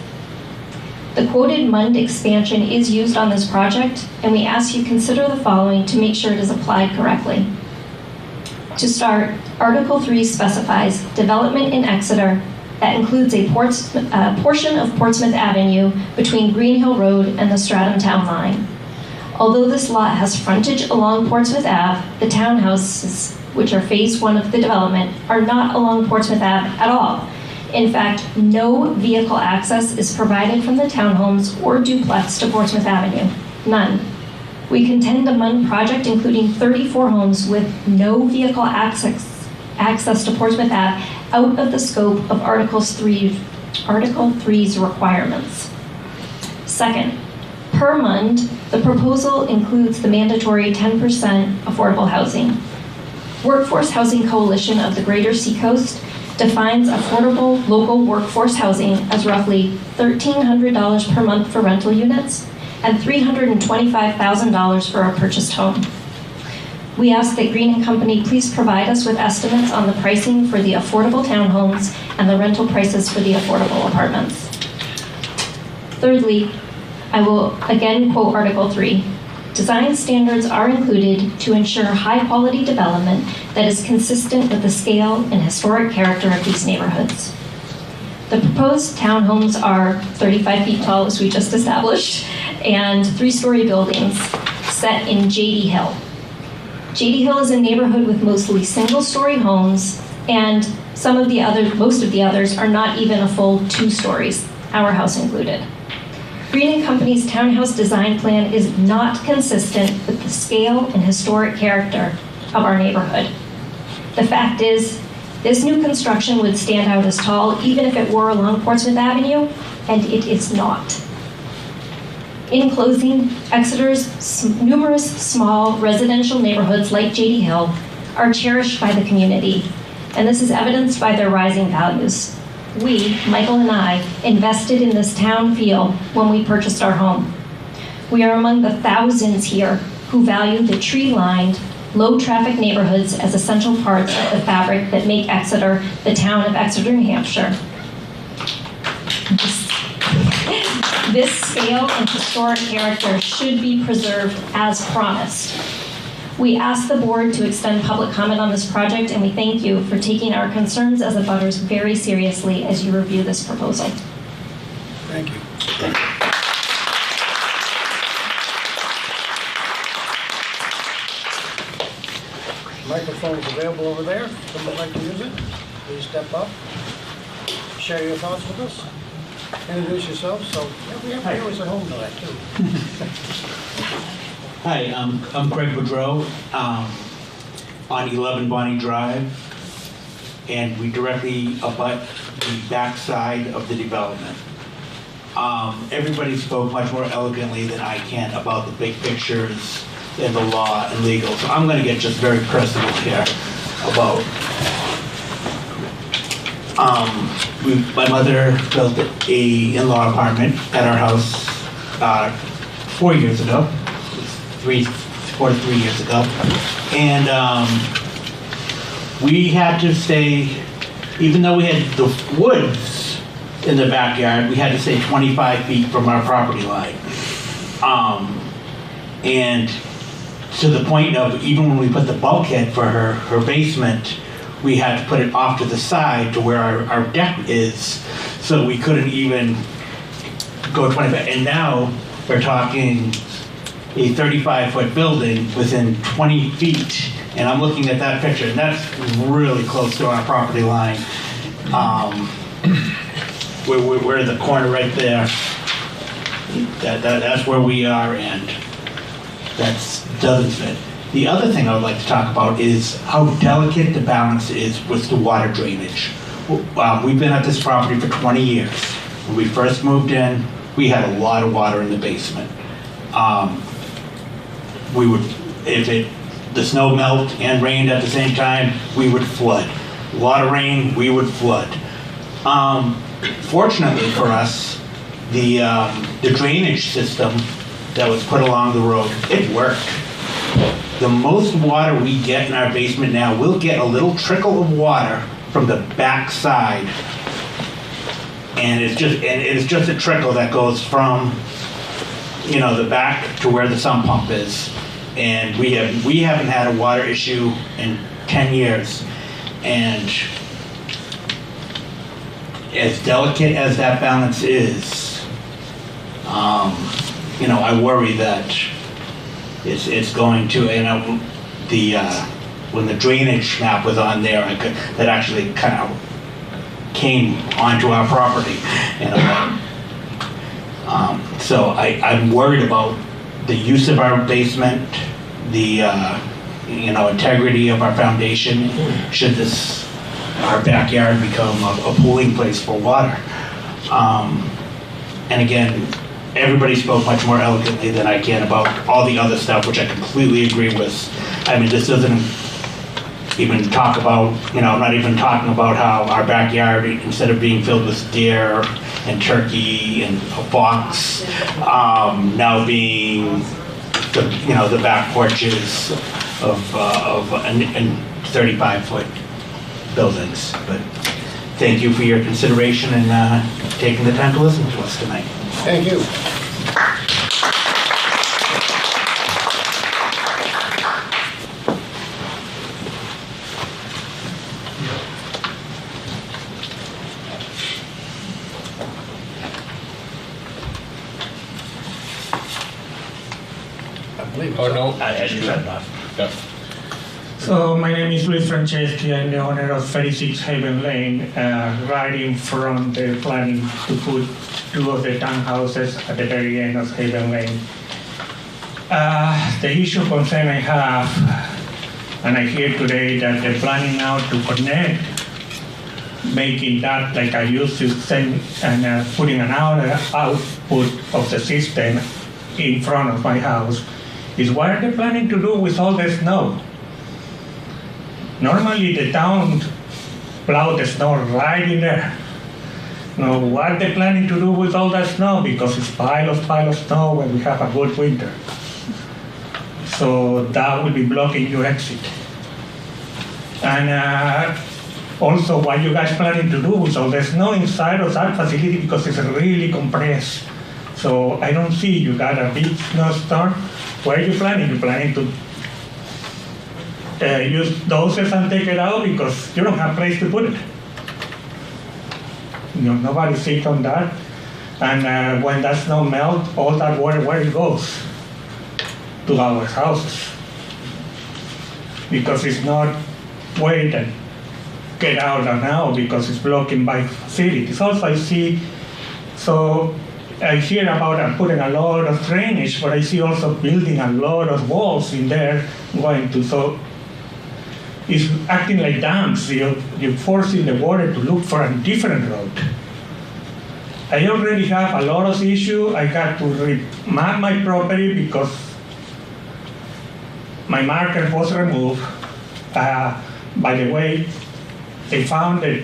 The quoted MUND expansion is used on this project, and we ask you consider the following to make sure it is applied correctly. To start, Article 3 specifies development in Exeter that includes a portion of Portsmouth Avenue between Green Hill Road and the Stratham Town Line. Although this lot has frontage along Portsmouth Ave, the townhouses, which are phase 1 of the development, are not along Portsmouth Ave at all. In fact, no vehicle access is provided from the townhomes or duplex to Portsmouth Avenue. None. We contend a MUND project including 34 homes with no vehicle access to Portsmouth Ave out of the scope of Article 3's requirements. Second, per MUND, the proposal includes the mandatory 10% affordable housing. Workforce Housing Coalition of the Greater Seacoast defines affordable local workforce housing as roughly $1,300 per month for rental units and $325,000 for a purchased home. We ask that Green & Company please provide us with estimates on the pricing for the affordable townhomes and the rental prices for the affordable apartments. Thirdly, I will again quote Article 3. Design standards are included to ensure high-quality development that is consistent with the scale and historic character of these neighborhoods. The proposed townhomes are 35 feet tall, as we just established, and 3-story buildings set in J.D. Hill. J.D. Hill is a neighborhood with mostly single-story homes, and most of the others are not even a full 2 stories, our house included. Green & Company's townhouse design plan is not consistent with the scale and historic character of our neighborhood. The fact is, this new construction would stand out as tall even if it were along Portsmouth Avenue, and it is not. In closing, Exeter's numerous small residential neighborhoods like J.D. Hill are cherished by the community, and this is evidenced by their rising values. We, Michael and I, invested in this town feel when we purchased our home. We are among the thousands here who value the tree-lined, low-traffic neighborhoods as essential parts of the fabric that make Exeter the town of Exeter, New Hampshire. This scale and historic character should be preserved as promised. We ask the board to extend public comment on this project, and we thank you for taking our concerns as abutters very seriously as you review this proposal. Thank you. Microphone is available over there. If someone would like to use it, please step up. Share your thoughts with us. Introduce yourself. So we have viewers at home tonight too. Hi, I'm Craig Boudreau on 11 Bonnie Drive, and we directly abut the backside of the development. Everybody spoke much more elegantly than I can about the big pictures and the law and legal, so I'm going to get just very personal here about. My mother built a in-law apartment at our house 4 years ago. 4 to 3 years ago, and we had to stay, even though we had the woods in the backyard, we had to stay 25 feet from our property line, and to the point of even when we put the bulkhead for her basement, we had to put it off to the side to where our deck is, so we couldn't even go 25. And now we're talking a 35-foot building within 20 feet. And I'm looking at that picture, and that's really close to our property line. We're in the corner right there. That's where we are, and that doesn't fit. The other thing I would like to talk about is how delicate the balance is with the water drainage. We've been at this property for 20 years. When we first moved in, we had a lot of water in the basement. If the snow melted and rained at the same time, we would flood. A lot of rain, we would flood. Fortunately for us, the drainage system that was put along the road, it worked. The most water we get in our basement now, we'll get a little trickle of water from the back side, and it's just a trickle that goes from, the back to where the sump pump is. And we haven't had a water issue in 10 years. And as delicate as that balance is, I worry that it's going to, when the drainage map was on there, that actually kind of came onto our property. So I'm worried about the use of our basement, the integrity of our foundation, should our backyard become a pooling place for water. And again, everybody spoke much more eloquently than I can about all the other stuff, which I completely agree with. I mean, this doesn't even talk about, I'm not even talking about how our backyard, instead of being filled with deer and turkey and a fox, now being the back porches of 35-foot buildings. But thank you for your consideration and taking the time to listen to us tonight. Thank you. Oh, no, I had you enough. Yeah. So my name is Luis Franceschi. I'm the owner of 36 Haven Lane, right in front. They're planning to put 2 of the townhouses at the very end of Haven Lane. The issue concern I have, and I hear today that they're planning now to connect, making that like I used to send and putting an output of the system in front of my house, is what are they planning to do with all the snow? Normally the town plow the snow right in there. Now, what are they planning to do with all that snow? Because it's pile of snow when we have a good winter. So that will be blocking your exit. And also, what you guys planning to do with all the snow inside of that facility, because it's really compressed. So I don't see you got a big snowstorm. Where are you planning? You're planning to use doses and take it out because you don't have place to put it. Nobody sits on that. And when that snow melts, all that water, where it goes? To our houses. Because it's not wait and get out now because it's blocking by facilities. Also I see, so I hear about putting a lot of drainage, but I see also building a lot of walls in there going to, so it's acting like dams. You're forcing the water to look for a different route. I already have a lot of issue. I got to map my property because my marker was removed. By the way, they found the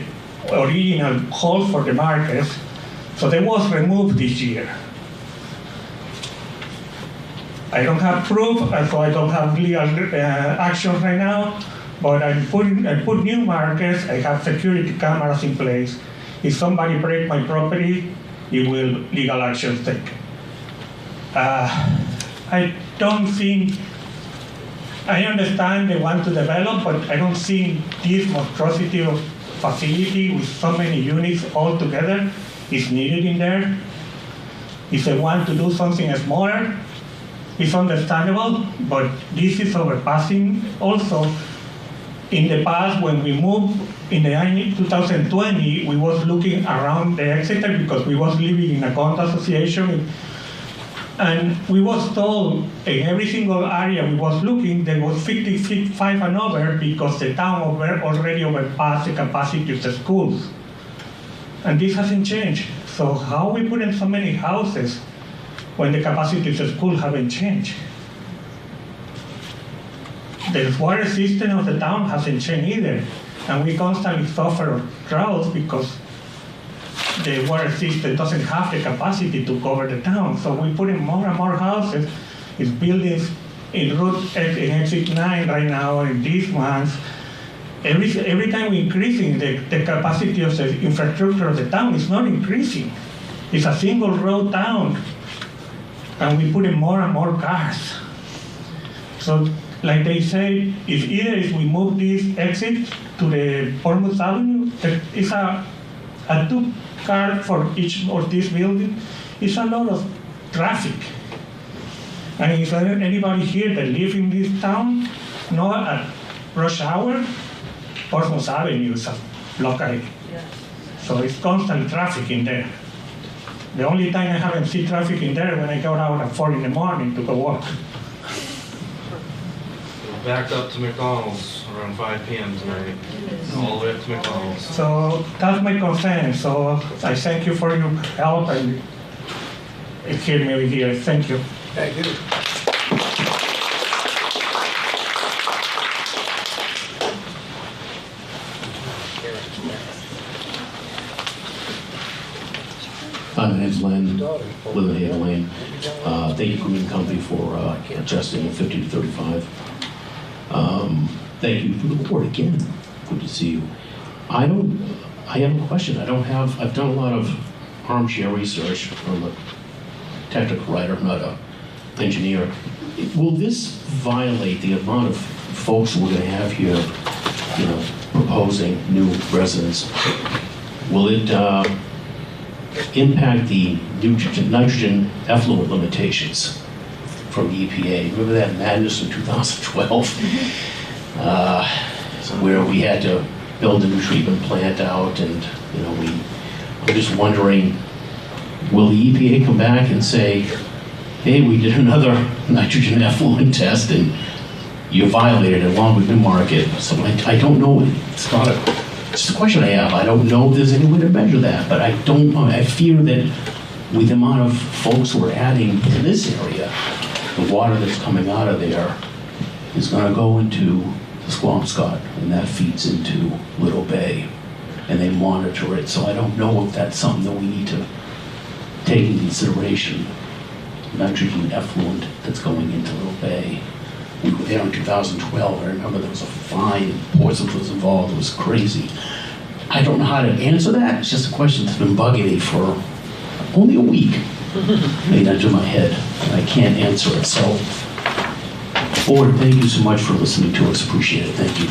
original hole for the markers, so they was removed this year. I don't have proof, so I don't have legal action right now, but I put new markers. I have security cameras in place. If somebody break my property, it will legal action take. I don't think I understand they want to develop, but I don't see this monstrosity of facility with so many units all together is needed in there. If they want to do something smaller, it's understandable, but this is overpassing. Also, in the past, when we moved in the year 2020, we was looking around the Exeter because we was living in a condo association, and we was told in every single area we was looking, there was 55 and over because the town already overpassed the capacity of the schools. And this hasn't changed. So how we put in so many houses when the capacity of the school haven't changed? The water system of the town hasn't changed either. And we constantly suffer droughts because the water system doesn't have the capacity to cover the town. So we put in more and more houses. It's buildings in Exit 9 right now, and these ones. Every time we're increasing the capacity of the infrastructure of the town, is not increasing. It's a single road town. And we put in more and more cars. So like they say, if we move this exit to the Bournemouth Avenue, it's a 2-car for each of these buildings. It's a lot of traffic. And if anybody here that live in this town know at rush hour, Bournemouth Avenue is a blockade. So it's constant traffic in there. The only time I haven't seen traffic in there when I go out at 4 in the morning to go walk. Backed up to McDonald's around 5 p.m. tonight, all the way up to McDonald's. So that's my concern. So I thank you for your help and hearing me here. Thank you. Thank you. My name's Len, live in Haven Lane. Thank you, Green Company, for adjusting the 50 to 35. Thank you for the report again. Good to see you. I have a question. I've done a lot of armchair research. I'm a technical writer, not an engineer. Will this violate the amount of folks we're going to have here, proposing new residents? Will it impact the nitrogen effluent limitations from the EPA? Remember that madness in 2012, where we had to build a new treatment plant out, and I'm just wondering, will the EPA come back and say, hey, we did another nitrogen effluent test and you violated it along with Newmarket? So I don't know. It's a question I have. I don't know if there's any way to measure that, but I don't know. I fear that with the amount of folks we're adding to this area, the water that's coming out of there is going to go into the Squamscott, and that feeds into Little Bay, and they monitor it. So I don't know if that's something that we need to take into consideration. Nitrogen effluent that's going into Little Bay. We were there in 2012. I remember there was a fine. Portsmouth was involved. It was crazy. I don't know how to answer that. It's just a question that's been bugging me for only a week. Made that to my head, and I can't answer it. So, Board, thank you so much for listening to us. Appreciate it. Thank you.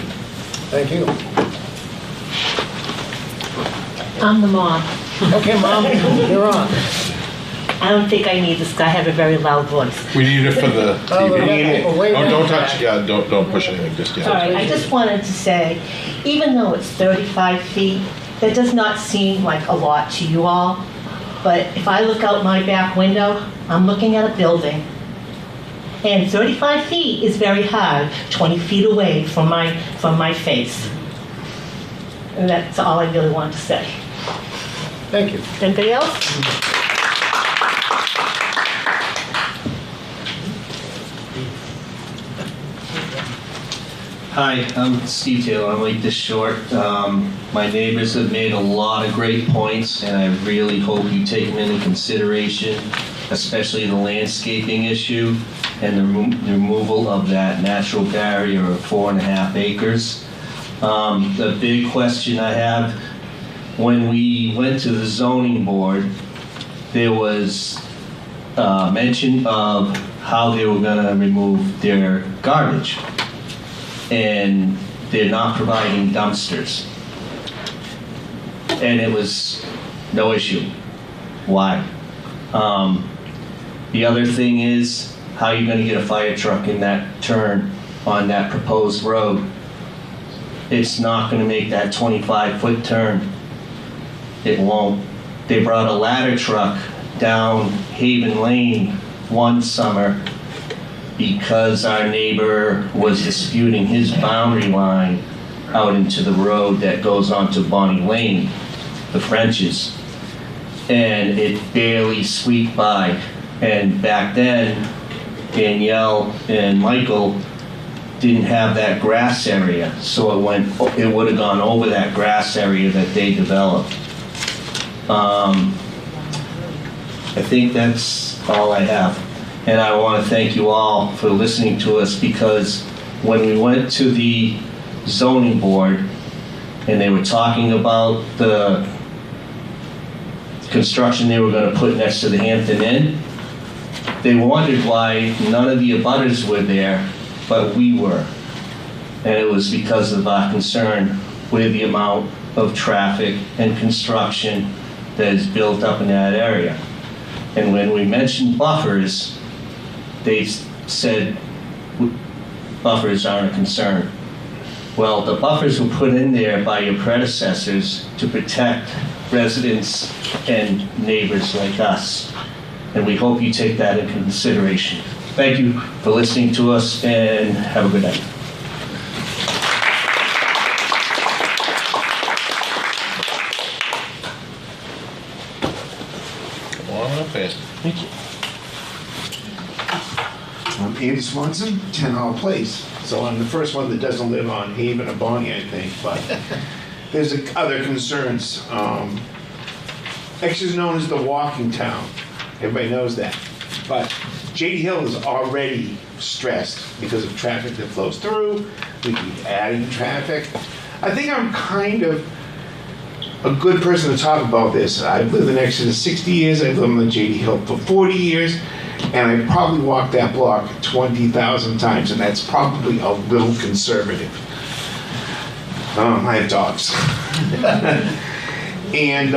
Thank you. I'm the mom. Okay, Mom, you're on. I don't think I need this guy. I have a very loud voice. We need it for the TV. wait a minute. Don't touch, don't push anything just yet. All right, I just wanted to say, even though it's 35 feet, that does not seem like a lot to you all. But if I look out my back window, I'm looking at a building. And 35 feet is very hard, 20 feet away from my face. And that's all I really wanted to say. Thank you. Anybody else? Hi, I'm Steve Taylor. I'm like this short. My neighbors have made a lot of great points, and I really hope you take them into consideration, especially the landscaping issue and the removal of that natural barrier of 4.5 acres. The big question I have, when we went to the zoning board, there was mention of how they were going to remove their garbage. and they're not providing dumpsters. And it was no issue. Why? The other thing is, how are you gonna get a fire truck in that turn on that proposed road? It's not gonna make that 25-foot turn. It won't. They brought a ladder truck down Haven Lane one summer because our neighbor was disputing his boundary line out into the road that goes onto Bonnie Lane, the Frenches. And it barely squeaked by. And back then, Danielle and Michael didn't have that grass area, so it would have gone over that grass area that they developed. I think that's all I have. And I want to thank you all for listening to us, because when we went to the zoning board and they were talking about the construction they were going to put next to the Hampton Inn, they wondered why none of the abutters were there, but we were. And it was because of our concern with the amount of traffic and construction that is built up in that area. And when we mentioned buffers, they said buffers aren't a concern. Well, the buffers were put in there by your predecessors to protect residents and neighbors like us. And we hope you take that into consideration. Thank you for listening to us, and have a good night. Thank you. I'm Andy Swanson, 10 Hall Place. So I'm the first one that doesn't live on Haven or Bonnie, I think, but there's other concerns. Exeter is known as the walking town. Everybody knows that. But J.D. Hill is already stressed because of traffic that flows through. We keep adding traffic. I think I'm kind of a good person to talk about this. I've lived in Exeter 60 years. I've lived on J.D. Hill for 40 years. And I probably walked that block 20,000 times, and that's probably a little conservative. I have dogs. And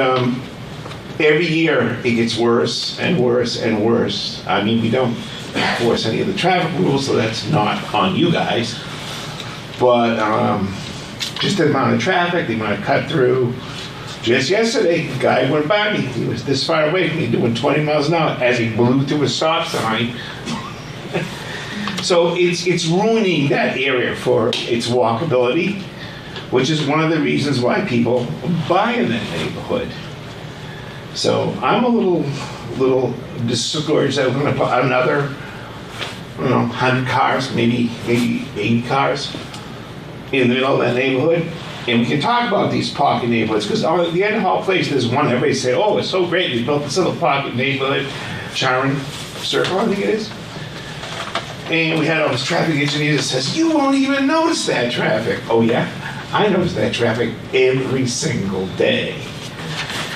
every year it gets worse and worse and worse. I mean, we don't enforce any of the traffic rules, so that's not on you guys. But just the amount of traffic, the amount of cut through. Just yesterday, a guy went by me. He was this far away from me, doing 20 miles an hour as he blew through a stop sign. So it's ruining that area for its walkability, which is one of the reasons why people buy in that neighborhood. So I'm a little discouraged. I'm going to put another, 100 cars, maybe 80 cars in the middle of that neighborhood. And we can talk about these pocket neighborhoods, because at the end of Hall Place, there's one everybody say, oh, it's so great, we built this little pocket neighborhood, Sharon Circle, I think it is. And we had all this traffic engineer that says, you won't even notice that traffic. Oh yeah, I notice that traffic every single day.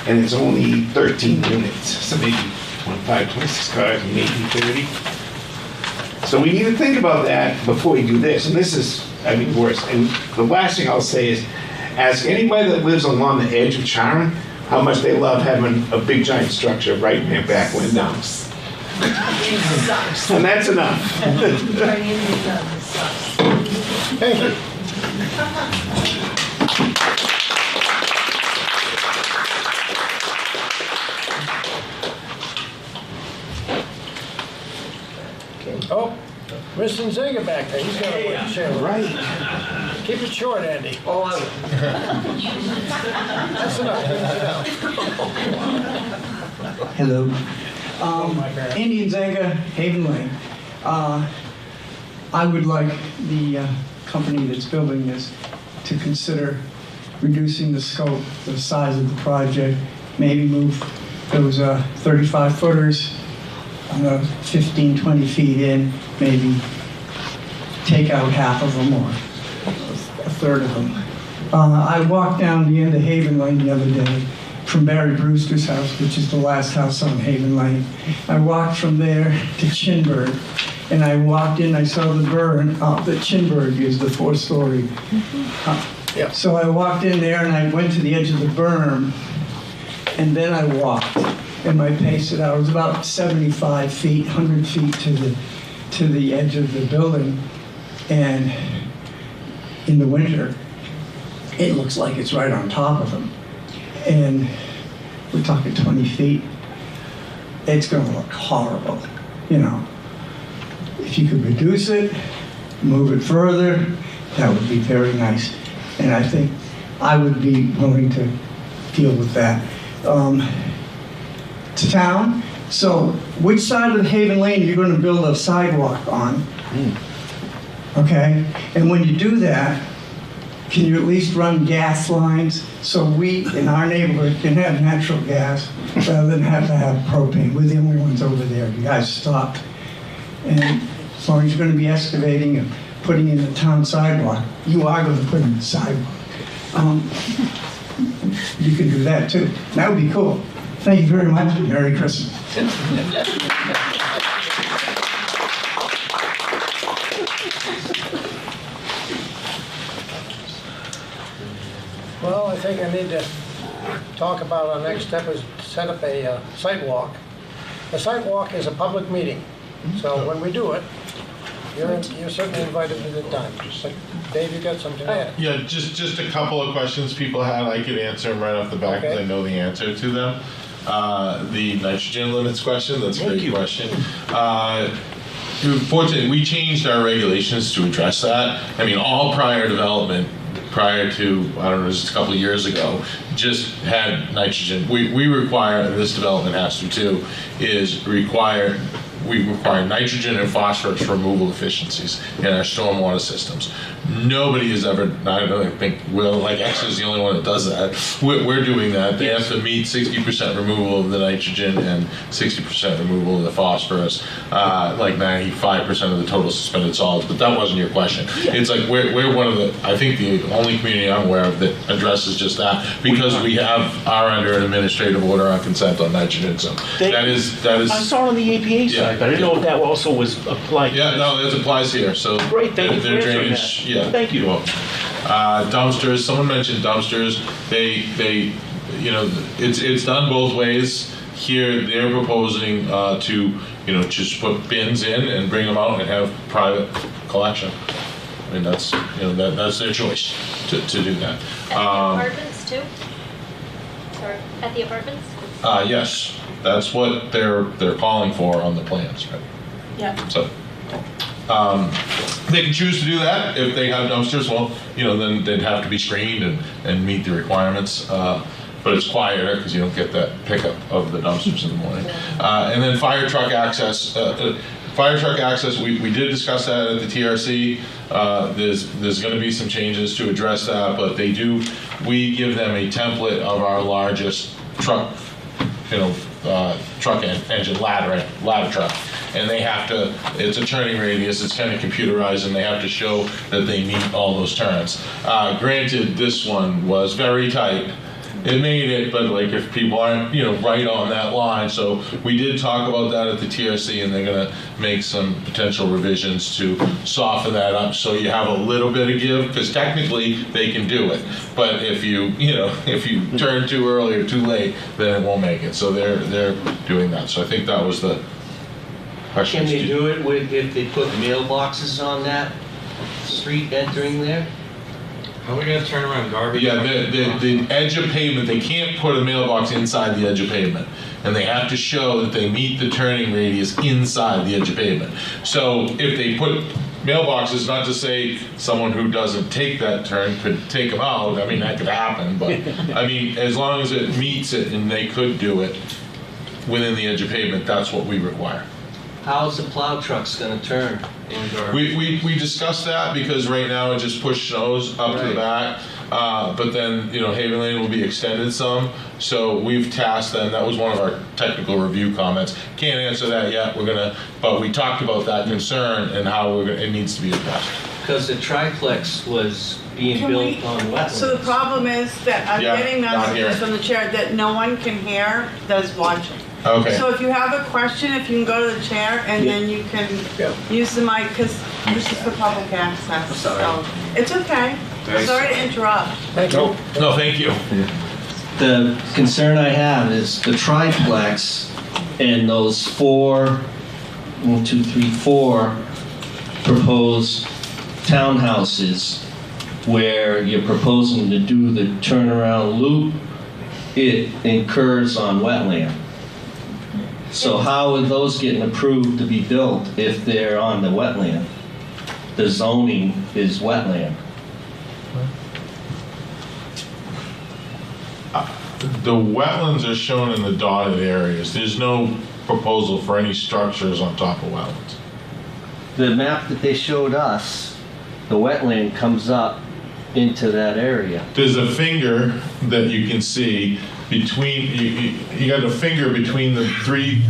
And it's only 13 units, so maybe 25, 26 cars, maybe 30. So we need to think about that before we do this, and this is, worse. And the last thing I'll say is, ask anybody that lives along the edge of Charon how much they love having a big giant structure right in their back window. And that's enough. Thank you. Oh, Mr. Zinga back there, he's got a chair. Right. Keep it short, Andy. Oh, that's enough. Hello. Indian Zenga, Haven Lane. I would like the company that's building this to consider reducing the scope, the size of the project, maybe move those 35 footers 15, 20 feet in, maybe take out half of them or a third of them. I walked down the end of Haven Lane the other day from Barry Brewster's house, which is the last house on Haven Lane. I walked from there to Chinburg, and I walked in, I saw the burn, the Chinburg is the 4-story. So I walked in there and I went to the edge of the berm, and then I walked, and my pace it out. It was about 75 feet, 100 feet to the edge of the building, and in the winter, it looks like it's right on top of them. And we're talking 20 feet. It's gonna look horrible, you know. If you could reduce it, move it further, that would be very nice. And I think I would be willing to deal with that. To town, so which side of Haven Lane are you gonna build a sidewalk on? Okay, and when you do that, can you at least run gas lines so we in our neighborhood can have natural gas rather than have to have propane? We're the only ones over there. You guys stop. And as long as you're going to be excavating and putting in the town sidewalk, you are going to put in the sidewalk. You can do that too. That would be cool. Thank you very much. Merry Christmas. Well, I think I need to talk about our next step is set up a sidewalk. A sidewalk is a public meeting, so when we do it, you're certainly invited to the time. But Dave, you got something to add? Yeah, just a couple of questions people had. I could answer them right off the bat because I know the answer to them. The nitrogen limits question, that's a great question. Fortunately, we changed our regulations to address that. I mean, all prior development, prior to, I don't know, just a couple of years ago, just had nitrogen. We require, and this development has to too, we require nitrogen and phosphorus removal efficiencies in our stormwater systems. Nobody has ever, I don't think, Exeter is the only one that does that. We're doing that. They have to meet 60% removal of the nitrogen and 60% removal of the phosphorus, like 95% of the total suspended solids, but that wasn't your question. It's like, we're one of the, I think the only community I'm aware of that addresses just that, because we are under an administrative order on consent on nitrogen, so that is. I saw on the APA side, but I didn't know if that also was applied. Yeah, no, that applies here, so. Great, thank you for their answering drainage, that. yeah. Thank you. Dumpsters, someone mentioned dumpsters. They, it's done both ways. Here, they're proposing to, just put bins in and bring them out and have private collection. I mean, that's, that's their choice to do that. At the apartments too? Sorry, at the apartments? Yes, that's what they're calling for on the plans, right? Yeah. So. They can choose to do that if they have dumpsters. Well, then they'd have to be screened and meet the requirements. But it's quieter because you don't get that pickup of the dumpsters in the morning. And then fire truck access. We did discuss that at the TRC. There's going to be some changes to address that, but we give them a template of our largest truck, truck engine ladder truck. And they have to, it's a turning radius, it's kind of computerized, and they have to show that they meet all those turns. Granted, this one was very tight. It made it, but if people aren't, right on that line. So we did talk about that at the TRC, and they're gonna make some potential revisions to soften that up so you have a little bit of give, because technically they can do it. But if you turn too early or too late, then it won't make it. So they're doing that. So I think that was the question. Can they do it if they put mailboxes on that street entering there? How are we gonna turn around garbage? Yeah, the edge of pavement, they can't put a mailbox inside the edge of pavement. And they have to show that they meet the turning radius inside the edge of pavement. So if they put mailboxes, not to say someone who doesn't take that turn could take them out, I mean, that could happen, but I mean, as long as it meets it and they could do it within the edge of pavement, that's what we require. How's the plow trucks gonna turn? We discussed that because right now it just pushed snows up to the back, but then Haven Lane will be extended some. So we've tasked them. That was one of our technical review comments. Can't answer that yet. But we talked about that concern and how it needs to be addressed. Because the triplex was being built on wetlands. So the problem is that I'm getting not messages from the chair that no one can hear that's watching. Okay. So if you have a question, if you can go to the chair and then you can use the mic, because this is for public access. So it's okay. Thanks. Sorry to interrupt. No, thank you. The concern I have is the triplex and those four proposed townhouses where you're proposing to do the turnaround loop, it incurs on wetland. So how are those getting approved to be built if they're on the wetland? The zoning is wetland. The wetlands are shown in the dotted areas. There's no proposal for any structures on top of wetlands. The map that they showed us, the wetland comes up into that area. There's a finger that you can see between, you got a finger between the three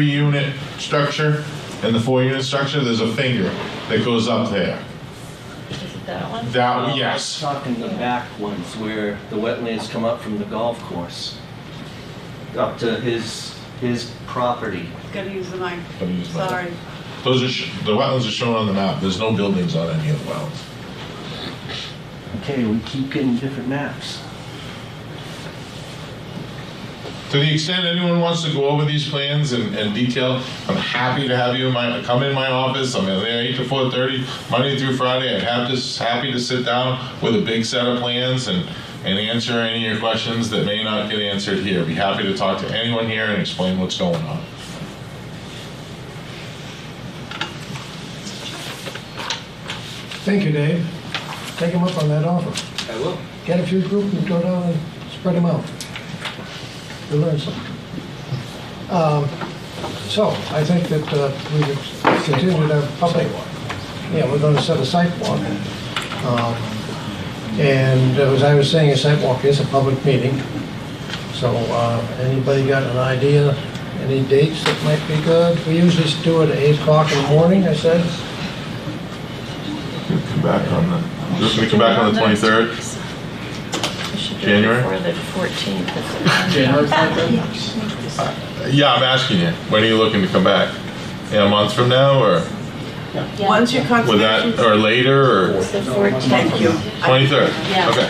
unit structure and the 4 unit structure. There's a finger that goes up there. That one? That, yes. I'm talking the back ones where the wetlands come up from the golf course up to his property. Gotta use the mic. Gotta use the mic. Sorry. Those are the wetlands are shown on the map. There's no buildings on any of the wetlands. Okay, we keep getting different maps. To the extent anyone wants to go over these plans and detail, I'm happy to have you come in my office. I'm there 8 to 4:30, Monday through Friday. Happy to sit down with a big set of plans and answer any of your questions that may not get answered here. I'd be happy to talk to anyone here and explain what's going on. Thank you, Dave. Take him up on that offer. I will. Get a few groups and go down and spread them out. You'll learn something. So I think that we could continue to have public. Yeah, we're going to set a site walk. And as I was saying, a site walk is a public meeting. So anybody got an idea, any dates that might be good? We usually do it at 8 o'clock in the morning, I said. Come back on the. Just gonna come back on the 23rd. January? Before the 14th. January Yeah, I'm asking you. When are you looking to come back? Yeah, a month from now, or Once your with that, or later, or It's the 14th. Thank you. 23rd? Yeah, Okay.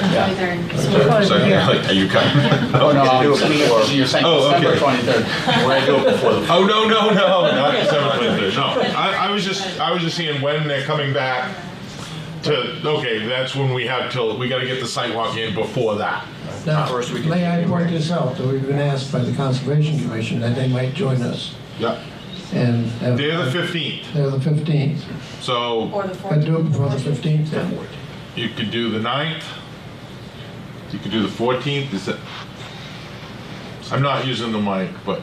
23rd. So, like, are you coming? Oh, no, you're saying December okay. 23rd. We're gonna do it before the. Oh, no, not December 23rd. No, I was just seeing when they're coming back. Okay, that's when we got to get the sidewalk in before that. Now, may I point this out, that we've been asked by the Conservation Commission that they might join us. Yeah. And They're the 15th. They're the 15th. So. Or the Can do it before the 15th then. You could do the 9th. You could do the 14th. I'm not using the mic, but.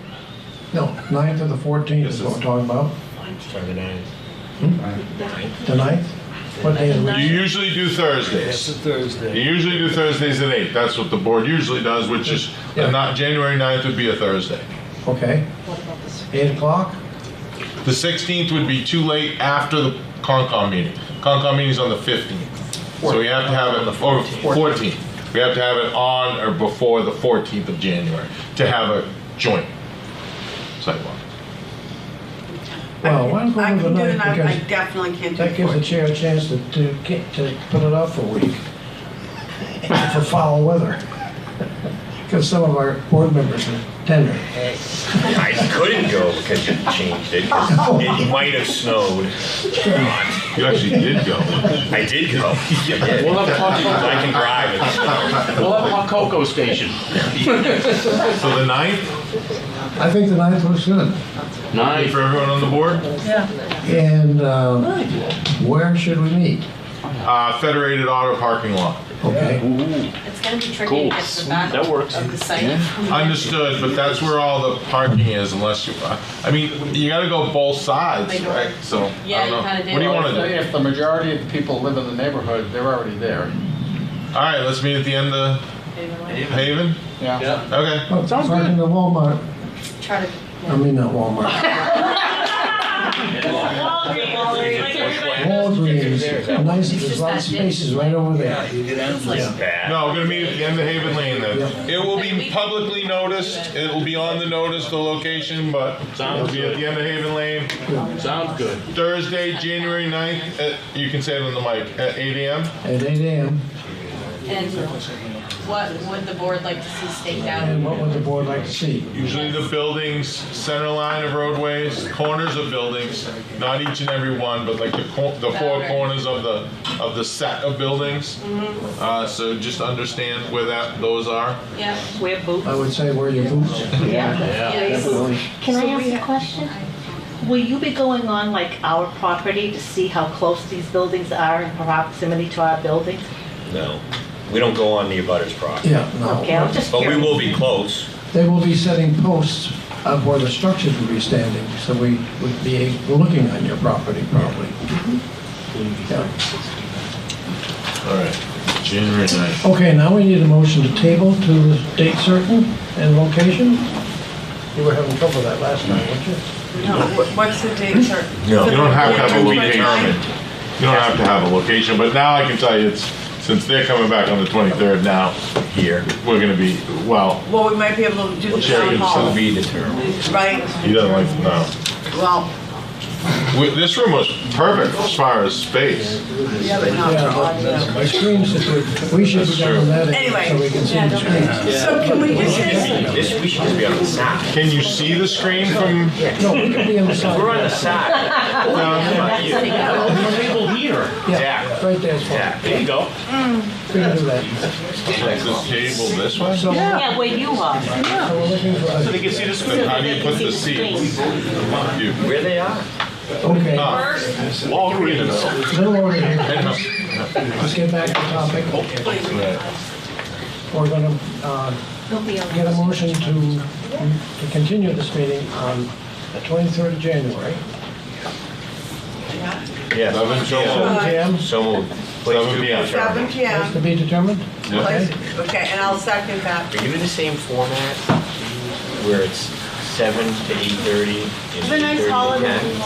No, 9th or the 14th is what we're talking about. Try the 9th. The 9th? What day of the You week? usually do Thursdays. It's a Thursday. You usually do Thursdays at 8. That's what the board usually does, which is, not January 9th would be a Thursday. Okay. 8 o'clock? The 16th would be too late after the Concom meeting. Concom meeting's on the 15th. So we have to have it, or 14th. We have to have it on or before the 14th of January to have a joint sidewalk. Well, why don't we I go can with do the the 9th? night, I Because definitely can't do that gives the 14th. chair a chance to put it off for a week. For foul weather. Because some of our board members are tender. I couldn't go because you changed it, 'cause it might have snowed. You actually did go. I did go. I did. We'll have hot I can drive it. We'll have a hot cocoa station. So the 9th? I think the 9th was good. Good for everyone on the board? Yeah. And where should we meet? Federated Auto Parking Lot. Okay. It's gonna be tricky to get to the back That works. of the site. Understood, but that's where all the parking is unless you, I mean, you gotta go both sides, right? So, I Yeah, don't you know. kinda do. What do you wanna do? If the majority of the people live in the neighborhood, they're already there. All right, let's meet at the end of Haven? Yeah. Okay. Oh, it's right in the Walmart. Try to. I mean, not Walmart. Walgreens, nice, there's a lot of spaces right over there. No, we're gonna meet at the end of Haven Lane then. It will be publicly noticed, it will be on the notice, the location, but it'll be at the end of Haven Lane. Sounds good. Thursday, January 9th, you can say it on the mic, at 8 a.m. At 8 a.m. And what would the board like to see staked out? And what would the board like to see? Usually the buildings, center line of roadways, corners of buildings, not each and every one, but like the four corners of the set of buildings. So just understand where those are. Yeah, wear boots. I would say wear your boots. Definitely. Can I ask a question? Will you be going on like our property to see how close these buildings are in proximity to our buildings? No, we don't go on the abutters property. Yeah, no. Okay, I'm just But we curious. will be close. They will be setting posts of where the structures will be standing, so we would be looking on your property probably. Yeah. All right, January 9th. Okay, now we need a motion to table to the date certain and location. You were having trouble with that last time, weren't you? No, what's the date, sir? No, you don't have to have a location. 29th? You don't have to have a location, but now I can tell you since they're coming back on the 23rd now, Here. we're gonna be, well, Well, we might be able to do the Sherry, town it's hall, To be determined. right? he doesn't like, no. Well, This room was perfect as far as space. yeah, but not for audio. The screen situation, we should be done that Anyway. so we can see the screens. So can we just say, We should just be on the side. Can you see the screen from? No, we could be on the side. We're on the side. We're labeled here. Yeah. Right there is fine. Yeah, there you go. We can do that. Like this table this way? So, Yeah, where you are. so we're looking for, So they can see the Then screen. how do you put the seats? You- Where they are. okay. Walgreens. Little order here. Let's get back to topic. We're gonna, get a motion to continue this meeting on the 23rd of January. Yeah. 7 p.m. So moved. 7 p.m. 7 Is PM? to be determined? Okay. Okay, and I'll second that. Are you in the same format where it's 7 to 8:30? Have a nice holiday, everyone. I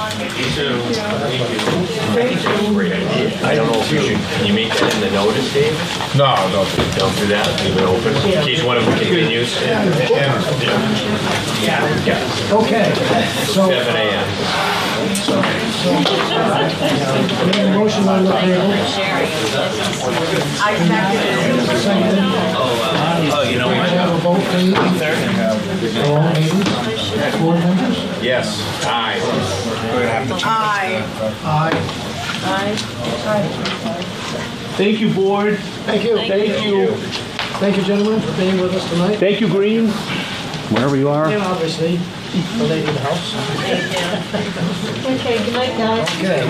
think that's a great idea. I don't know if you should, can you make that in the notice, Dave? No, no. Don't do that, leave it open, in case one of them continues. Okay, so, 7 a.m. we have a motion on the table. I second it. Oh, you know We what? have a vote, please. For all meetings, board members? Yes, aye. Aye. Aye. Thank you, board. Thank you. Thank you. Thank you, gentlemen, for being with us tonight. Thank you, Green. Wherever you are. And obviously, the lady of the house. Okay, good night, guys. Okay.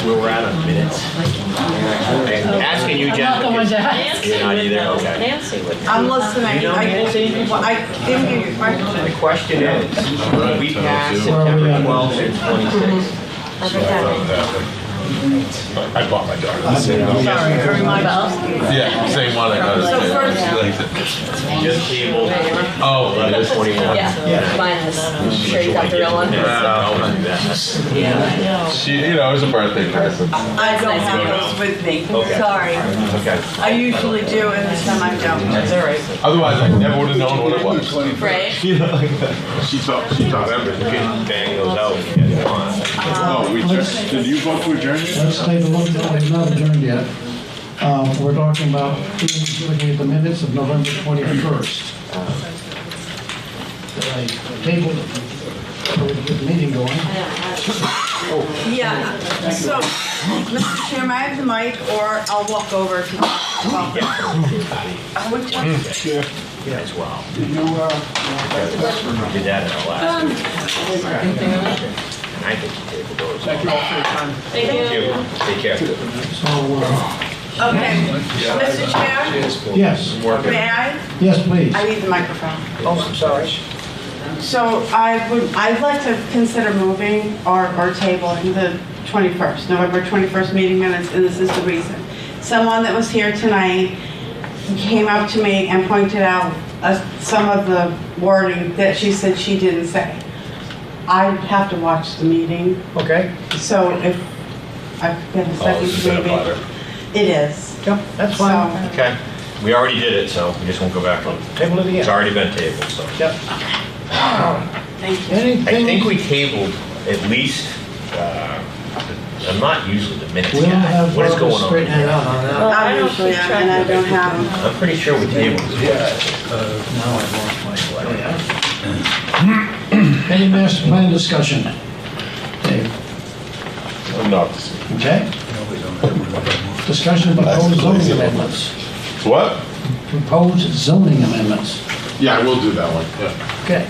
We're out of minutes. I'm asking you, Jen. You're not either, okay. Nancy would. I'm listening. You know, Nancy? Well, I didn't hear your question. The question is, we passed September 12th and 26th. I bought my daughter. Sorry, for reminding. Yeah, same one I got. So first- Just table. Oh, it is 21. Yeah, mine is. I'm sure you got the real one. She, it was a birthday present. I don't have those with me. Okay. Sorry. Okay. I usually do, and this time I don't. That's all right. Otherwise, I never would have known what it was. Right? She thought You can bang those out if you want. Oh, we just, did you vote to adjourn? Let's take a look, we've not adjourned yet. We're talking about looking at the minutes of November 21st. I tabled it so we could get the meeting going. Yeah, so, Mr. Chairman, I have the mic, or I'll walk over if you want. Which one? Yeah, as well. Did you, We did that in our last meeting. And I think you tabled those. Thank you all for your time. Thank you. Take care. so, Okay, Mr. Chair, yes, may I? yes, please. I need the microphone. Oh, I'm sorry. So I'd like to consider moving or tabling the 21st, November 21st meeting minutes, and this is the reason. Someone that was here tonight came up to me and pointed out some of the wording that she said she didn't say. I'd have to watch the meeting. Okay. So if I could get a second, this has been a maybe. butter. It is. Yep, that's fine. So- Okay, we already did it, so we just won't go back on it. Table it again. It's already been tabled, so. Yep. Thank you. I think we tabled at least, I'm not usually the minutes We don't guy. have What is Barbara going on? straighten it out on that. I'm usually, and I don't have them. I'm pretty sure we tabled it. Now I've lost my slide. Any master plan discussion? Dave? No. Okay. Discussion of proposed zoning amendments. What? Proposed zoning amendments. Yeah, we'll do that one, yeah. Okay.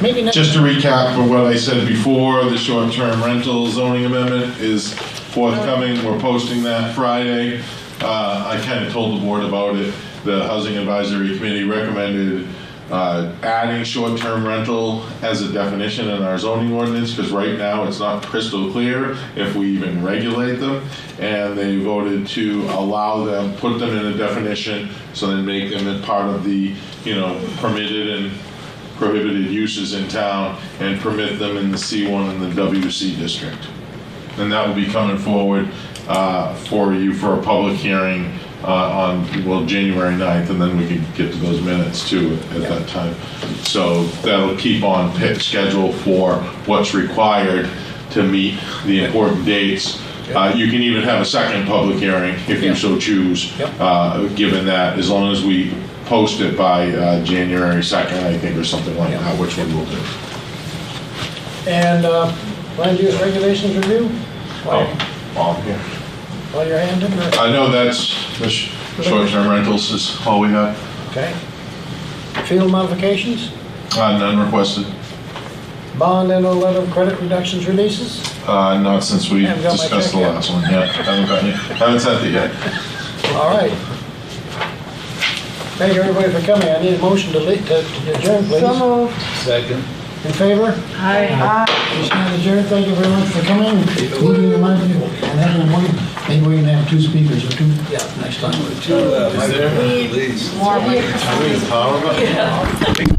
Maybe next. Just to recap for what I said before, the short-term rental zoning amendment is forthcoming. We're posting that Friday. I kind of told the board about it. The Housing Advisory Committee recommended adding short-term rental as a definition in our zoning ordinance, because right now it's not crystal clear if we even regulate them. And they voted to allow them, put them in a definition, so then make them a part of the, permitted and prohibited uses in town, and permit them in the C1 and the WC district. And that will be coming forward for you for a public hearing on January 9th, and then we can get to those minutes too at that time. So that'll keep on schedule for what's required to meet the important dates. You can even have a second public hearing if you so choose, given that, as long as we post it by January 2nd, I think, or something like that, which one we'll do. And land use regulations review? Oh, yeah. While you're handing it? I know that's the short-term rentals is all we have. Okay. Field modifications? None requested. Bond and or letter of credit reductions releases? Not since we Haven't got my discussed the check yet. last one yet. Haven't sent it yet. All right. Thank you, everybody, for coming. I need a motion to adjourn, please. So moved. Second. In favor? Aye. We stand adjourned. Thank you very much for coming. Moving the mic and having one. Maybe we can have two speakers or two. Yeah, next time. Is there? Please. More. Power button?